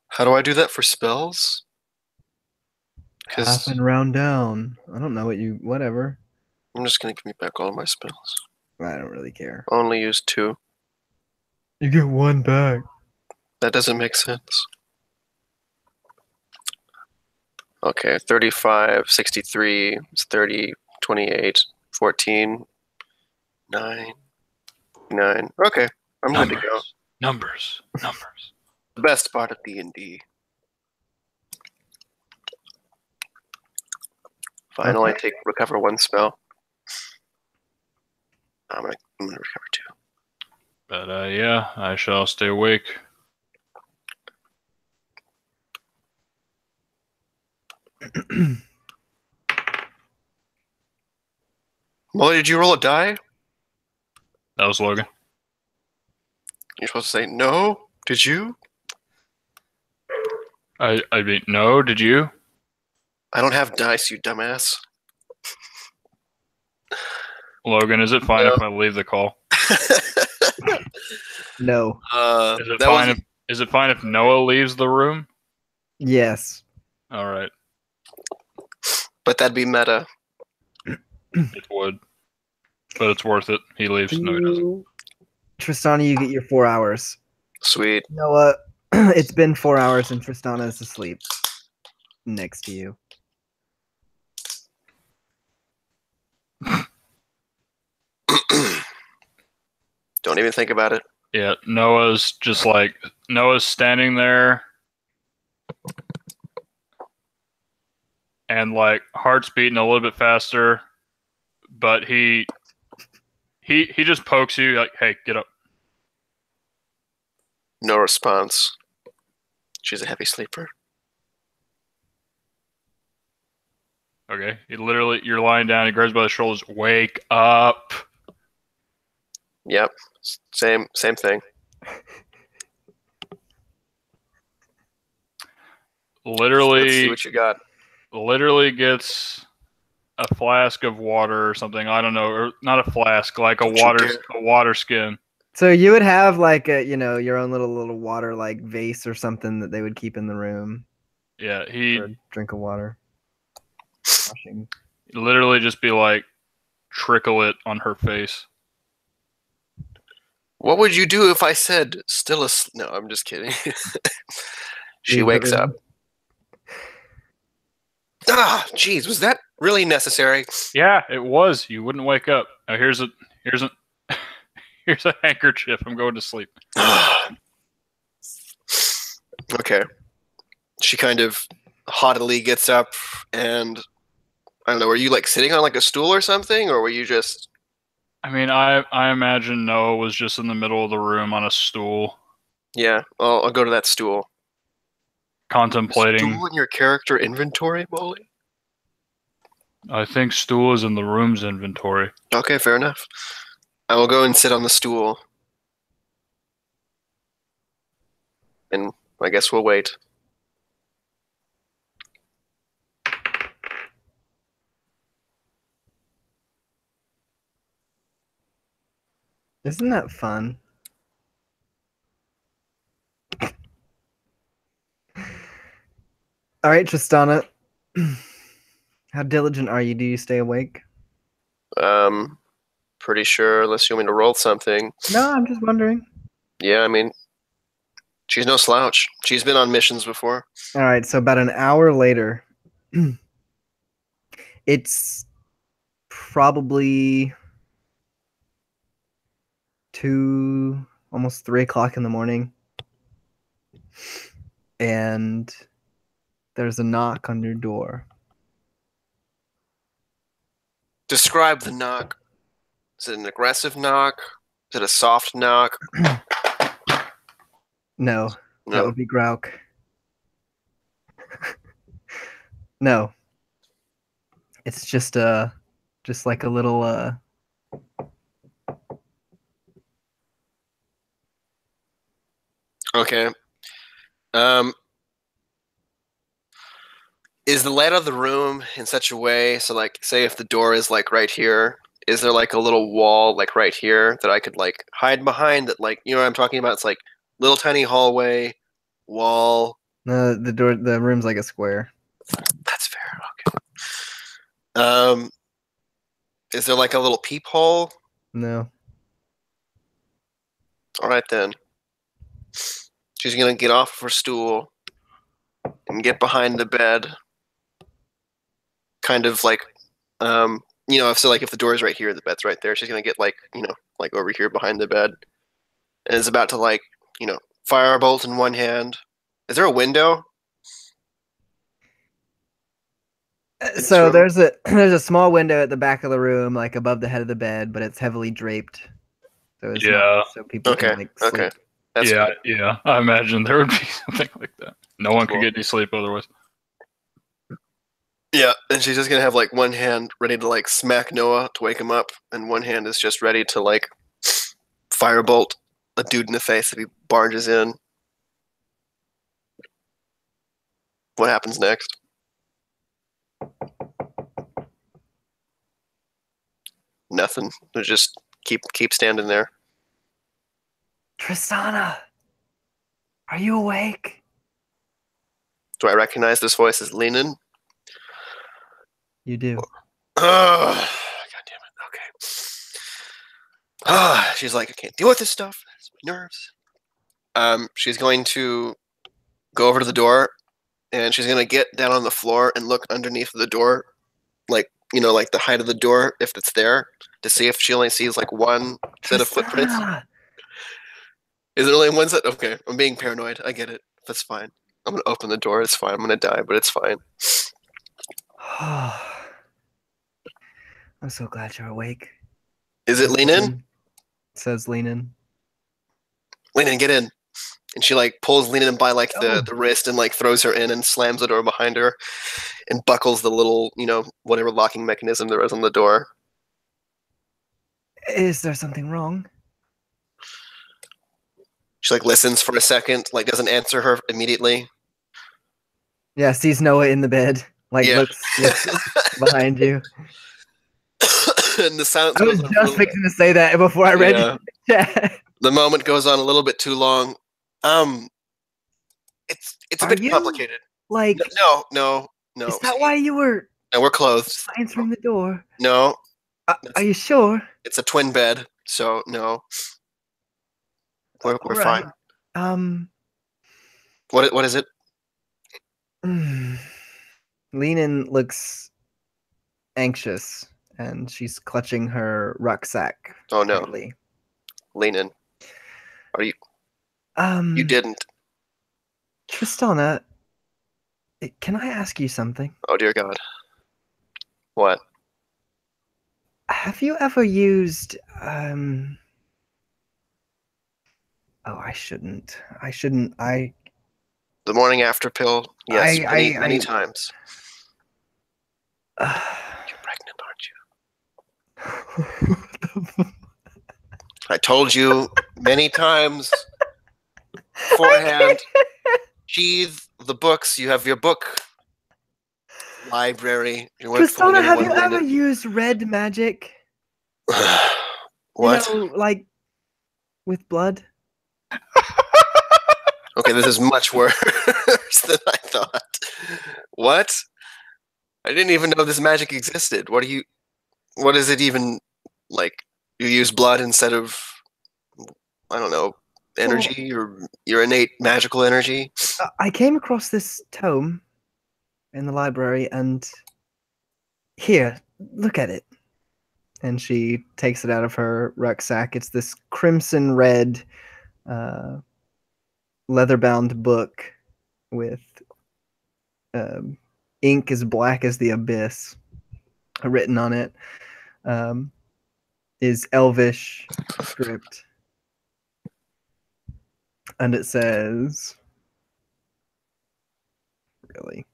How do I do that for spells? Half and round down. I don't know what you. Whatever. I'm just gonna give me back all of my spells. I don't really care. I only use 2. You get 1 back. That doesn't make sense. Okay, 35, 63, 30, 28, 14, 9, 9. Okay, I'm good to go. Numbers. The best part of D&D. Finally, Okay. recover 1 spell. I'm gonna recover 2. But yeah, I shall stay awake. Molly, did you roll a die? That was Logan. You're supposed to say no. Did you? I mean, no, did you? I don't have dice, you dumbass. Logan, is it fine No. if I leave the call? No. Is it fine if Noah leaves the room? Yes. All right. But that'd be meta. It would. But it's worth it. He leaves. No, he doesn't. Tristana, you get your 4 hours. Sweet. Noah, it's been 4 hours and Tristana is asleep next to you. Don't even think about it. Yeah, Noah's standing there and like heart's beating a little bit faster, but he just pokes you like, "Hey, get up." No response. She's a heavy sleeper. Okay. You're lying down, he grabs you by the shoulders, "Wake up." Yep. Same thing. Let's see what you got. Literally gets a flask of water or something. I don't know, or not a flask, like a water skin. So you would have like a, your own little water like vase or something that they would keep in the room. Yeah, for a drink of water. Washing. Literally just be like, trickle it on her face. What would you do if I said still asleep? No, I'm just kidding. She wakes up. Ah, jeez, was that really necessary? Yeah, it was. You wouldn't wake up. Now here's a handkerchief. I'm going to sleep. Okay. She kind of haughtily gets up and I don't know, were you like sitting on like a stool or something, or were you just... I mean, I imagine Noah was just in the middle of the room on a stool. Yeah, I'll go to that stool. Contemplating. Stool in your character inventory, Molly? I think stool is in the room's inventory. Okay, fair enough. I will go and sit on the stool. And I guess we'll wait. Isn't that fun? All right, Tristana. How diligent are you? Do you stay awake? Pretty sure, unless you want me to roll something. No, I'm just wondering. Yeah, I mean, she's no slouch. She's been on missions before. All right, so about an hour later, it's probably 2, almost 3 o'clock in the morning, and there's a knock on your door. Describe the knock. Is it an aggressive knock? Is it a soft knock? No, that would be Grauk. No. It's just like a little Okay. is the layout of the room in such a way so, like, say if the door is like right here, is there like a little wall like right here that I could like hide behind? That, like, you know what I'm talking about? It's like little tiny hallway, wall. No, the room's like a square. That's fair. Okay. Is there like a little peephole? No. All right then. She's gonna get off of her stool and get behind the bed. Kind of like, if the door is right here, the bed's right there. She's gonna get like over here behind the bed, and is about to like, fire a bolt in one hand. Is there a window? So there's a small window at the back of the room, like above the head of the bed, but it's heavily draped. So it's not, so people can like sleep. Okay. That's yeah, good. yeah. I imagine there would be something like that. No one Cool. could get any sleep otherwise. Yeah, and she's just gonna have like one hand ready to like smack Noah to wake him up, and one hand is just ready to like firebolt a dude in the face if he barges in. What happens next? Nothing. They just keep standing there. Tristana, are you awake? Do I recognize this voice as Lenin? You do. God damn it. Okay. She's like, I can't deal with this stuff. It's my nerves. She's going to go over to the door, and she's gonna get down on the floor and look underneath the door, like like the height of the door, if it's there, to see if she only sees like one set of footprints. Is it only one set? Okay, I'm being paranoid. I get it. That's fine. I'm gonna open the door. It's fine. I'm gonna die, but it's fine. I'm so glad you're awake. Is it Lenin? Says Lenin. Lenin, get in. And she like pulls Lenin by like the wrist and like throws her in and slams the door behind her and buckles the little, whatever locking mechanism there is on the door. Is there something wrong? She like listens for a second, like doesn't answer her immediately. Yeah, sees Noah in the bed, like looks behind you. And the silence I was goes on just fixing to say that before I read it. The moment goes on a little bit too long. It's a bit complicated. Like no. Is that why you were? No, we're clothed. Answering the door. No. Are you sure? It's a twin bed, so no. We're right. fine. What is it? Lenin looks anxious, and she's clutching her rucksack. Oh no, tightly. Lenin, are you? You didn't. Tristana, can I ask you something? Oh dear God. What? Have you ever used Oh, I shouldn't. The morning after pill? Yes, many times. You're pregnant, aren't you? I told you many times beforehand. Sheathe the books. You have your book library. Tristana, have you ever used red magic? What? Like with blood? Okay, this is much worse than I thought. What? I didn't even know this magic existed. What is it even like? You use blood instead of, I don't know, energy or your innate magical energy? I came across this tome in the library, and here, look at it. And she takes it out of her rucksack. It's this crimson red leather-bound book with ink as black as the abyss. Written on it is Elvish script. And it says, really,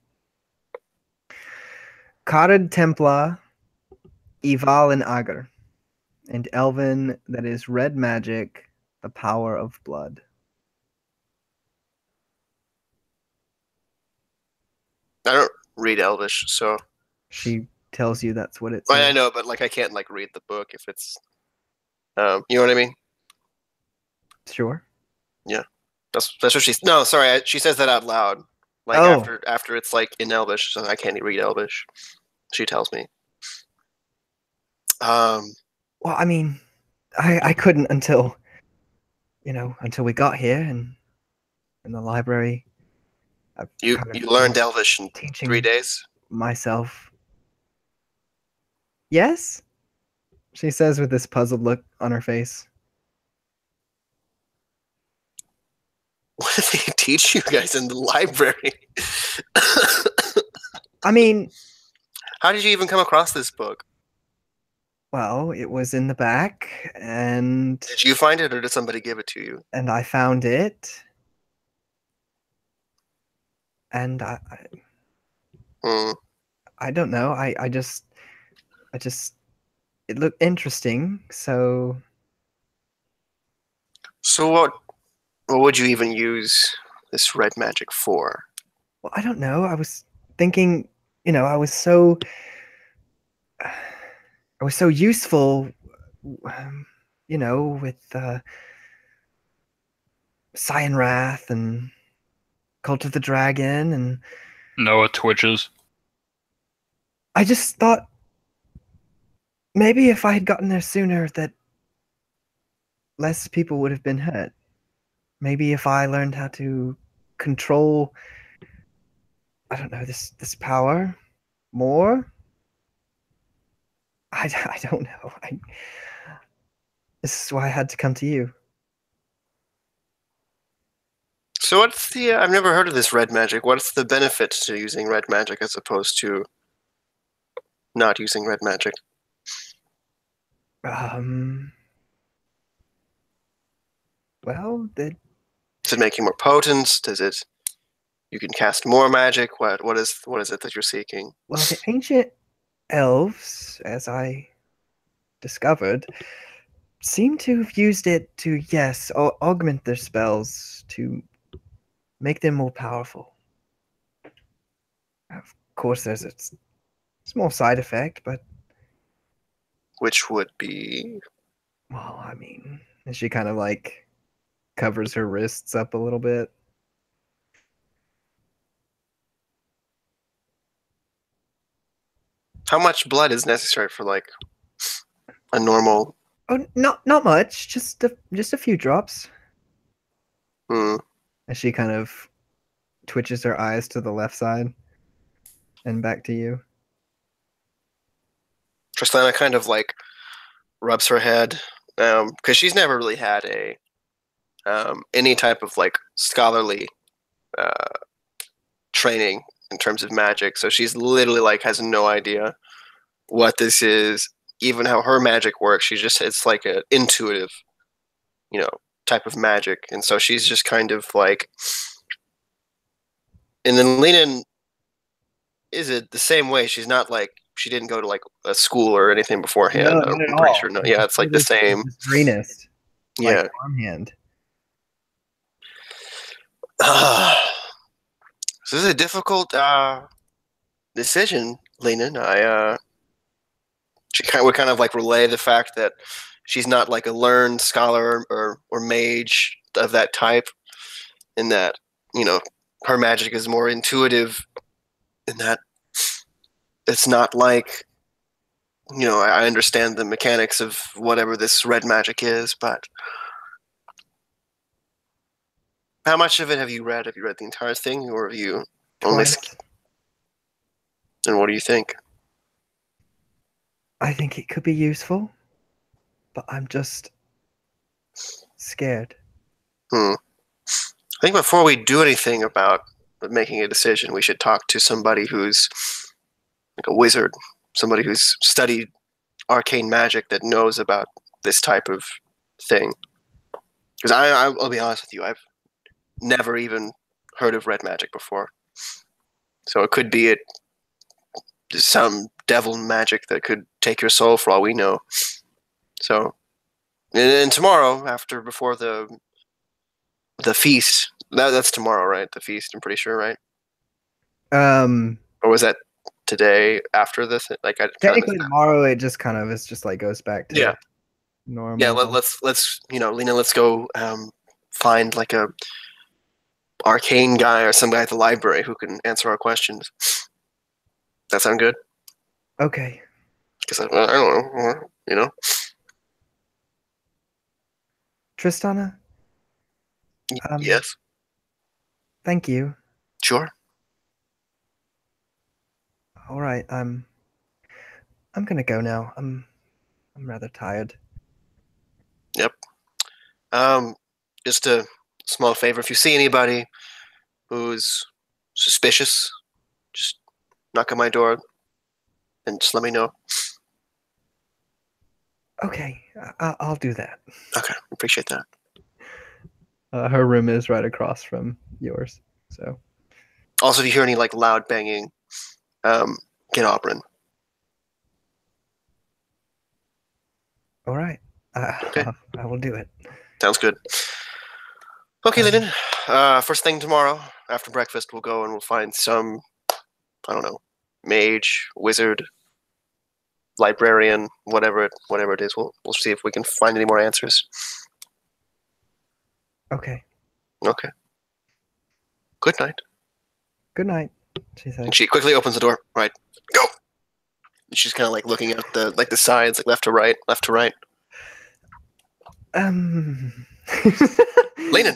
Carad Templar, Eval and Agar, and Elven that is red magic, the power of blood. read Elvish, so She tells you that's what it I says. know, but like I can't like read the book if it's, you know what I mean? Sure. That's what she's. No, sorry, she says that out loud. Like Oh. after it's like in Elvish, so I can't read Elvish. She tells me. Well, I mean, I couldn't until we got here and in the library. I've You kind of learned Elvish in teaching 3 days. myself. Yes, she says with this puzzled look on her face. What did they teach you guys in the library? I mean, How did you even come across this book? well, it was in the back, and Did you find it, or did somebody give it to you? I found it, and Hmm. I don't know. I just it looked interesting, so So what would you even use this red magic for? well, I don't know. I was thinking, I was so useful, with Cyan Wrath and Cult of the Dragon, and Noah twitches. I just thought maybe if I had gotten there sooner that less people would have been hurt. Maybe if I learned how to control, I don't know, this power more. I don't know. This is why I had to come to you. So what's the? I've never heard of this red magic. What's the benefit to using red magic as opposed to not using red magic? Well, Does it make you more potent? Does it? You can cast more magic. What is it that you're seeking? well, the ancient elves, as I discovered, seem to have used it to, yes, augment their spells to make them more powerful. Of course, there's a small side effect, but, Which would be well, I mean, and she kind of like covers her wrists up a little bit. how much blood is necessary for like a normal? Oh, not much, just a few drops. Hmm. As she kind of twitches her eyes to the left side and back to you. Tristana kind of like rubs her head because she's never really had a any type of like scholarly training in terms of magic. So she's literally like has no idea what this is, even how her magic works. It's like an intuitive, type of magic, and so she's just kind of like. And then Lena is it the same way? She's not like she didn't go to like a school or anything beforehand. No, not at I'm pretty all. sure. No, yeah, it's like the same. This greenest, Yeah. like farmhand. So this is a difficult decision, Lenin. She would kind of like relay the fact that she's not like a learned scholar or mage of that type, and that her magic is more intuitive, in that it's not like I understand the mechanics of whatever this red magic is, but how much of it have you read? Have you read the entire thing, or have you only? Twice. And what do you think? I think it could be useful, but I'm just scared. I think before we do anything about making a decision, we should talk to somebody who's like a wizard, somebody who's studied arcane magic that knows about this type of thing. Because I'll be honest with you, I've never even heard of red magic before. So it could be some devil magic that could take your soul for all we know. So, and tomorrow, before the feast, that's tomorrow, right? The feast, I'm pretty sure, right? or was that today after this? Like I Technically, tomorrow it just kind of is just like goes back to normal. Yeah, let's Lena, let's go find like a arcane guy or some guy at the library who can answer our questions. That sound good? Okay. Because I don't know, Tristana? Yes. Thank you. Sure. All right, I'm gonna go now. I'm rather tired. Yep. Just a small favor. If you see anybody who's suspicious, just knock on my door and just let me know. Okay, I'll do that. Okay, appreciate that. Her room is right across from yours, so. Also, if you hear any like loud banging, get Operin. All right. Okay. I will do it. Sounds good. Okay, Lyndon. First thing tomorrow after breakfast, we'll go and we'll find some, I don't know, mage, wizard, librarian, whatever it is. We'll see if we can find any more answers. Okay. Okay. Good night. Good night, she said. And she quickly opens the door. Right. Go. And she's kind of like looking at the sides, like left to right. Leanin'.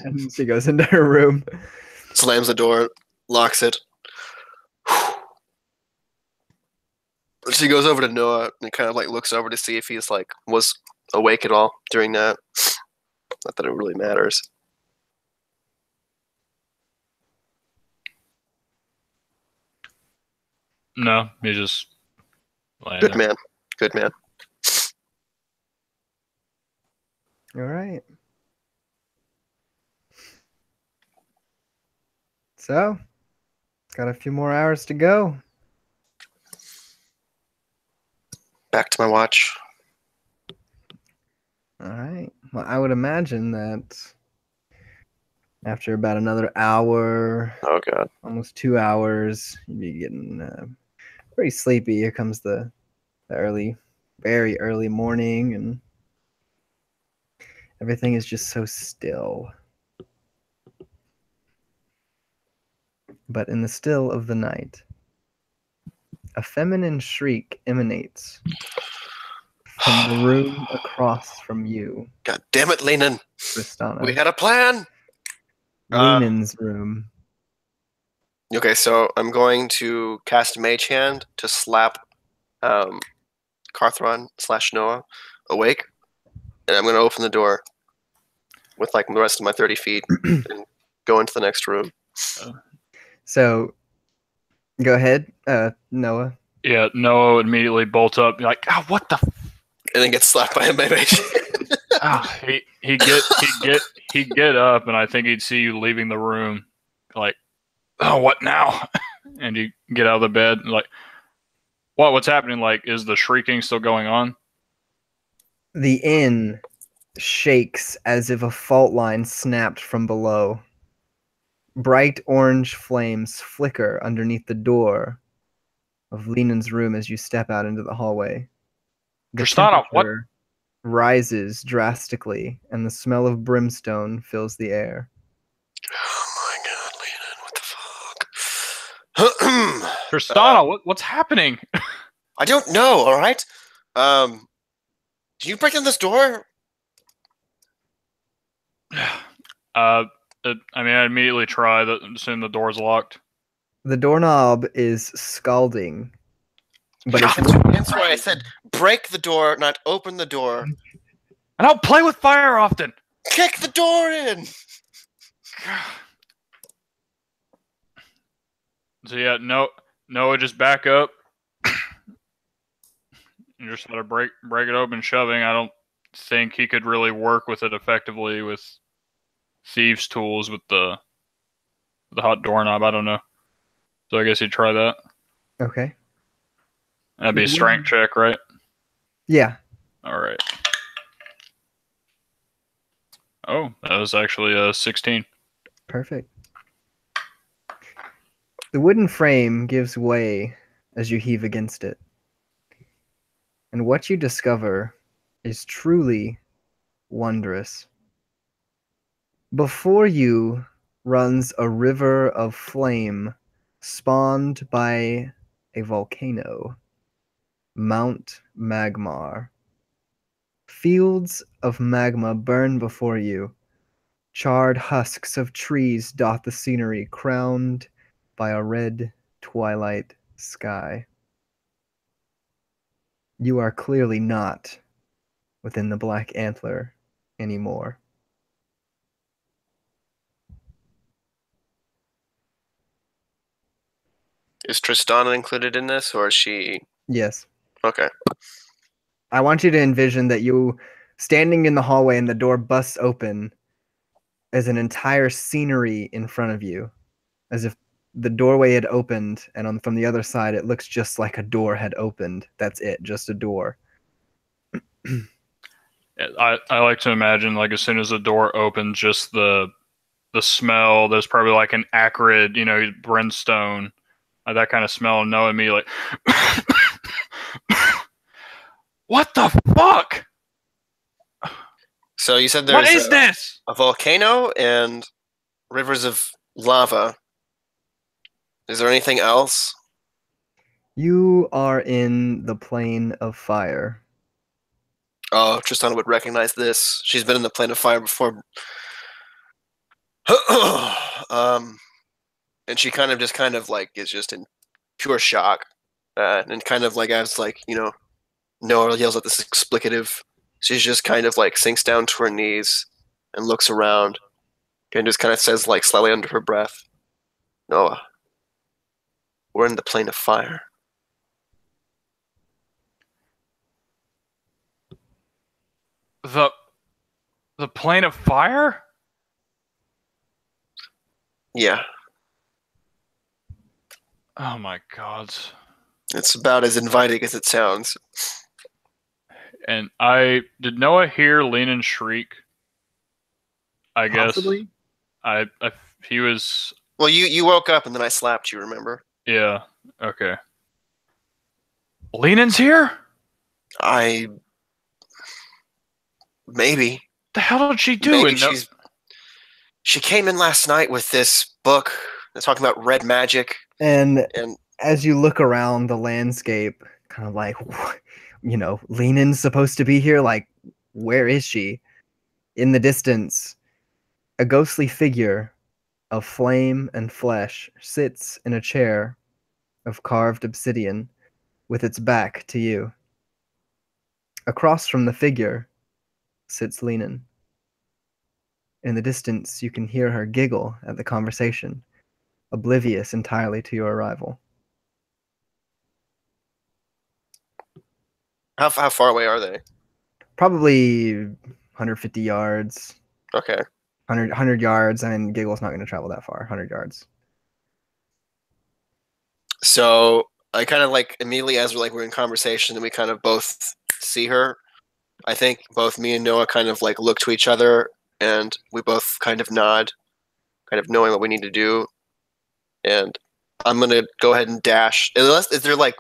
And she goes into her room. Slams the door, locks it. She goes over to Noah and kind of like looks over to see if he's like was awake at all during that. Not that it really matters. No, he just. Good man. Good man. All right. So, got a few more hours to go. Back to my watch. All right. Well, I would imagine that after about another hour, Oh god. almost 2 hours, you'd be getting pretty sleepy. Here comes the very early morning, and everything is just so still. But in the still of the night, a feminine shriek emanates from the room across from you. God damn it, Lenin. Tristana. We had a plan. Lenon's room. Okay, so I'm going to cast Mage Hand to slap Carthron/Noah awake, and I'm going to open the door with like the rest of my 30 feet and go into the next room. So, go ahead, Noah. Yeah, Noah would immediately bolt up, be like, "Oh, what the?" And then get slapped by a mage. He'd get up, and I think he'd see you leaving the room, like, "Oh, what now?" And you get out of the bed, and like, "What? What's happening? Like, is the shrieking still going on?" The inn shakes as if a fault line snapped from below. Bright orange flames flicker underneath the door of Lenon's room as you step out into the hallway. The Tristana, what? temperature rises drastically, and the smell of brimstone fills the air. Oh my god, Lenin, what the fuck? Tristana, what's happening? I don't know, alright? Did you break in this door? I mean, I immediately try that, assume the door's locked. The doorknob is scalding, but it's That's why I said break the door, not open the door. I don't play with fire often. Kick the door in. So yeah, Noah just back up. And just let her break it open, shoving. I don't think he could really work with it effectively with thieves' tools with the hot doorknob. I don't know. So I guess he'd try that. okay. That'd be a strength check, right? Yeah. All right. Oh, that was actually a 16. Perfect. The wooden frame gives way as you heave against it. And what you discover is truly wondrous. Before you runs a river of flame spawned by a volcano, Mount Magmar. Fields of magma burn before you. Charred husks of trees dot the scenery, crowned by a red twilight sky. You are clearly not within the Black Antler anymore. Is Tristana included in this, or is she? Yes. Okay. I want you to envision that you standing in the hallway and the door busts open as an entire scenery in front of you, as if the doorway had opened, and from the other side it looks just like a door had opened. That's it, just a door. I like to imagine, like, as soon as the door opens, just the smell. There's probably like an acrid, brimstone, that kind of smell. And Noah immediately, what the fuck? So you said What there's is this? a volcano and rivers of lava. Is there anything else? You are in the plane of fire. Oh, Tristana would recognize this. She's been in the plane of fire before. And she kind of is just in pure shock. And kind of like as Noah yells at this explicative, she just kind of like sinks down to her knees and looks around and just kind of says like slightly under her breath, Noah, we're in the plane of fire. The plane of fire? Yeah. Oh my god. It's about as inviting as it sounds. And did Noah hear Lenin shriek? I guess. Possibly? He was. Well, you woke up and then I slapped you, remember? Yeah. Okay. Lenin's here? Maybe. The hell did she do? Maybe she came in last night with this book that's talking about red magic. And as you look around the landscape, kind of like, Lenin's supposed to be here? Like, where is she? In the distance, a ghostly figure of flame and flesh sits in a chair of carved obsidian with its back to you. Across from the figure sits Lenin. In the distance, you can hear her giggle at the conversation, oblivious entirely to your arrival. How far away are they? Probably 150 yards. Okay. 100 yards. I mean, Giggle's not going to travel that far. 100 yards. So I kind of like immediately as we're in conversation and we kind of both see her, I think both me and Noah kind of like look to each other and we both kind of nod, kind of knowing what we need to do. And I'm going to go ahead and dash. Is there like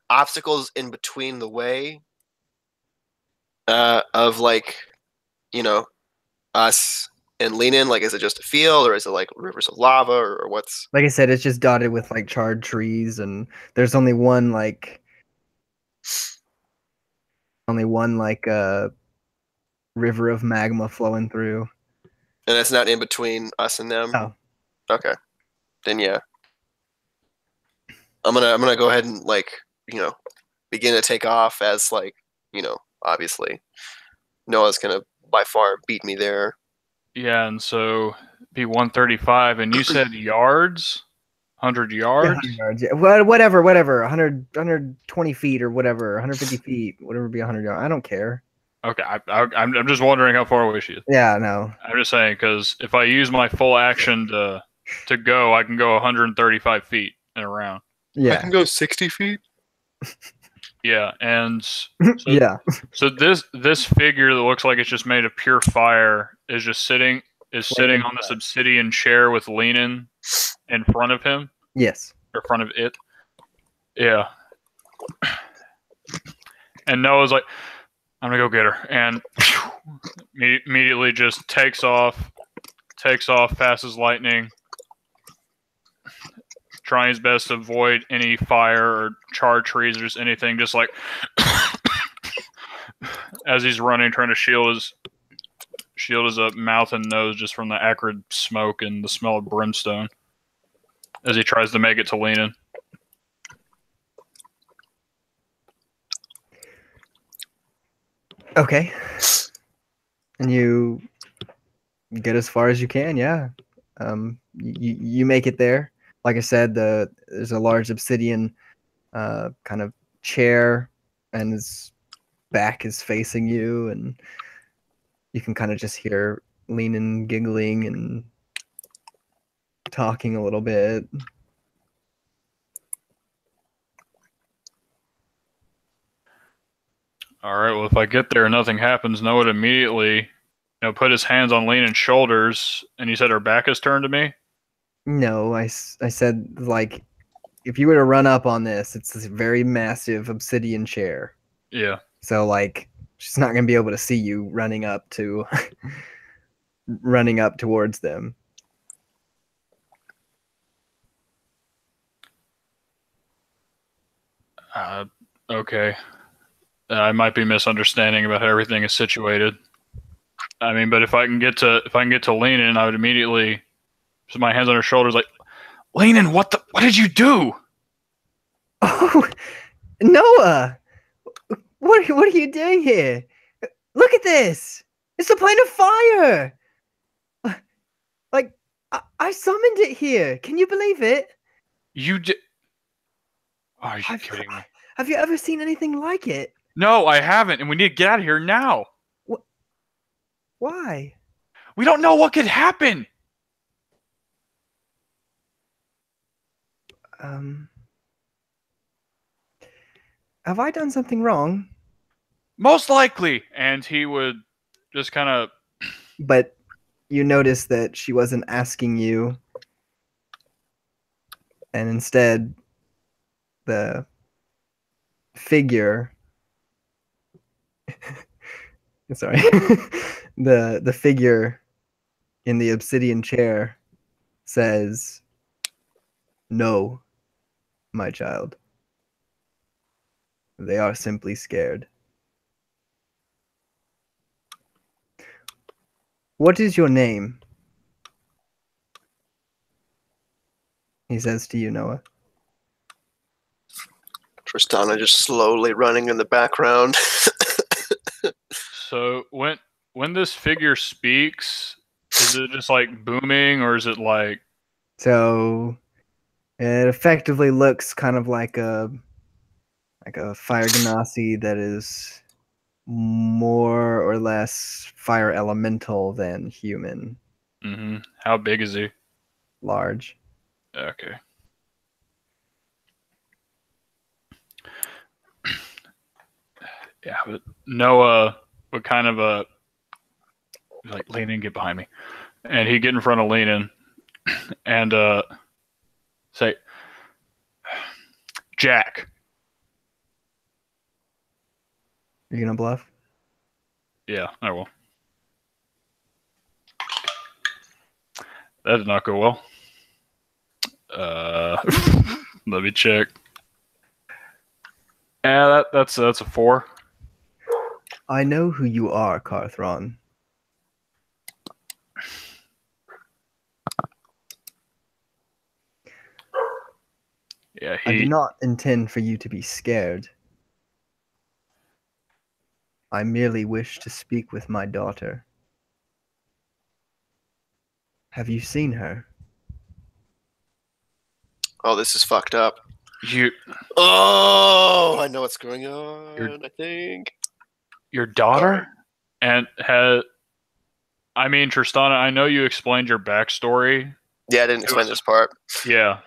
obstacles in between the way of like, us and Lenin? Like, is it just a field or is it like rivers of lava or what's? Like I said, it's just dotted with like charred trees, and there's only one river of magma flowing through. And it's not in between us and them? No. Okay. Then yeah. I'm gonna go ahead and begin to take off as obviously Noah's gonna by far beat me there. Yeah, and so be 135, and you said yards? 100 yards? Yeah, 100 yards. Yeah. Whatever. 120 feet or whatever. 150 feet. Whatever be 100 yards. I don't care. Okay, I'm just wondering how far away she is. Yeah, no. I'm just saying, because if I use my full action to go, I can go 135 feet in a round. Yeah. I can go 60 feet? Yeah, and so, yeah. So this figure that looks like it's just made of pure fire is just sitting on this obsidian chair with Lenin in front of him. Yes. Or in front of it. Yeah. And Noah's like, I'm gonna go get her, and immediately just takes off fast as lightning, trying his best to avoid any fire or charred trees or just anything, just like as he's running, trying to shield his mouth and nose just from the acrid smoke and the smell of brimstone as he tries to make it to Leanin. Okay. And you get as far as you can, yeah. You make it there. Like I said, there's a large obsidian kind of chair, and his back is facing you, and you can kind of just hear Leanin giggling and talking a little bit. All right, well, if I get there and nothing happens, Noah would immediately, put his hands on Leanin's shoulders, and you said her back is turned to me? No, I said, like, if you were to run up on this, it's this very massive obsidian chair. Yeah. So, like, she's not going to be able to see you running up to running up towards them. Okay. I might be misunderstanding about how everything is situated. I mean, but if I can get to Leanin, I would immediately put my hands on her shoulders, like, Leanin, what did you do? Oh, Noah, what are you doing here? Look at this! It's a plane of fire! Like, I summoned it here. Can you believe it? You did? Are you kidding me? Have you ever seen anything like it? No, I haven't, and we need to get out of here now. Why? We don't know what could happen. Have I done something wrong? Most likely. And he would just kind of... But you notice that she wasn't asking you. And instead, the figure... Sorry. the figure in the obsidian chair says, "No, my child. They are simply scared." What is your name? He says to you, Noah. Tristana just slowly running in the background. So when this figure speaks, is it just like booming, or is it like... So it effectively looks kind of like a fire ganassi that is more or less fire elemental than human. Mm-hmm. How big is he? Large. Okay. Yeah, but Noah would kind of like, Leanin, get behind me, and he'd get in front of Leanin and say, Jack. You're gonna bluff? Yeah, I will. That did not go well. Let me check. Yeah, that's a 4. I know who you are, Carthron. Yeah, I do not intend for you to be scared. I merely wish to speak with my daughter. Have you seen her? Oh, this is fucked up. You... Oh, I know what's going on, I think. Your daughter? And I mean, Tristana, I know you explained your backstory. Yeah, I didn't explain this part. Yeah.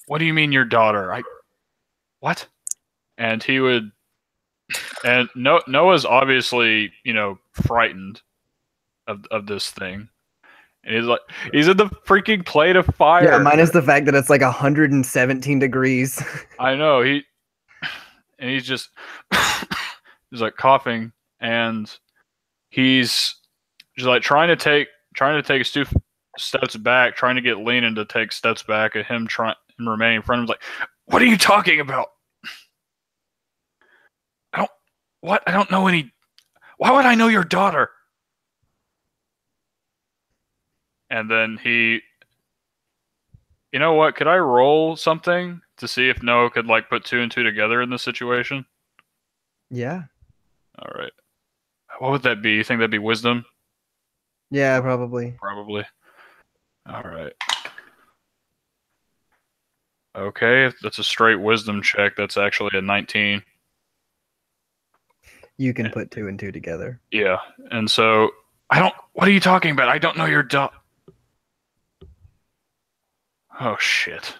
What do you mean your daughter? What? And he would... And Noah's obviously, frightened of this thing. And he's in the freaking plate of fire. Yeah, minus the fact that it's like 117 degrees. I know, he's just he's like coughing, and he's just like trying to take a steps back, trying to get Lenin to take steps back, and him remaining in front of him, like, what are you talking about? I don't know any. Why would I know your daughter? And then you know what? Could I roll something to see if Noah could like put 2 and 2 together in this situation? Yeah. All right. What would that be? You think that'd be wisdom? Yeah, probably. Probably. All right. Okay, if that's a straight wisdom check, that's actually a 19. You can put 2 and 2 together. Yeah, and so what are you talking about? I don't know your Oh shit.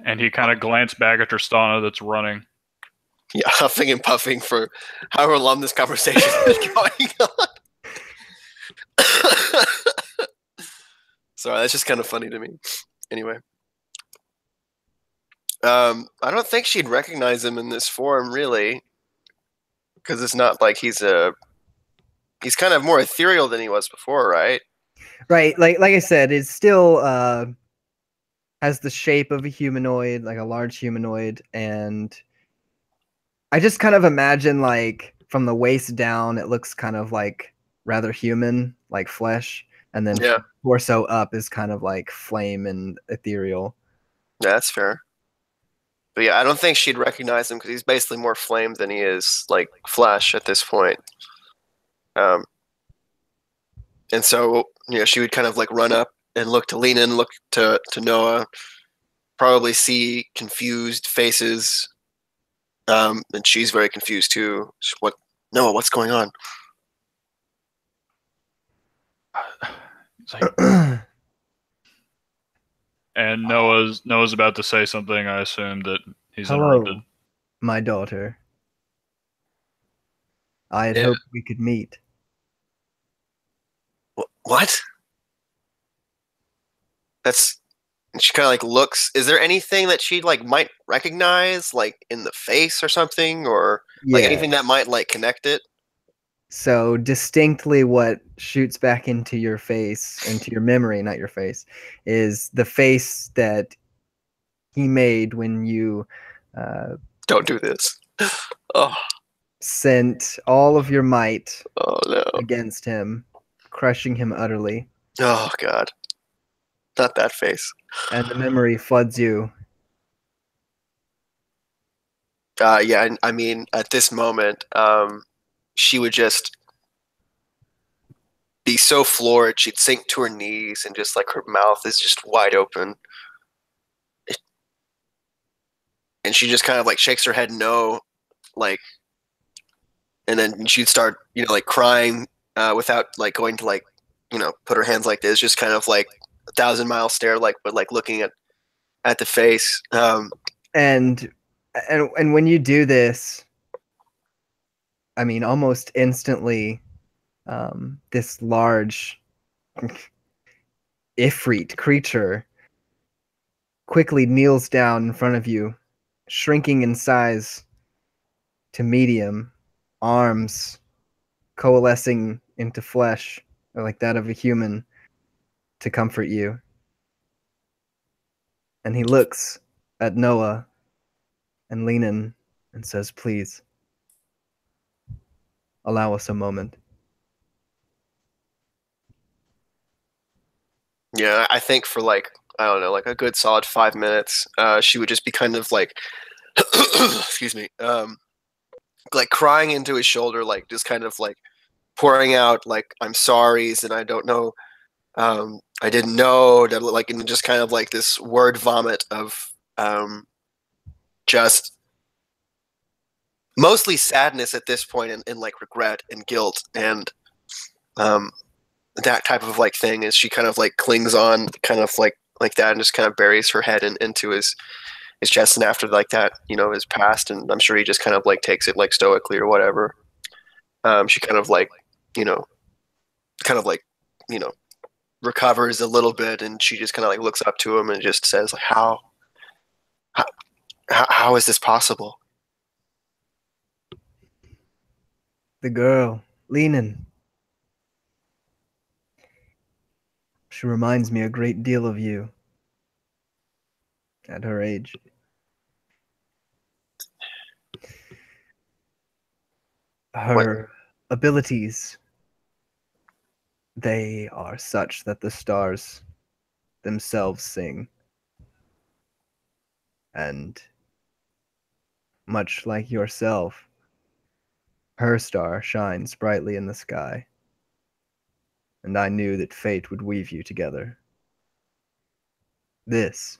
And he kind of glanced back at Tristana that's running. Yeah, huffing and puffing for however long this conversation is going on. Sorry, that's just kind of funny to me. Anyway. I don't think she'd recognize him in this form, really. Because it's not like he's kind of more ethereal than he was before, right? Right, like I said, it still has the shape of a humanoid, like a large humanoid, and I just kind of imagine, like, from the waist down, it looks kind of like rather human, like flesh, and then torso up is kind of like flame and ethereal. Yeah, that's fair. But yeah, I don't think she'd recognize him because he's basically more flame than he is like flesh at this point. And so, she would kind of like run up and look to Lena and look to Noah, probably see confused faces. And she's very confused too. Noah, what's going on? It's like, and Noah's about to say something. I assume that he's interrupted. Hello, my daughter. I had hoped we could meet. What? She kind of like looks. Is there anything that she like might recognize, like in the face or something, or like anything that might like connect it? So distinctly, what shoots back into your face, into your memory, not your face, is the face that he made when you don't do this. Oh. Sent all of your might against him, crushing him utterly. Oh God. Not that face. And the memory floods you. Yeah, I mean, at this moment, she would just be so floored, she'd sink to her knees and just like her mouth is just wide open. And she just kind of like shakes her head no, like, and then she'd start, like crying without like going to like, put her hands like this, just kind of like 1,000-mile stare, like, but like looking at the face. And when you do this, I mean, almost instantly, this large Ifrit creature quickly kneels down in front of you, shrinking in size to medium, arms coalescing into flesh, like that of a human, to comfort you. And he looks at Noah and Lenin and says, please, allow us a moment. Yeah, I think for like, I don't know, like a good solid 5 minutes, she would just be kind of like, excuse me, like crying into his shoulder, like just kind of like pouring out like, I'm sorry's and I don't know, I didn't know, that, like, and just kind of like this word vomit of just mostly sadness at this point, and like regret and guilt and that type of like thing, as she kind of like clings on kind of like that and just kind of buries her head into his chest. And after like that, is past, and I'm sure he just kind of like takes it like stoically or whatever. She kind of like, kind of like, recovers a little bit, and she just kind of like looks up to him and just says, like, how is this possible? The girl, Lenin. She reminds me a great deal of you. At her age. Her abilities, they are such that the stars themselves sing. And much like yourself, her star shines brightly in the sky. And I knew that fate would weave you together. This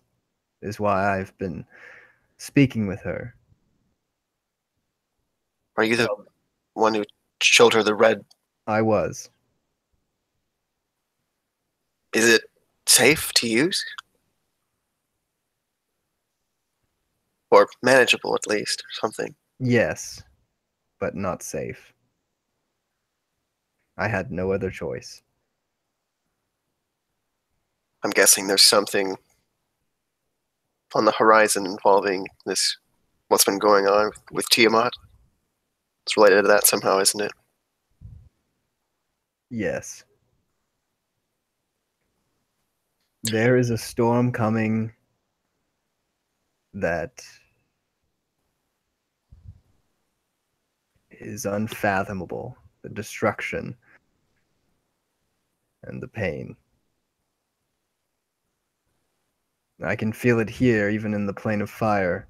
is why I've been speaking with her. Are you the one who showed her the red? I was. Is it safe to use? Or manageable, at least, or something? Yes, but not safe. I had no other choice. I'm guessing there's something on the horizon involving this, what's been going on with Tiamat. It's related to that somehow, isn't it? Yes. There is a storm coming that is unfathomable. The destruction and the pain. I can feel it here, even in the plane of fire.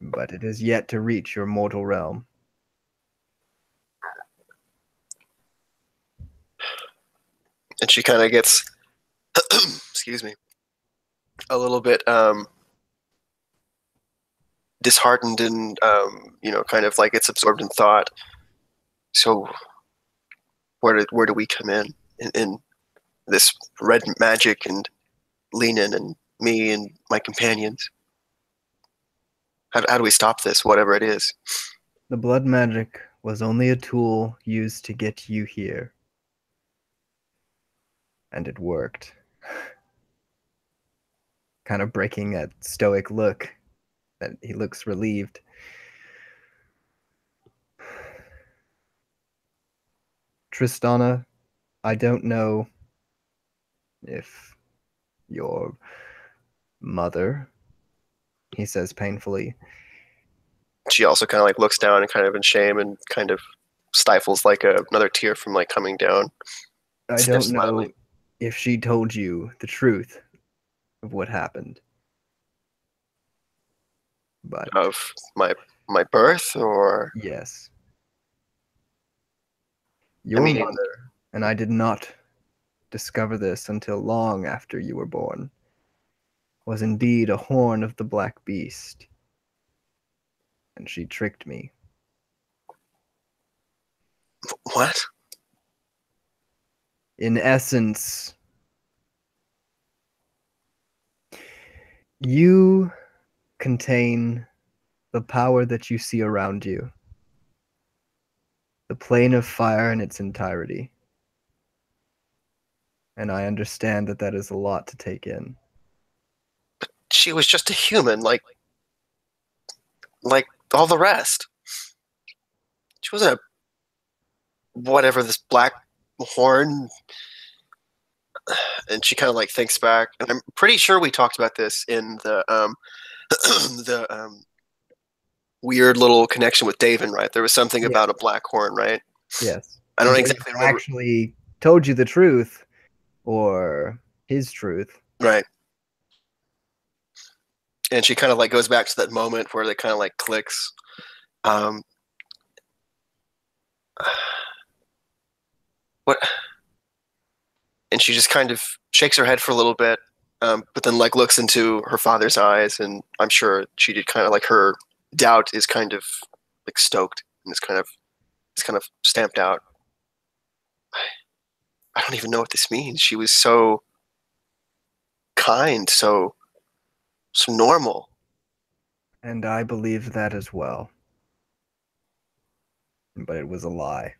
But it is yet to reach your mortal realm. And she kind of gets, excuse me, a little bit disheartened and, kind of like it's absorbed in thought. So where do we come in this red magic and Lenin and me and my companions? How do we stop this, whatever it is? The blood magic was only a tool used to get you here. And it worked. Kind of breaking that stoic look. That he looks relieved. Tristana, I don't know if your mother, he says painfully. She also kind of like looks down and kind of in shame and kind of stifles like another tear from like coming down. I don't know if she told you the truth of what happened. But of my birth, or yes. Your mother, and I did not discover this until long after you were born, was indeed a horn of the black beast. And she tricked me. What? In essence, you contain the power that you see around you. The plane of fire in its entirety. And I understand that that is a lot to take in. But she was just a human, like all the rest. She wasn't a whatever this black horn. And she kind of like thinks back, and I'm pretty sure we talked about this in the the weird little connection with Davin, right? There was something about a black horn, right? Yes. I don't exactly remember. Actually told you the truth, or his truth. Right. And she kind of like goes back to that moment where they kind of like clicks. What? And she just kind of shakes her head for a little bit, but then like looks into her father's eyes, and I'm sure she did kind of like her doubt is kind of like stoked and it's kind of stamped out. I don't even know what this means. She was so kind, so normal. And I believed that as well. But it was a lie.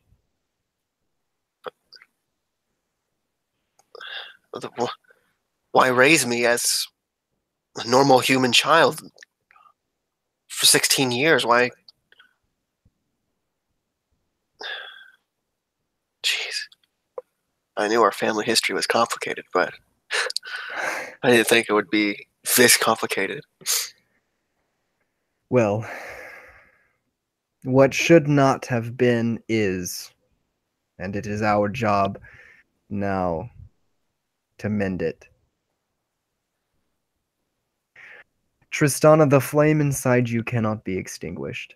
Why raise me as a normal human child for 16 years? Why? Jeez. I knew our family history was complicated, but I didn't think it would be this complicated. Well, what should not have been is, and it is our job now to mend it. Tristana, the flame inside you cannot be extinguished.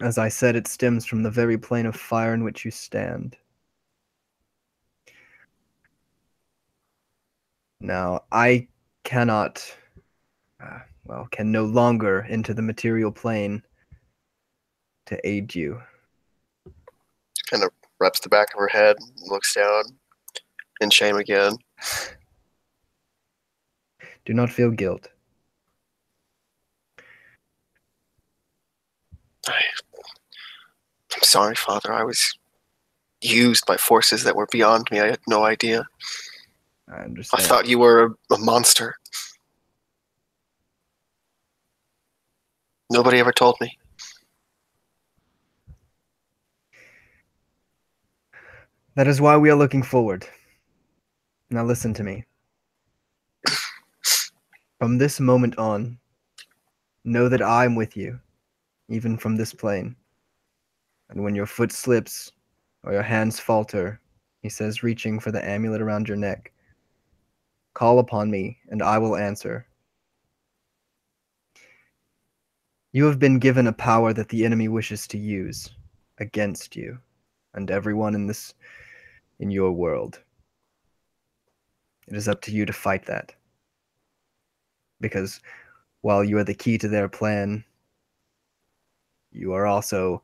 As I said, it stems from the very plane of fire in which you stand. Now, I cannot, can no longer enter the material plane to aid you. Kind of rubs the back of her head, looks down, in shame again. Do not feel guilt. I'm sorry, Father. I was used by forces that were beyond me. I had no idea. I understand. I thought you were a monster. Nobody ever told me. That is why we are looking forward. Now listen to me. From this moment on, know that I am with you, even from this plane. And when your foot slips or your hands falter, he says, reaching for the amulet around your neck, call upon me, and I will answer. You have been given a power that the enemy wishes to use against you and everyone in your world. It is up to you to fight that. Because while you are the key to their plan, you are also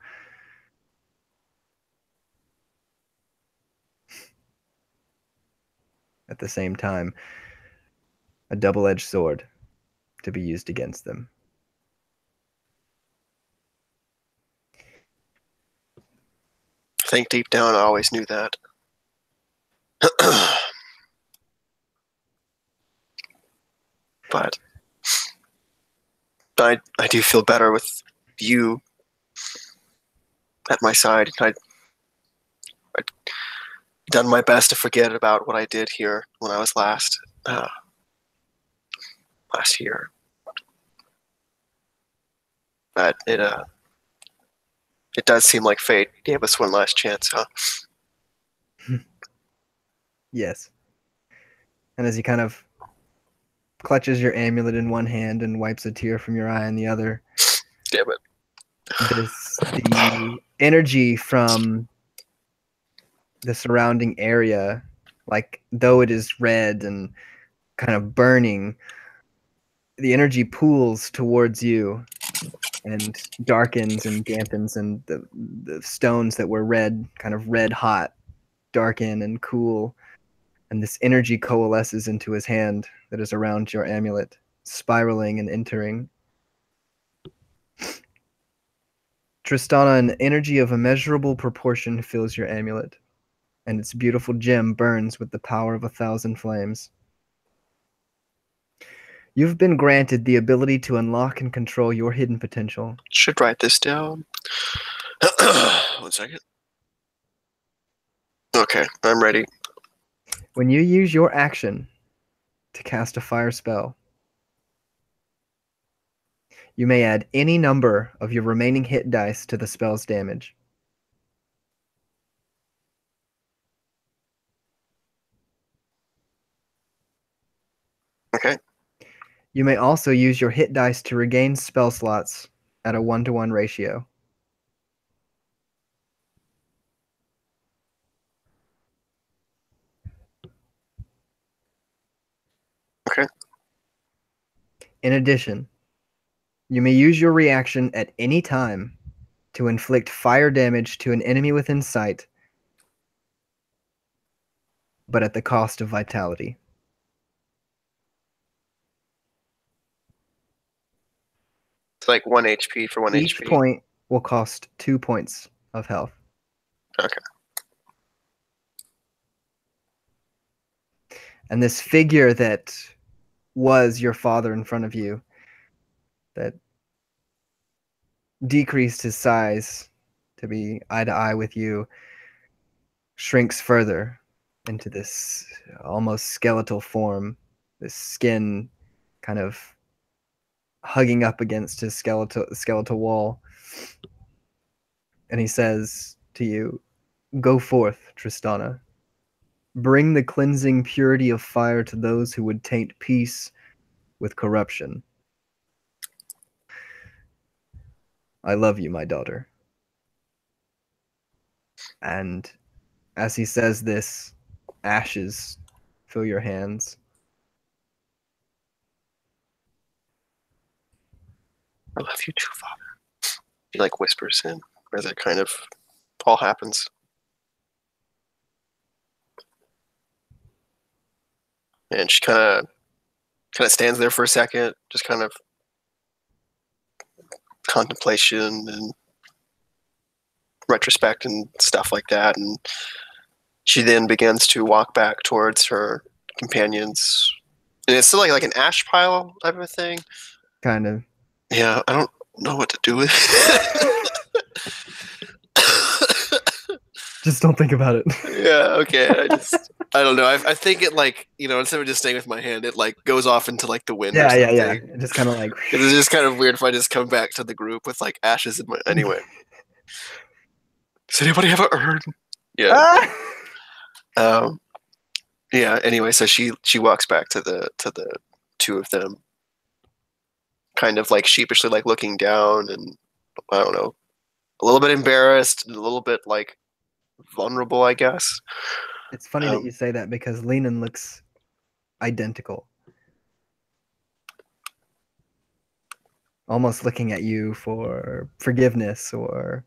at the same time a double-edged sword to be used against them. I think deep down I always knew that. But I do feel better with you at my side. I'd done my best to forget about what I did here when I was last year. But it does seem like fate gave us one last chance, huh? Yes. And as he kind of clutches your amulet in one hand and wipes a tear from your eye in the other, Damn it. the energy from the surrounding area, like though it is red and kind of burning, the energy pools towards you and darkens and dampens, and the stones that were red, kind of red hot, darken and cool, and this energy coalesces into his hand that is around your amulet, spiraling and entering. Tristana, an energy of immeasurable proportion fills your amulet, and its beautiful gem burns with the power of 1,000 flames. You've been granted the ability to unlock and control your hidden potential. Should write this down. 1 second. Okay, I'm ready. When you use your action to cast a fire spell, you may add any number of your remaining hit dice to the spell's damage. Okay. You may also use your hit dice to regain spell slots at a 1-to-1 ratio. Okay. In addition, you may use your reaction at any time to inflict fire damage to an enemy within sight, but at the cost of vitality. It's like 1 HP for 1 Each HP. point will cost 2 points of health. Okay. And this figure that was your father in front of you, that decreased his size to be eye to eye with you, shrinks further into this almost skeletal form, this skin kind of hugging up against his skeletal wall. And he says to you, "Go forth, Tristana. Bring the cleansing purity of fire to those who would taint peace with corruption. I love you, my daughter." And as he says this, ashes fill your hands. I love you too, Father. She like whispers in as it kind of all happens. And she kind of stands there for a second, just kind of contemplation and retrospect and stuff like that. And she then begins to walk back towards her companions. And it's still like an ash pile type of a thing. Kind of. Yeah, I don't know what to do with it. Just don't think about it. Yeah, okay. I don't know. I think it like, instead of just staying with my hand, it like goes off into like the wind or something. Yeah. It just kind of like... It's just kind of weird if I just come back to the group with like ashes in my... Anyway. Does anybody have an urn? Yeah. Yeah, anyway, so she walks back to the two of them, kind of like sheepishly like looking down, and I don't know, a little bit embarrassed and a little bit like vulnerable, I guess. It's funny that you say that because Lenin looks identical. Almost looking at you for forgiveness or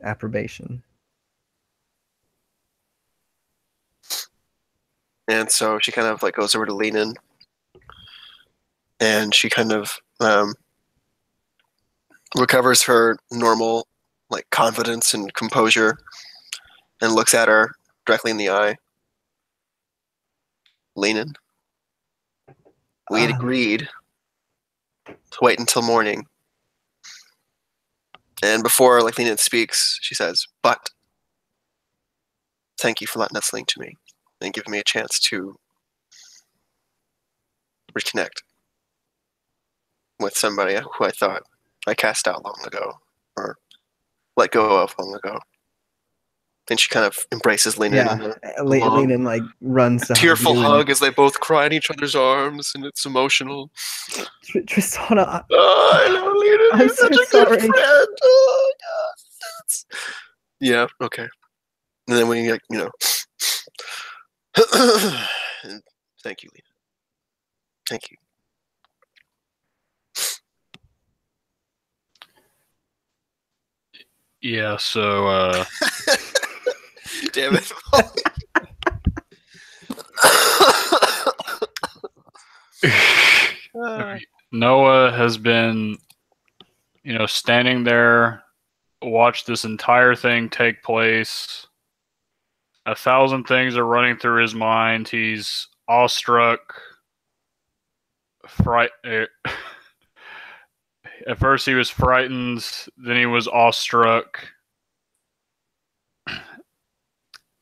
approbation. And so she kind of like goes over to Lenin, and she kind of recovers her normal like confidence and composure and looks at her directly in the eye. Lenin, we had agreed to wait until morning. And before like Lenin speaks, she says, "But thank you for not nestling to me and giving me a chance to reconnect with somebody who I thought I cast out long ago, or let go of long ago." And she kind of embraces Lenin. Yeah, Lenin like runs to tearful hug as they both cry in each other's arms, and it's emotional. Tristana, I love Lenin. I'm You're so such a sorry. good friend. Oh God. Yeah. Okay. And then when you thank you, Lenin. Thank you. Yeah, so Damn it. Noah has been, standing there, watched this entire thing take place. 1,000 things are running through his mind. He's awestruck, At first he was frightened, then he was awestruck,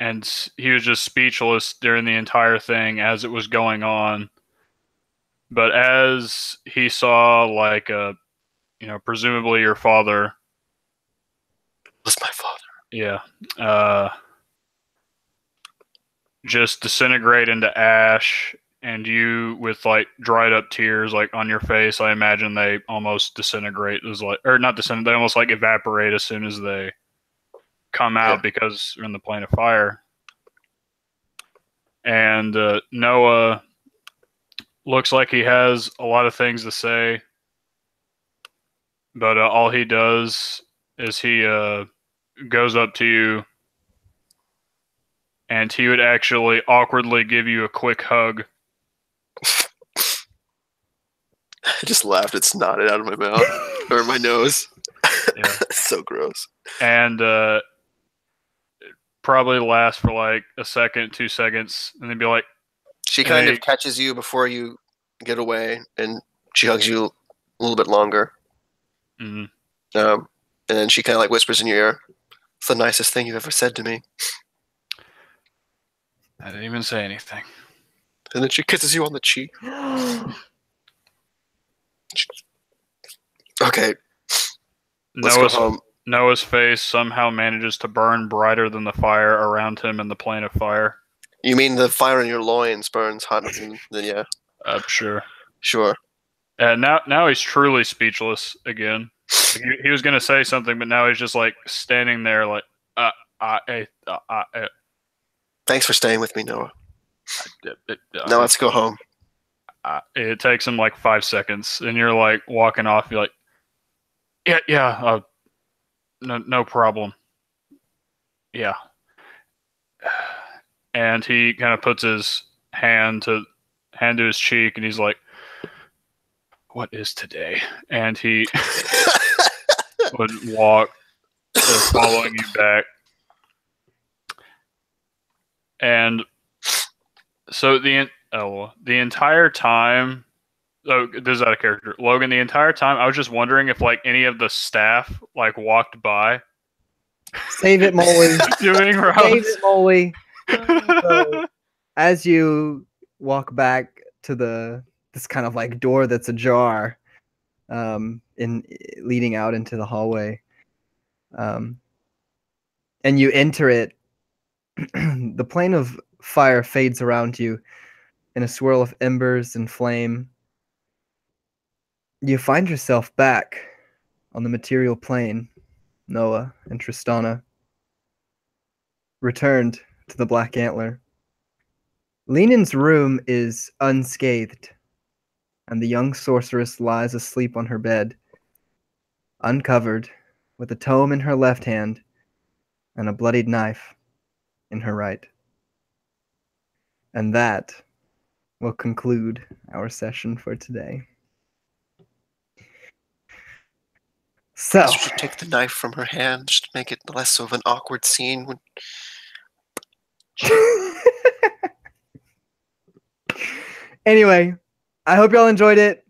and he was just speechless during the entire thing as it was going on. But as he saw, like, presumably your father... Was my father. Yeah. Just disintegrate into ash, and you, with, like, dried up tears, like, on your face, I imagine they almost disintegrate. Or not disintegrate, they almost, like, evaporate as soon as they come out because you're in the plane of fire. And Noah looks like he has a lot of things to say, but all he does is he goes up to you, and he would actually awkwardly give you a quick hug. I just laughed. It snotted out of my mouth or my nose. Yeah. So gross. And probably last for like a second, 2 seconds, and then be like, She kind Hey. of catches you before you get away, and she hugs you a little bit longer. mm, And then she kind of like whispers in your ear, "It's the nicest thing you've ever said to me." I didn't even say anything. And then she kisses you on the cheek. Okay, let's go home. Noah's face somehow manages to burn brighter than the fire around him in the plane of fire. You mean the fire in your loins burns hotter than yeah. Sure. Sure. Now he's truly speechless again. Like, he was going to say something, but now he's just like standing there like, Thanks for staying with me, Noah. Now let's go home. It takes him like 5 seconds, and you're like walking off. You're like, yeah, no problem. Yeah. And he kind of puts his hand to his cheek, and he's like, "What is today?" And he would walk, following you back. And so the entire time, this is out of character, Logan. The entire time, I was just wondering if like any of the staff like walked by. Save it, Molly. Doing rounds. Save it, Molly. So, as you walk back to this kind of like door that's ajar, in leading out into the hallway, and you enter it, the plane of fire fades around you in a swirl of embers and flame. You find yourself back on the material plane, Noah and Tristana, returned to the Black Antler. Lenon's room is unscathed, and the young sorceress lies asleep on her bed, uncovered, with a tome in her left hand and a bloodied knife in her right. And that will conclude our session for today. So, She should take the knife from her hand just to make it less of an awkward scene. anyway, I hope y'all enjoyed it.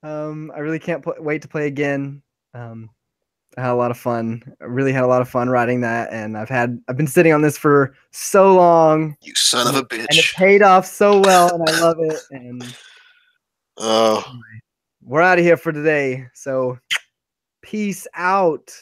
I really can't wait to play again. I had a lot of fun. I really had a lot of fun writing that, and I've been sitting on this for so long. You son of a bitch. And it paid off so well, and I love it. And oh, we're out of here for today. So, peace out.